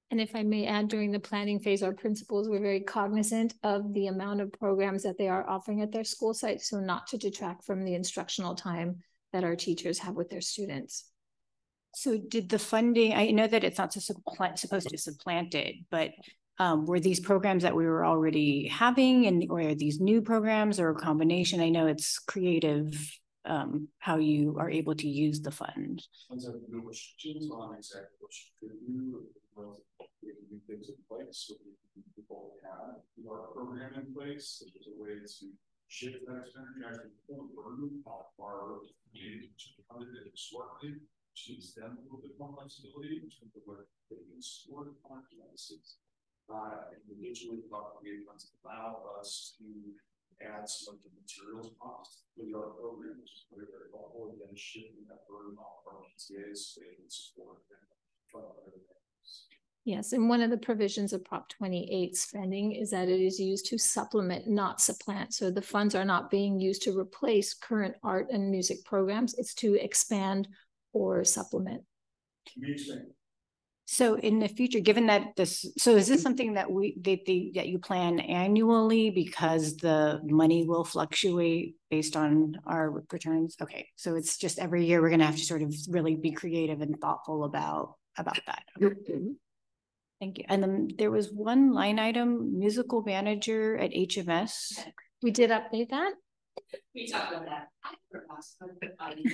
And if I may add, during the planning phase, our principals were very cognizant of the amount of programs that they are offering at their school site, so not to detract from the instructional time that our teachers have with their students.
So did the funding, I know that it's not supposed to supplant it, but were these programs that we were already having, and or are these new programs or a combination? I know it's creative how you are able to use the fund.
Funds have no restrictions on exactly what you could do. We can do things in place, so people have our program in place. There's a way to shift that expenditure, actually pull the burden off our community to fund it historically, which gives them a little bit more flexibility in terms of where they can support our classes. And individually, we want to allow us to add some of the materials costs with our program, which is very, very helpful. Again, shifting that burden off our PTAs so they can support them.
Yes, and one of the provisions of Prop 28 spending is that it is used to supplement, not supplant. So the funds are not being used to replace current art and music programs. It's to expand or supplement.
So in the future, given that so is this something that that you plan annually because the money will fluctuate based on our returns? Okay, so it's just every year we're going to have to sort of really be creative and thoughtful about that. Thank you. And then there was one line item, musical manager at HMS.
We did update that.
We talked about that.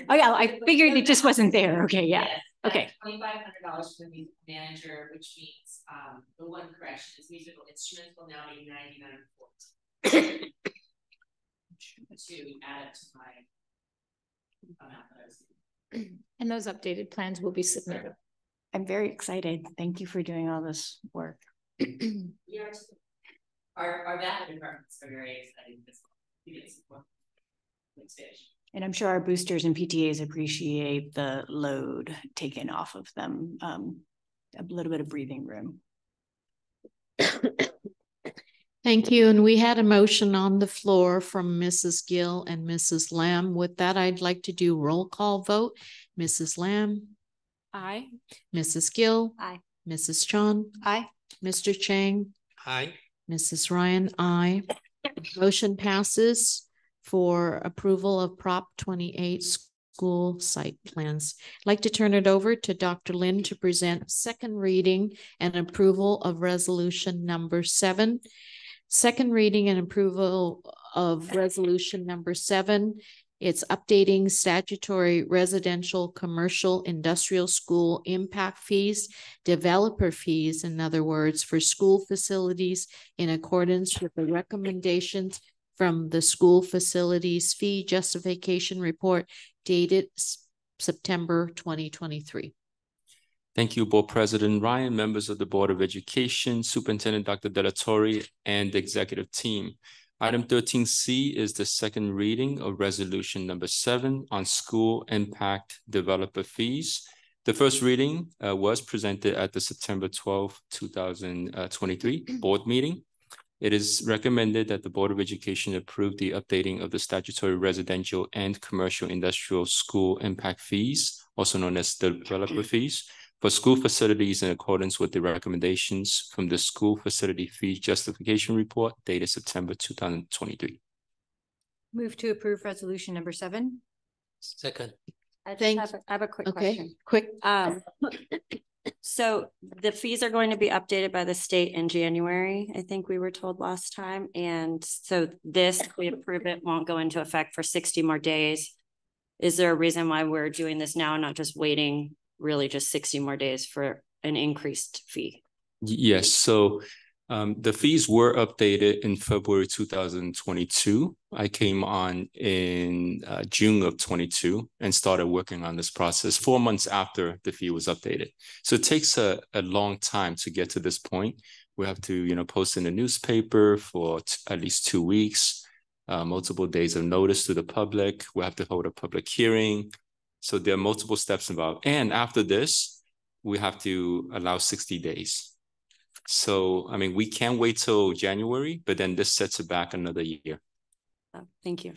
Oh, yeah, I figured it just wasn't there. Okay, yeah. Okay.
$2,500 for the music manager, which means the one correction is musical instruments will now be $99.40 to add it to my amount that I was.
And those updated plans will be submitted.
I'm very excited. Thank you for doing all this work.
Our backup departments are very excited this one.
And I'm sure our boosters and PTAs appreciate the load taken off of them, a little bit of breathing room.
Thank you. And we had a motion on the floor from Mrs. Gill and Mrs. Lamb. With that, I'd like to do roll call vote. Mrs. Lamb.
Aye.
Mrs. Gill.
Aye.
Mrs. Chon.
Aye.
Mr. Chang.
Aye.
Mrs. Ryan. Aye. Motion passes for approval of Prop 28 school site plans. I'd like to turn it over to Dr. Lynn to present second reading and approval of resolution number 7. Second reading and approval of resolution number 7. It's updating statutory residential, commercial, industrial school impact fees, developer fees, in other words, for school facilities in accordance with the recommendations from the school facilities fee justification report dated September 2023.
Thank you, Board President Ryan, members of the Board of Education, Superintendent Dr. Delatorre, and the executive team. Item 13C is the second reading of resolution number 7 on school impact developer fees. The first reading was presented at the September 12, 2023 board meeting. It is recommended that the Board of Education approve the updating of the statutory residential and commercial industrial school impact fees, also known as developer fees, for school facilities in accordance with the recommendations from the School Facility Fee Justification Report dated September 2023.
Move to approve resolution number 7.
Second.
I have a quick question.
Quick.
So the fees are going to be updated by the state in January, I think we were told last time. And so this, if we approve it, won't go into effect for 60 more days. Is there a reason why we're doing this now and not just waiting really just 60 more days for an increased fee?
Yes, so the fees were updated in February 2022. I came on in June of 22 and started working on this process 4 months after the fee was updated. So it takes a long time to get to this point. We have to, post in the newspaper for at least 2 weeks, multiple days of notice to the public. We have to hold a public hearing. So there are multiple steps involved. And after this, we have to allow 60 days. So, we can't wait till January, but then this sets it back another year.
Thank you.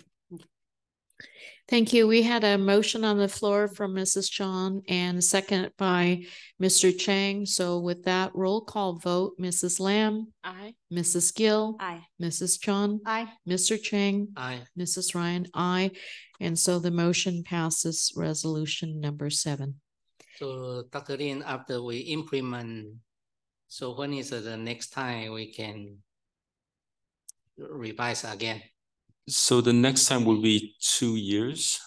Thank you. We had a motion on the floor from Mrs. Chon and second by Mr. Chang. So with that roll call vote, Mrs. Lamb.
Aye.
Mrs. Gill.
Aye.
Mrs. Chon.
Aye.
Mr. Chang.
Aye.
Mrs. Ryan. Aye. And so the motion passes resolution number 7.
So Dr. Lin, after we implement, so when is the next time we can revise again?
So the next time will be 2 years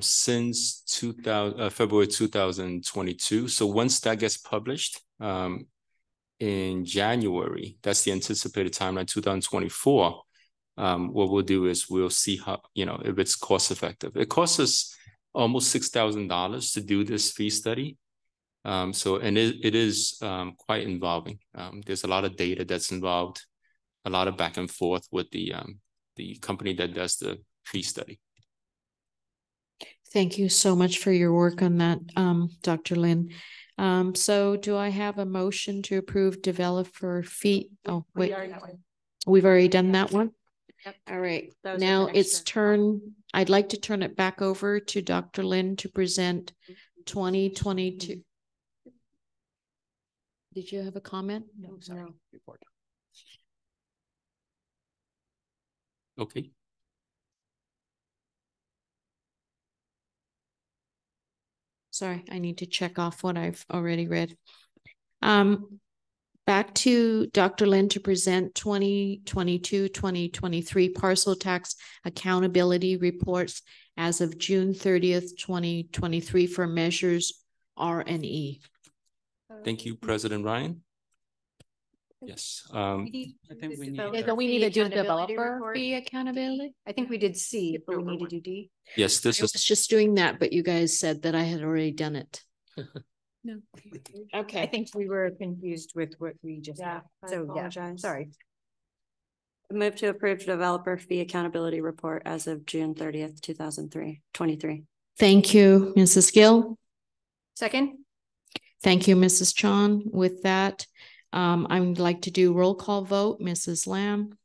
since February 2022. So once that gets published in January, that's the anticipated timeline, 2024. What we'll do is we'll see how, if it's cost effective. It costs us almost $6,000 to do this fee study. And it is quite involving. There's a lot of data that's involved, a lot of back and forth with the company that does the fee study.
Thank you so much for your work on that, Dr. Lin. So do I have a motion to approve developer fee? Oh, wait, we've already done that one?
Yep.
All right, now it's I'd like to turn it back over to Dr. Lin to present 2022. Did you have a comment?
No, sorry. Report. Okay.
Sorry, I need to check off what I've already read. Back to Dr. Lynn to present 2022-2023 parcel tax accountability reports as of June 30th, 2023 for measures R and E.
Thank you, President Ryan. Yes.
I think we need to do the developer
fee accountability.
I think we did C, but we need to do D.
Yes, this
I was just doing that, but you guys said that I had already done it.
No.
Okay.
I think we were confused with what we just.
Yeah, I
So
apologize.
yeah, sorry.
Move to approve developer fee accountability report as of June 30th, 2023.
Thank you, Mrs. Gill.
Second.
Thank you, Mrs. Chon. With that, I would like to do roll call vote. Mrs. Lamb.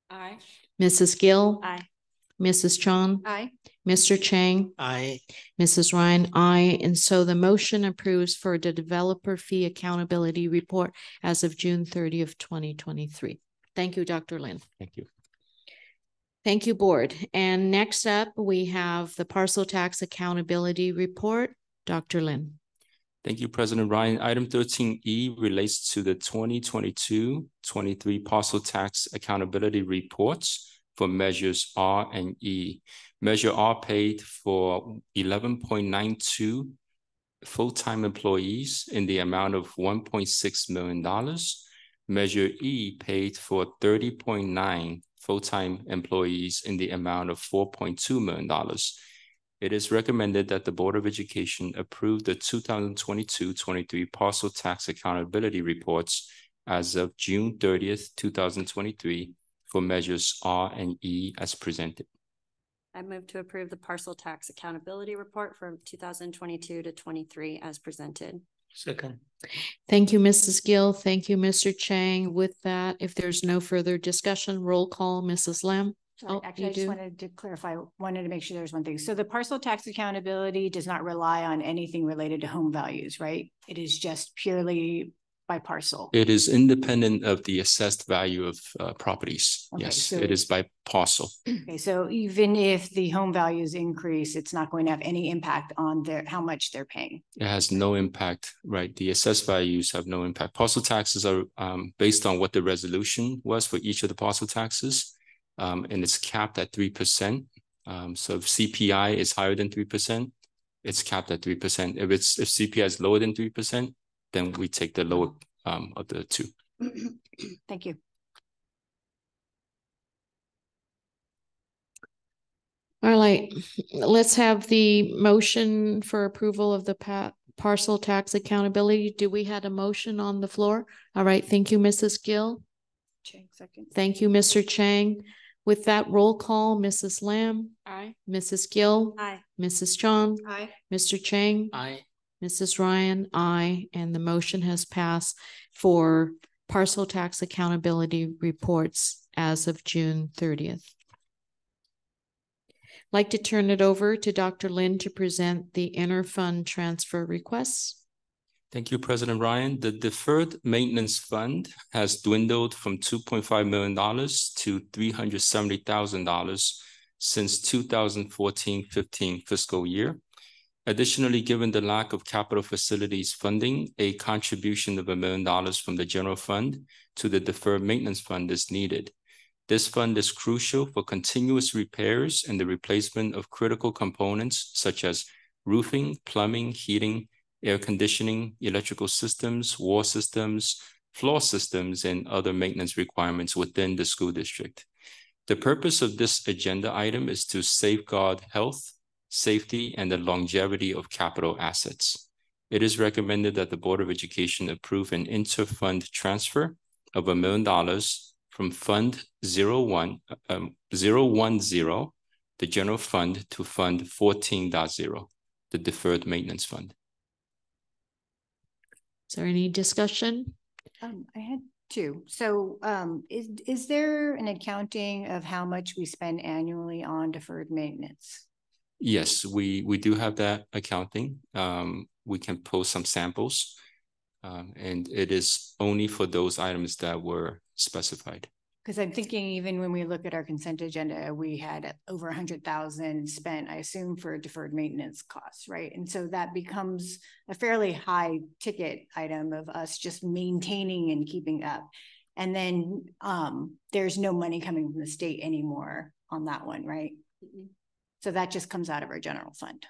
Aye.
Mrs. Gill.
Aye.
Mrs. Chon.
Aye.
Mr. Chang.
Aye.
Mrs. Ryan, aye. And so the motion approves for the developer fee accountability report as of June 30th, 2023. Thank you, Dr. Lynn.
Thank you.
Thank you, board. And next up, we have the parcel tax accountability report. Dr. Lynn.
Thank you, President Ryan. Item 13E relates to the 2022-23 parcel tax accountability reports for measures R and E. Measure R paid for 11.92 full-time employees in the amount of $1.6 million. Measure E paid for 30.9 full-time employees in the amount of $4.2 million. It is recommended that the Board of Education approve the 2022-23 parcel tax accountability reports as of June 30th, 2023 for measures R and E as presented.
I move to approve the parcel tax accountability report for 2022-23 as presented.
Second.
Thank you, Mrs. Gill. Thank you, Mr. Chang. With that, if there's no further discussion, roll call, Mrs. Lamb.
Sorry, actually, I just wanted to clarify, wanted to make sure there's one thing. So the parcel tax accountability does not rely on anything related to home values, right? It is just purely by parcel.
It is independent of the assessed value of properties.
Okay,
yes,
so
it is by parcel.
Okay, so even if the home values increase, it's not going to have any impact on how much they're paying.
It has no impact, right? The assessed values have no impact. Parcel taxes are based on what the resolution was for each of the parcel taxes, and it's capped at 3%. So if CPI is higher than 3%, it's capped at 3%. If CPI is lower than 3%, then we take the lower of the two.
Thank you.
All right, let's have the motion for approval of the parcel tax accountability. Do we have a motion on the floor? All right, thank you, Mrs. Gill.
Chang, second.
Thank you, Mr. Chang. With that roll call, Mrs. Lamb.
Aye.
Mrs. Gill.
Aye.
Mrs. Chong.
Aye.
Mr. Chang.
Aye.
Mrs. Ryan, aye. And the motion has passed for parcel tax accountability reports as of June 30th. I'd like to turn it over to Dr. Lynn to present the interfund transfer requests.
Thank you, President Ryan. The deferred maintenance fund has dwindled from $2.5 million to $370,000 since 2014-15 fiscal year. Additionally, given the lack of capital facilities funding, a contribution of $1 million from the general fund to the deferred maintenance fund is needed. This fund is crucial for continuous repairs and the replacement of critical components such as roofing, plumbing, heating, air conditioning, electrical systems, wall systems, floor systems, and other maintenance requirements within the school district. The purpose of this agenda item is to safeguard health, safety, and the longevity of capital assets. It is recommended that the Board of Education approve an inter-fund transfer of $1 million from Fund 010, the general fund, to Fund 14.0, the deferred maintenance fund.
Is there any discussion?
I had two. So is there an accounting of how much we spend annually on deferred maintenance?
Yes, we do have that accounting. We can post some samples, and it is only for those items that were specified.
because I'm thinking even when we look at our consent agenda, we had over 100,000 spent, I assume, for deferred maintenance costs, right? And so that becomes a fairly high ticket item of us just maintaining and keeping up. And then there's no money coming from the state anymore on that one, right? So that just comes out of our general fund.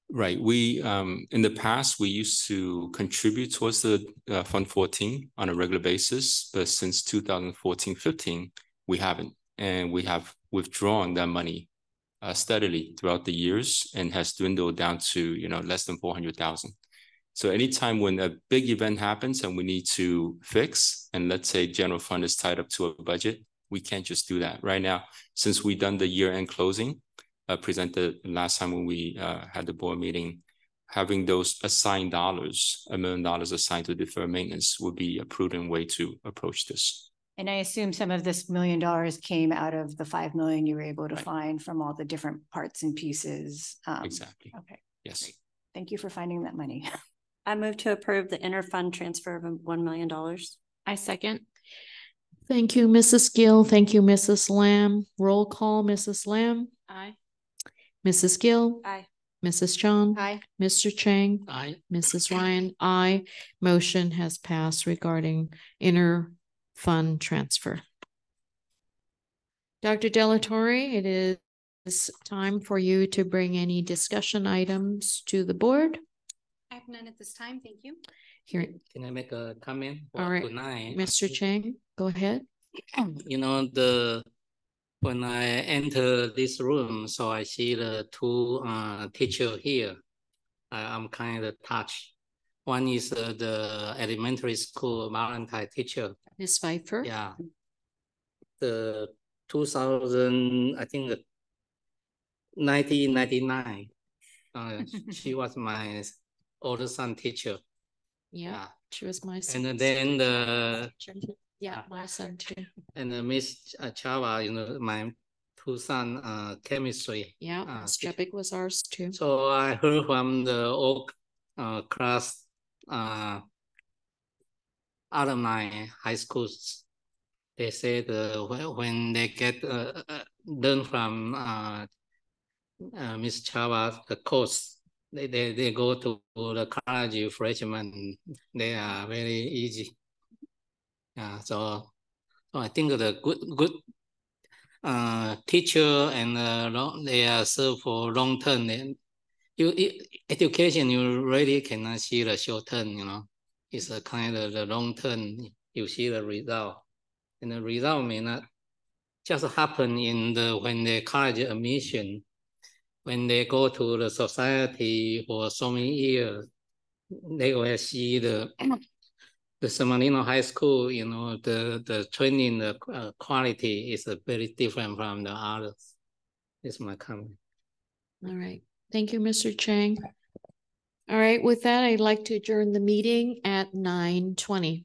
Right. We, in the past, we used to contribute towards the Fund 14 on a regular basis, but since 2014-15, we haven't. And we have withdrawn that money steadily throughout the years and has dwindled down to, less than 400,000. So anytime when a big event happens and we need to fix, and let's say general fund is tied up to a budget, we can't just do that. Right now, since we've done the year-end closing, presented last time when we had the board meeting, having those assigned dollars, $1 million assigned to deferred maintenance would be a prudent way to approach this.
And I assume some of this $1 million came out of the 5 million you were able to find from all the different parts and pieces.
Exactly.
Okay.
Yes.
Great. Thank you for finding that money.
I move to approve the interfund transfer of $1 million.
I second.
Thank you, Mrs. Gill. Thank you, Mrs. Lamb. Roll call, Mrs. Lamb.
Aye.
Mrs. Gill.
Aye.
Mrs. Chong.
Aye.
Mr. Chang.
Aye.
Mrs. Ryan. Aye. Motion has passed regarding inter-fund transfer. Dr. Delatorre, it is time for you to bring any discussion items to the board.
I have none at this time. Thank you.
Here.
Can I make a comment for
All right.
tonight?
Mr. Chang, go ahead.
When I enter this room, so I see the two teachers here. I'm kind of touched. One is the elementary school Valentine teacher.
Ms. Pfeiffer.
Yeah. The 2000, I think 1999. She was my older son teacher.
Yeah, she was my son.
And then
my son too.
And Miss Chava, my two son chemistry.
Yeah, Ms. Jepik was ours too.
So I heard from the old class alumni high schools, they said when they get done from Miss Chava's the course, they go to the college freshman. They are very easy. So I think the good teacher and they are served for long term. Education, you really cannot see the short term. It's a kind of the long term. You see the result, and the result may not just happen in when they college admission. When they go to the society for so many years, they will see the San Marino High School, the training, the quality is very different from the others. Is my comment.
All right. Thank you, Mr. Chang. All right. With that, I'd like to adjourn the meeting at 9:20.